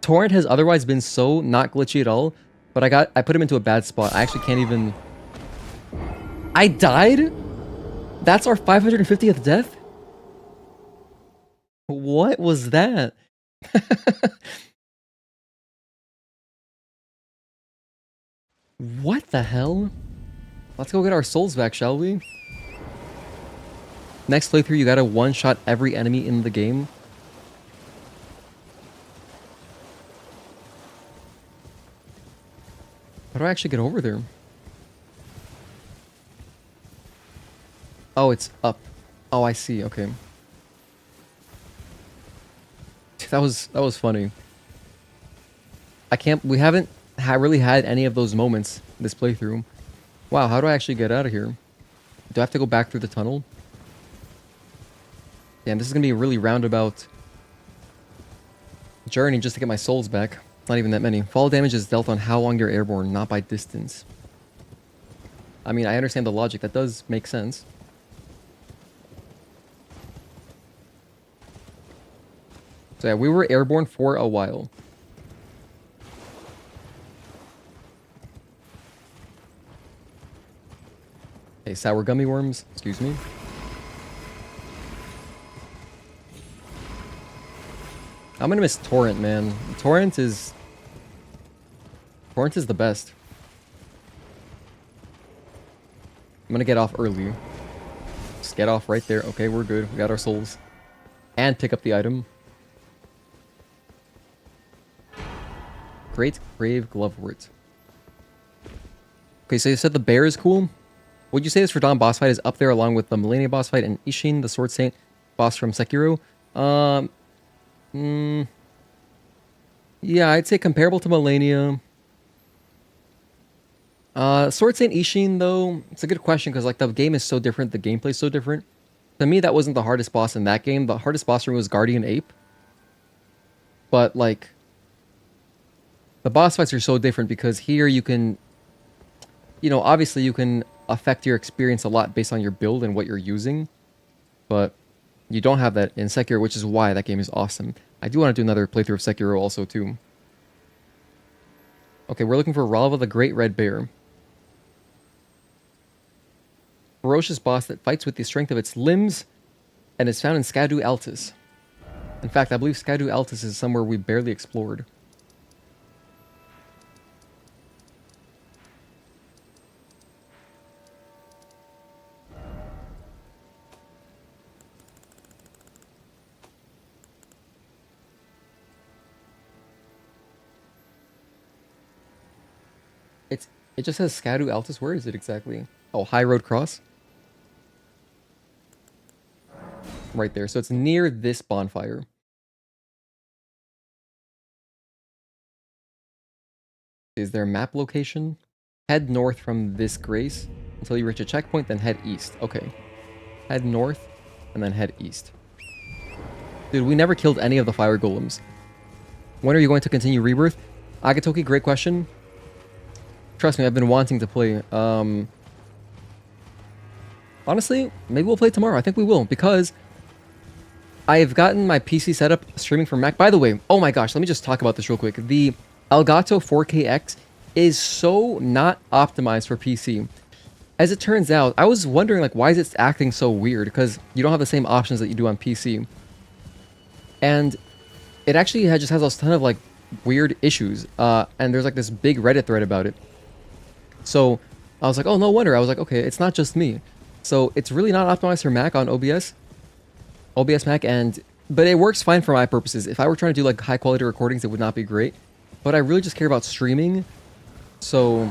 Speaker 1: Torrent has otherwise been so not glitchy at all, but I put him into a bad spot. I actually can't even... I died? That's our 550th death? What was that? What the hell? Let's go get our souls back, shall we? Next playthrough, you gotta one-shot every enemy in the game. How do I actually get over there? Oh, it's up. Oh, I see. Okay. That was funny. We haven't really had any of those moments this playthrough. Wow, how do I actually get out of here? Do I have to go back through the tunnel? Damn, this is gonna be a really roundabout journey just to get my souls back. Not even that many. Fall damage is dealt on how long you're airborne, not by distance. I mean, I understand the logic. That does make sense. So yeah, we were airborne for a while. Okay, sour gummy worms. Excuse me. I'm gonna miss Torrent, man. Torrent is the best. I'm gonna get off early. Just get off right there. Okay, we're good. We got our souls. And pick up the item. Great Grave Glovewort. Okay, so you said the bear is cool. Would you say this Radahn boss fight is up there along with the Millennia boss fight and Ishin, the Sword Saint boss from Sekiro? Yeah, I'd say comparable to Millennia. Sword Saint Ishin, though, it's a good question because like the game is so different, the gameplay's so different. To me, that wasn't the hardest boss in that game. The hardest boss for me was Guardian Ape. But like, the boss fights are so different because here you can, you know, obviously you can affect your experience a lot based on your build and what you're using. But you don't have that in Sekiro, which is why that game is awesome. I do want to do another playthrough of Sekiro also, too. Okay, we're looking for Ralva the Great Red Bear. Ferocious boss that fights with the strength of its limbs and is found in Skadu Altus. In fact, I believe Skadu Altus is somewhere we barely explored. It just says Skadu Altus. Where is it exactly? Oh, High Road Cross. Right there. So it's near this bonfire. Is there a map location? Head north from this grace until you reach a checkpoint, then head east. Okay. Head north and then head east. Dude, we never killed any of the fire golems. When are you going to continue Rebirth? Agatoki, great question. Trust me, I've been wanting to play. Honestly, maybe we'll play tomorrow. I think we will, because I've gotten my PC set up streaming from Mac. By the way, oh my gosh, let me just talk about this real quick. The Elgato 4KX is so not optimized for PC. As it turns out, I was wondering, like, why is it acting so weird? Because you don't have the same options that you do on PC. And it actually just has a ton of, like, weird issues. And there's, like, this big Reddit thread about it. So I was like, oh, no wonder. I was like, okay, it's not just me. So it's really not optimized for Mac on OBS Mac, but it works fine for my purposes. If I were trying to do like high quality recordings, it would not be great. But I really just care about streaming, so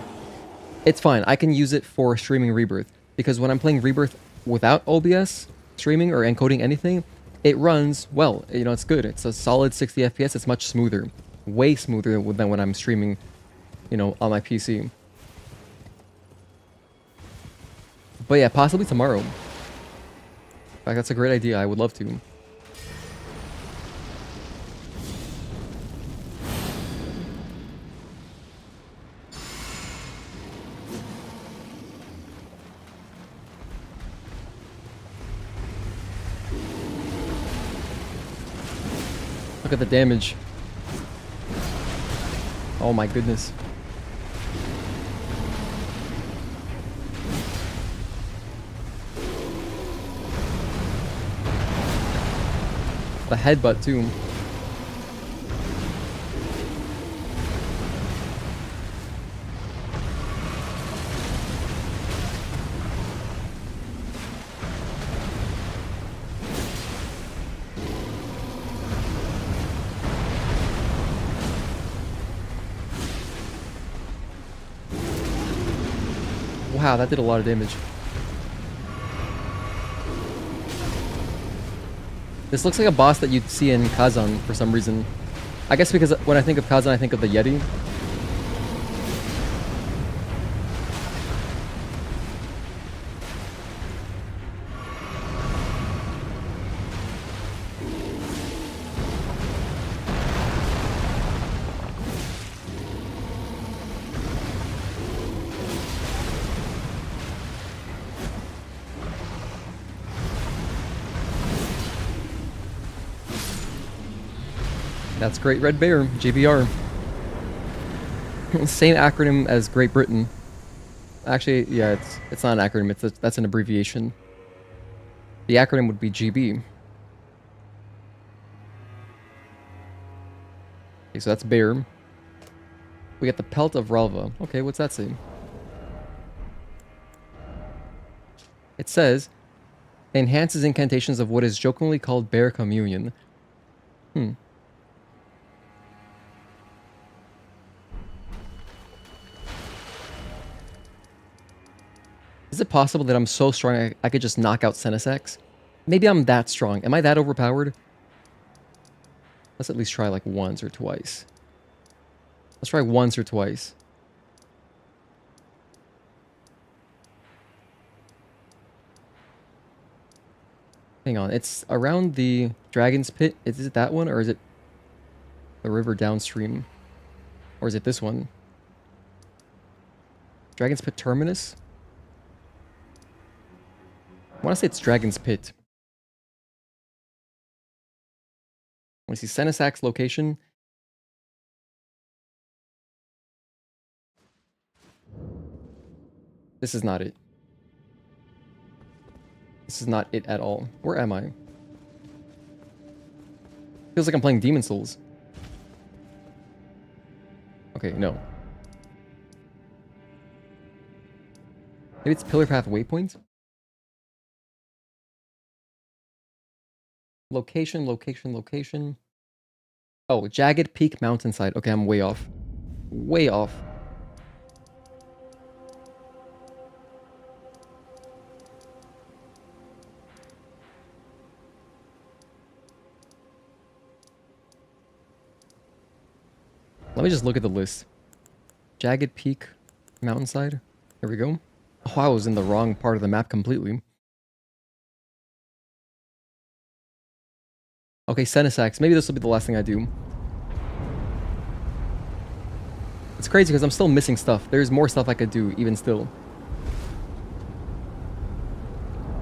Speaker 1: it's fine. I can use it for streaming Rebirth, because when I'm playing Rebirth without OBS streaming or encoding anything, it runs well. You know, it's good. It's a solid 60 FPS. It's much smoother, way smoother than when I'm streaming, you know, on my PC. But yeah, possibly tomorrow. In fact, that's a great idea. I would love to. Look at the damage. Oh my goodness. The headbutt too. Wow, that did a lot of damage. This looks like a boss that you'd see in Kazan for some reason. I guess because when I think of Kazan, I think of the Yeti. That's Great Red Bear, GBR. Same acronym as Great Britain. Actually, yeah, it's not an acronym. That's an abbreviation. The acronym would be GB. Okay, so that's Bear. We get the Pelt of Ralva. Okay, what's that say? It says, enhances incantations of what is jokingly called Bear Communion. Is it possible that I'm so strong I could just knock out Senessax? Maybe I'm that strong. Am I that overpowered? Let's at least try like once or twice. Let's try once or twice. Hang on, it's around the Dragon's Pit. Is it that one, or is it the river downstream? Or is it this one? Dragon's Pit Terminus? I want to say it's Dragon's Pit. I see Senessax location. This is not it. This is not it at all. Where am I? Feels like I'm playing Demon Souls. Okay, no. Maybe it's Pillar Path Waypoint? Location, location, location. Oh, Jagged Peak Mountainside. Okay, I'm way off. Way off. Let me just look at the list. Jagged Peak Mountainside. Here we go. Oh, I was in the wrong part of the map completely. Okay, Senessax. Maybe this will be the last thing I do. It's crazy because I'm still missing stuff. There's more stuff I could do, even still.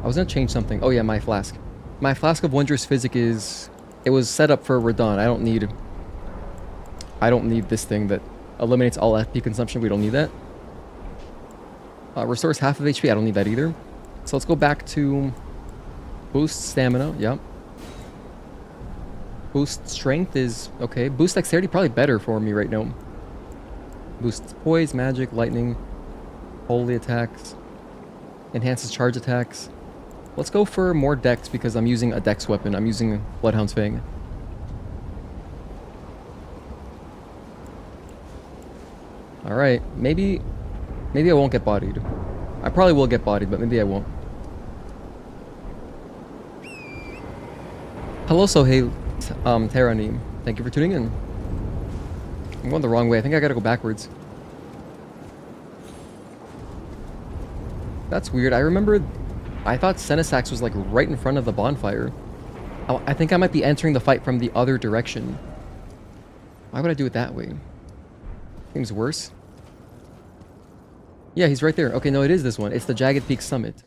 Speaker 1: I was gonna change something. Oh yeah, my flask. My flask of Wondrous Physic is... It was set up for Radahn. I don't need this thing that eliminates all FP consumption. We don't need that. Restores half of HP. I don't need that either. So let's go back to boost stamina. Yep. Boost strength is okay. Boost dexterity probably better for me right now. Boosts poise, magic, lightning, holy attacks. Enhances charge attacks. Let's go for more dex because I'm using a dex weapon. I'm using Bloodhound's Fang. Alright, maybe I won't get bodied. I probably will get bodied, but maybe I won't. Hello, Sohail Terani. Thank you for tuning in. I'm going the wrong way. I think I gotta go backwards. That's weird. I thought Senessax was like right in front of the bonfire. Oh, I think I might be entering the fight from the other direction. Why would I do it that way? Seems worse. Yeah, he's right there. Okay, no, it is this one. It's the Jagged Peak Summit.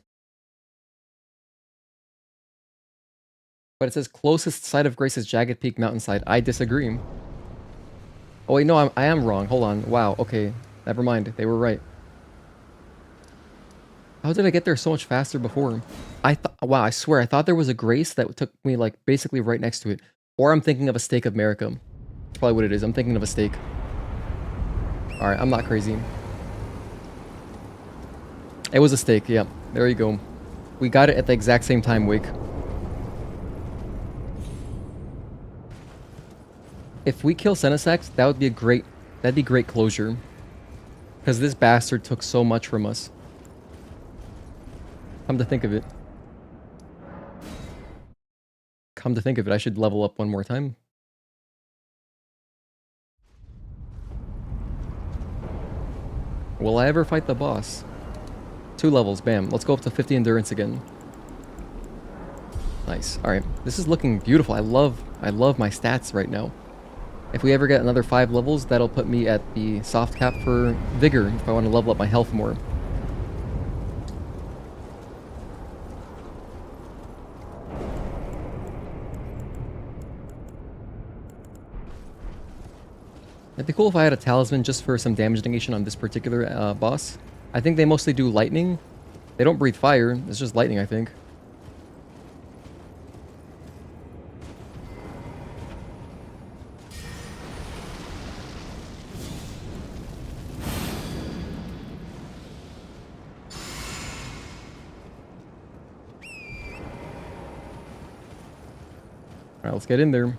Speaker 1: But it says closest site of grace is Jagged Peak Mountainside. I disagree. Oh wait, no, I am wrong. Hold on. Wow, okay. Never mind. They were right. How did I get there so much faster before? Wow, I swear, I thought there was a grace that took me like basically right next to it. Or I'm thinking of a stake of America. That's probably what it is. I'm thinking of a stake. Alright, I'm not crazy. It was a stake, yeah. There you go. We got it at the exact same time, Wake. If we kill Senessax, that would be that'd be great closure. Because this bastard took so much from us. Come to think of it. Come to think of it, I should level up one more time. Will I ever fight the boss? 2 levels, bam. Let's go up to 50 endurance again. Nice. Alright, this is looking beautiful. I love my stats right now. If we ever get another 5 levels, that'll put me at the soft cap for Vigor if I want to level up my health more. It'd be cool if I had a talisman just for some damage negation on this particular boss. I think they mostly do lightning. They don't breathe fire. It's just lightning, I think. Alright, let's get in there.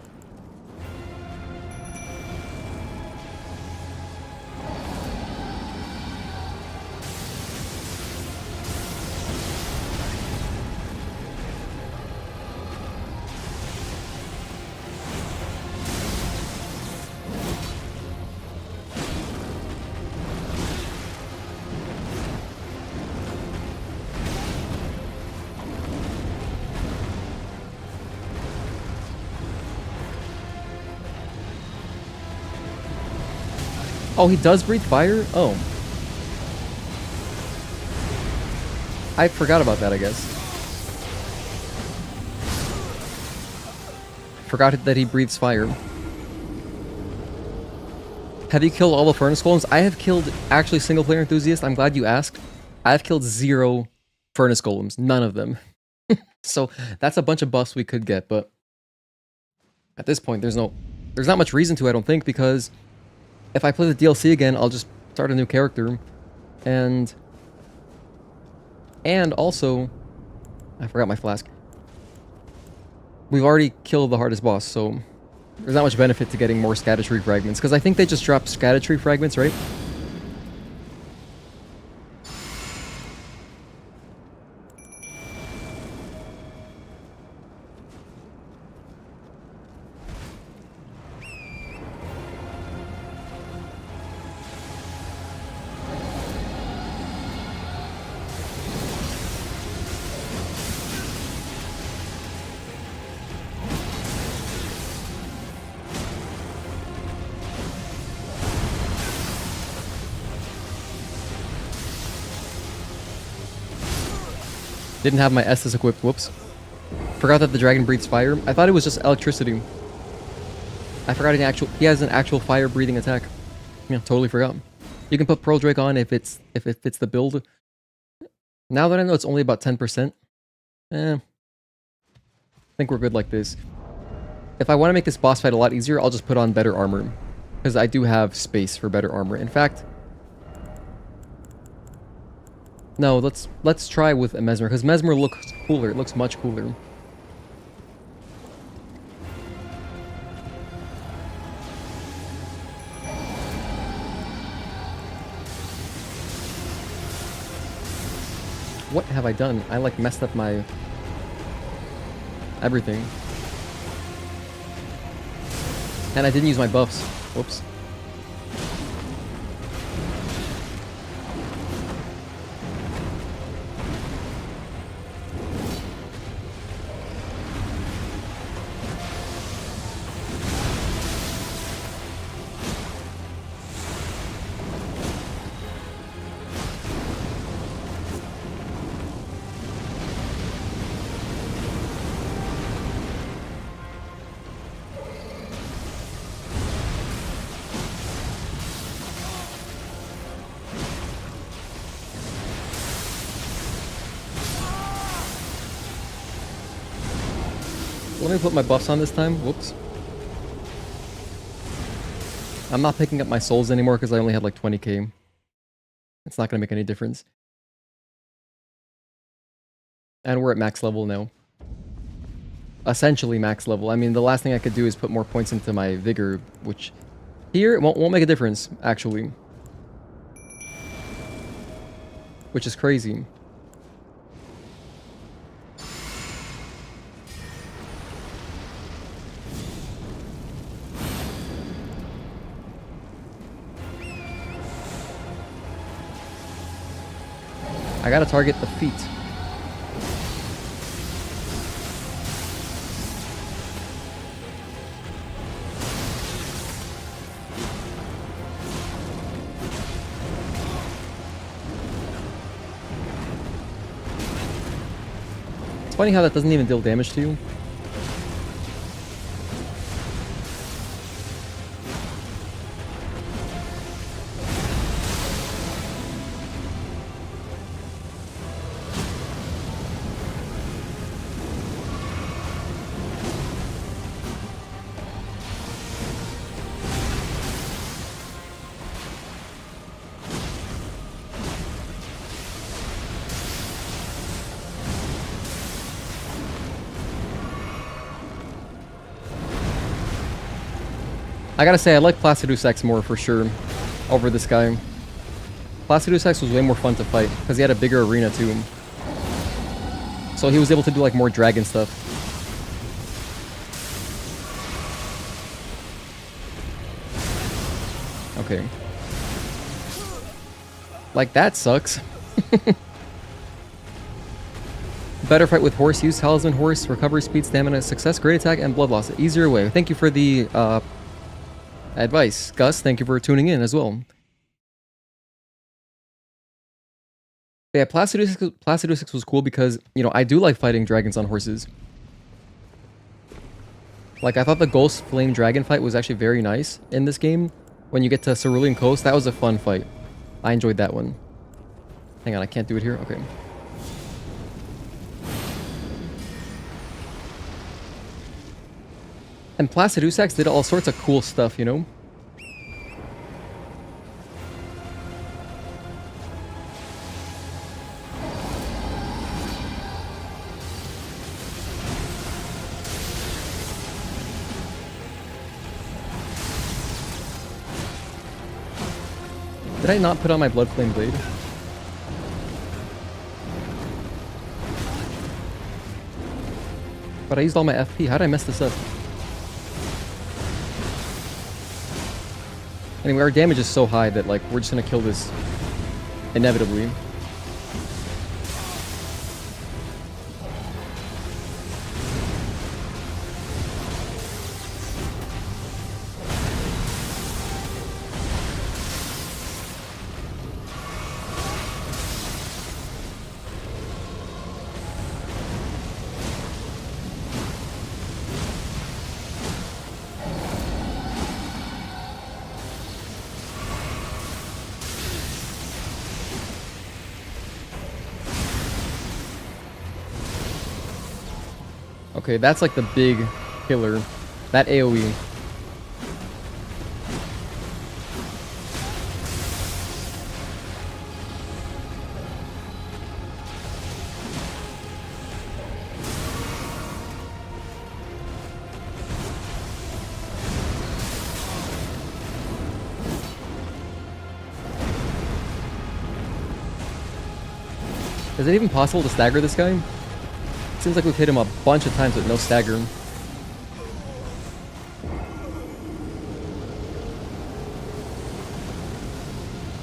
Speaker 1: Oh, he does breathe fire? Oh. I forgot about that, I guess. Forgot that he breathes fire. Have you killed all the furnace golems? I have killed, actually, single player enthusiast. I'm glad you asked. I have killed 0 furnace golems. None of them. So that's a bunch of buffs we could get, but at this point, there's not much reason to, I don't think, because if I play the DLC again, I'll just start a new character, and also, I forgot my flask. We've already killed the hardest boss, so there's not much benefit to getting more Scatter-Tree fragments, because I think they just drop Scatter-Tree fragments, right? Didn't have my Estus equipped, whoops. Forgot that the dragon breathes fire. I thought it was just electricity. I forgot he has an actual fire breathing attack. Yeah, totally forgot. You can put Pearl Drake on if it fits the build. Now that I know it's only about 10%, I think we're good like this. If I want to make this boss fight a lot easier, I'll just put on better armor. Because I do have space for better armor. In fact, no, let's try with a Mesmer, because Mesmer looks cooler. It looks much cooler. What have I done? I like messed up my everything. And I didn't use my buffs. Whoops. Let me put my buffs on this time. Whoops. I'm not picking up my souls anymore because I only had like 20k. It's not going to make any difference. And we're at max level now. Essentially max level. I mean, the last thing I could do is put more points into my vigor, which here won't make a difference, actually. Which is crazy. I gotta target the feet. It's funny how that doesn't even deal damage to you. I gotta say, I like Placidusax more for sure over this guy. Placidusax was way more fun to fight because he had a bigger arena too. So he was able to do like more dragon stuff. Okay. Like that sucks. Better fight with horse. Use talisman horse. Recovery speed, stamina, success, great attack, and blood loss. Easier way. Thank you for the advice. Gus, thank you for tuning in as well. But yeah, Placidus was cool because, you know, I do like fighting dragons on horses. Like, I thought the Ghost Flame Dragon fight was actually very nice in this game. When you get to Cerulean Coast, that was a fun fight. I enjoyed that one. Hang on, I can't do it here? Okay. And Placidusax did all sorts of cool stuff, you know? Did I not put on my Blood Flame Blade? But I used all my FP. How did I mess this up? Anyway, our damage is so high that, like, we're just gonna kill this inevitably. Okay, that's like the big killer. That AoE. Is it even possible to stagger this guy? Seems like we've hit him a bunch of times with no stagger.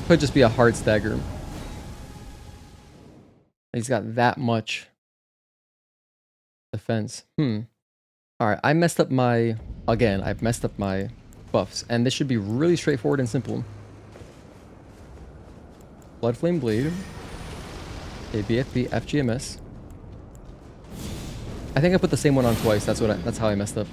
Speaker 1: Could just be a hard stagger. He's got that much defense. Alright, I messed up my... Again, I've messed up my buffs. And this should be really straightforward and simple. Blood Flame Blade. A BFB FGMS. I think I put the same one on twice. That's how I messed up.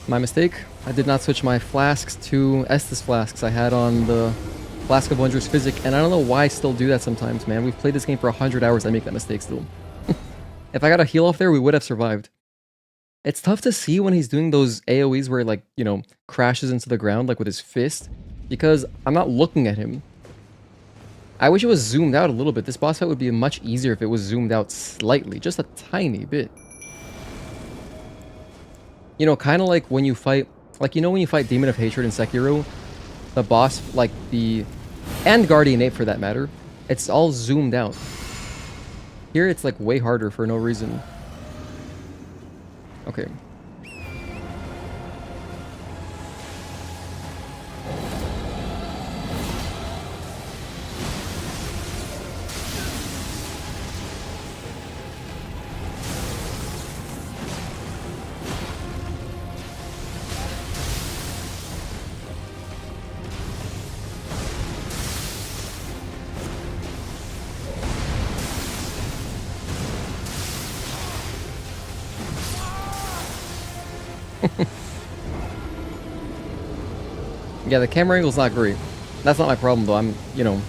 Speaker 1: My mistake. I did not switch my flasks to Estus flasks. I had on the Flask of Wondrous Physic, and I don't know why I still do that sometimes, man. We've played this game for 100 hours. I make that mistake still. If I got a heal off there, we would have survived. It's tough to see when he's doing those AoEs where, like, you know, crashes into the ground, like with his fist, because I'm not looking at him. I wish it was zoomed out a little bit. This boss fight would be much easier if it was zoomed out slightly, just a tiny bit. You know, kind of like when you fight, like, you know when you fight Demon of Hatred in Sekiro, the boss, like and Guardian Ape for that matter, it's all zoomed out. Here it's like way harder for no reason. Okay. Yeah, the camera angle's not great. That's not my problem, though. I'm, you know...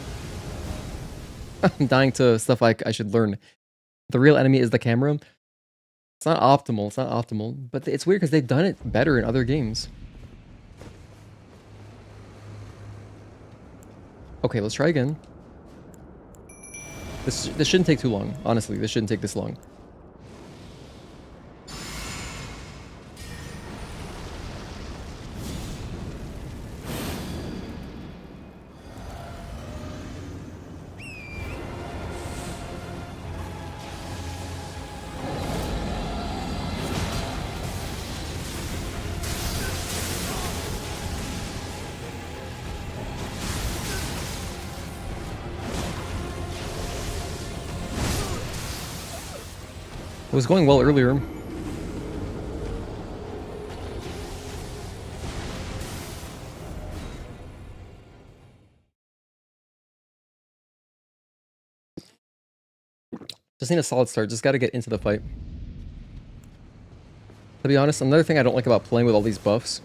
Speaker 1: I'm dying to stuff I should learn. The real enemy is the camera. It's not optimal. It's not optimal. But it's weird because they've done it better in other games. Okay, let's try again. This shouldn't take too long. Honestly, this shouldn't take this long. It was going well earlier. Just need a solid start. Just gotta get into the fight. To be honest, another thing I don't like about playing with all these buffs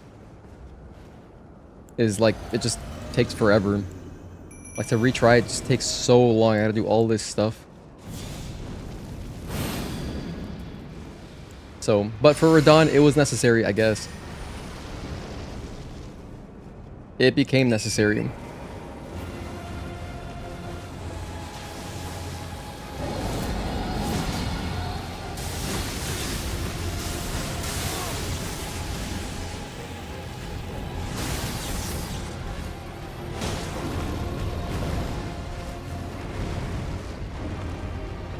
Speaker 1: is like it just takes forever. Like to retry it just takes so long. I gotta do all this stuff. So, but for Radahn, it was necessary, I guess. It became necessary.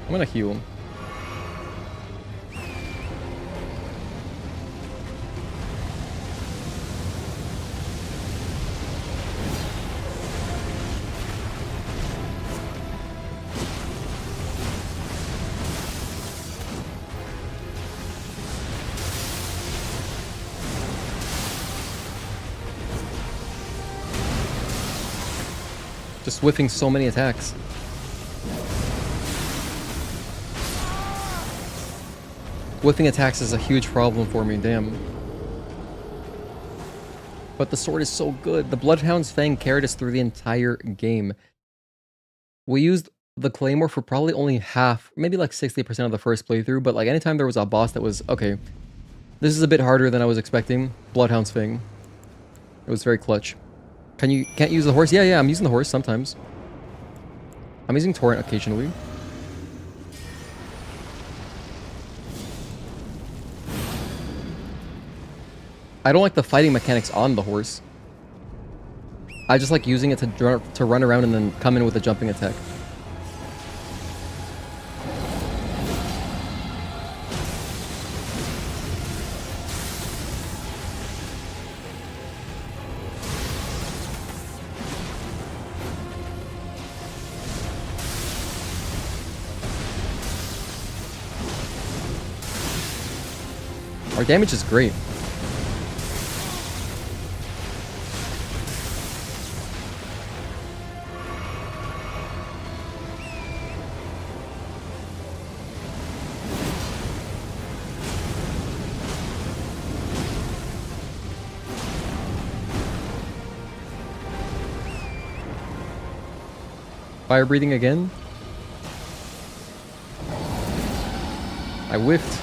Speaker 1: I'm gonna heal him. Just whiffing so many attacks. Whiffing attacks is a huge problem for me, damn. But the sword is so good. The Bloodhound's Fang carried us through the entire game. We used the Claymore for probably only half, maybe like 60% of the first playthrough, but like anytime there was a boss that was, okay, this is a bit harder than I was expecting, Bloodhound's Fang. It was very clutch. Can't use the horse? Yeah, I'm using the horse sometimes. I'm using Torrent occasionally. I don't like the fighting mechanics on the horse. I just like using it to run around and then come in with a jumping attack. Our damage is great. Fire breathing again. I whiffed.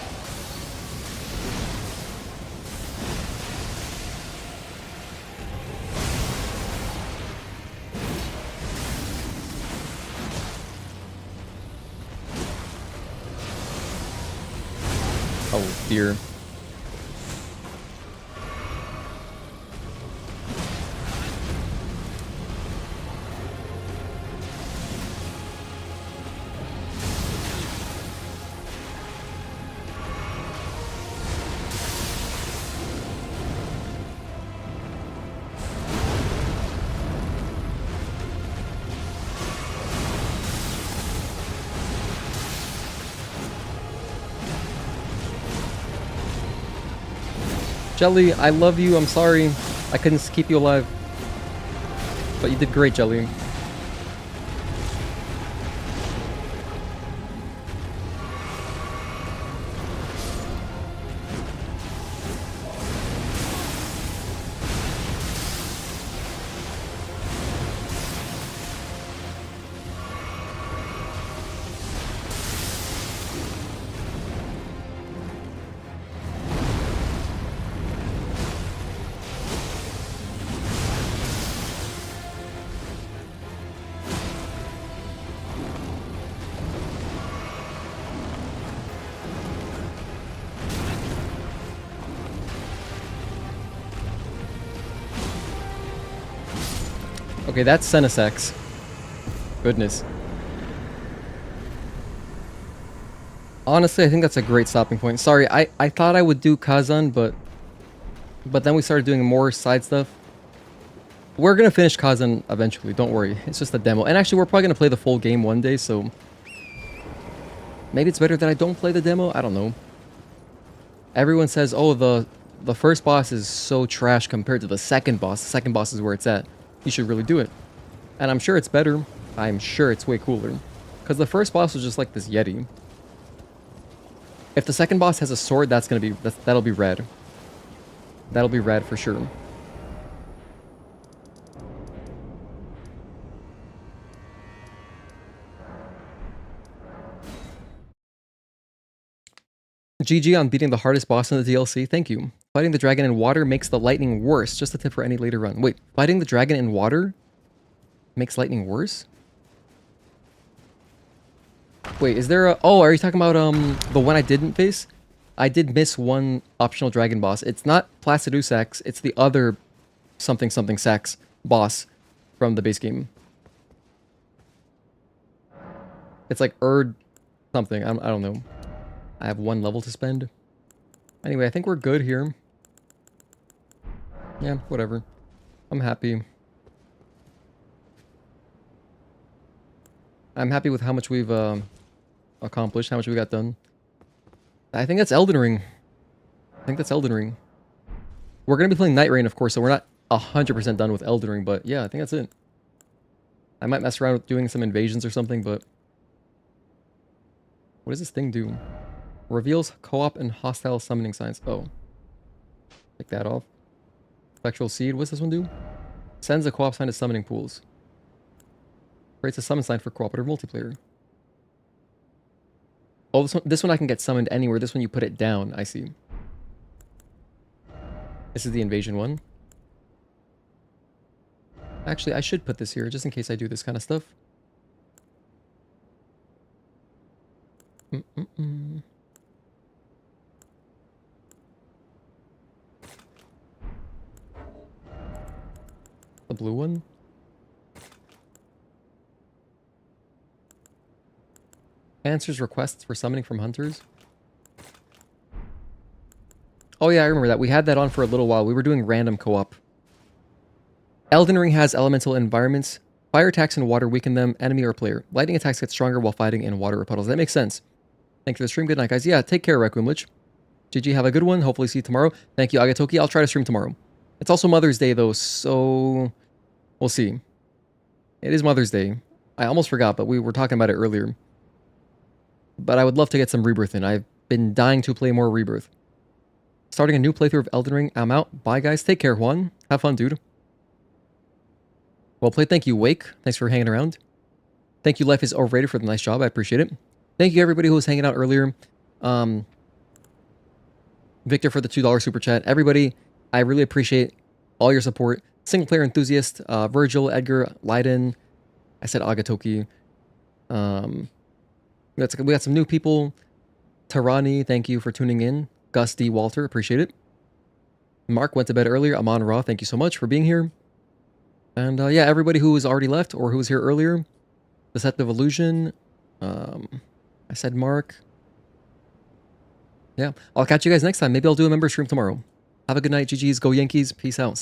Speaker 1: Oh dear. Jelly, I love you. I'm sorry. I couldn't keep you alive. But you did great, Jelly. Okay, that's Senessax. Goodness. Honestly, I think that's a great stopping point. Sorry, I thought I would do Kazan, but then we started doing more side stuff. We're gonna finish Kazan eventually, don't worry. It's just a demo. And actually, we're probably gonna play the full game one day, so Maybe it's better that I don't play the demo. I don't know. Everyone says, oh, the first boss is so trash compared to the second boss. The second boss is where it's at. You should really do it. And I'm sure it's better. I'm sure it's way cooler. Because the first boss was just like this Yeti. If the second boss has a sword, that'll be red. That'll be red for sure. GG on beating the hardest boss in the DLC. Thank you. Fighting the dragon in water makes the lightning worse. Just a tip for any later run. Wait, fighting the dragon in water makes lightning worse? Wait, is there a... Oh, are you talking about the one I didn't face? I did miss one optional dragon boss. It's not Placidusax, it's the other something something sax boss from the base game. It's like something. I don't know. I have 1 level to spend. Anyway, I think we're good here. Yeah, whatever. I'm happy. I'm happy with how much we've accomplished, how much we got done. I think that's Elden Ring. I think that's Elden Ring. We're going to be playing Night Rain, of course, so we're not 100% done with Elden Ring, but yeah, I think that's it. I might mess around with doing some invasions or something, but... What does this thing do? Reveals co-op and hostile summoning signs. Oh. Take that off. Spectral Seed. What's this one do? Sends a co-op sign to summoning pools. Creates a summon sign for cooperative multiplayer. Oh, this one I can get summoned anywhere. This one you put it down. I see. This is the invasion one. Actually, I should put this here just in case I do this kind of stuff. The blue one. Answers requests for summoning from hunters. Oh yeah, I remember that. We had that on for a little while. We were doing random co-op. Elden Ring has elemental environments. Fire attacks in water weaken them, enemy or player. Lightning attacks get stronger while fighting in water or puddles. That makes sense. Thank you for the stream. Good night, guys. Yeah, take care, Requiem Lich. GG, have a good one. Hopefully see you tomorrow. Thank you, Agatoki. I'll try to stream tomorrow. It's also Mother's Day, though, so... We'll see. It is Mother's Day. I almost forgot, but we were talking about it earlier. But I would love to get some Rebirth in. I've been dying to play more Rebirth. Starting a new playthrough of Elden Ring. I'm out. Bye, guys. Take care, Juan. Have fun, dude. Well played. Thank you, Wake. Thanks for hanging around. Thank you, Life is Overrated, for the nice job. I appreciate it. Thank you, everybody who was hanging out earlier. Victor for the $2 super chat. Everybody, I really appreciate all your support. Single player enthusiast, Virgil, Edgar, Leiden. I said Agatoki. We got some new people. Tarani, thank you for tuning in. Gus D. Walter, appreciate it. Mark went to bed earlier. Amon Ra, thank you so much for being here. And yeah, everybody who was already left or who was here earlier. Deceptive Illusion. I said Mark. Yeah, I'll catch you guys next time. Maybe I'll do a member stream tomorrow. Have a good night, GG's. Go Yankees. Peace out.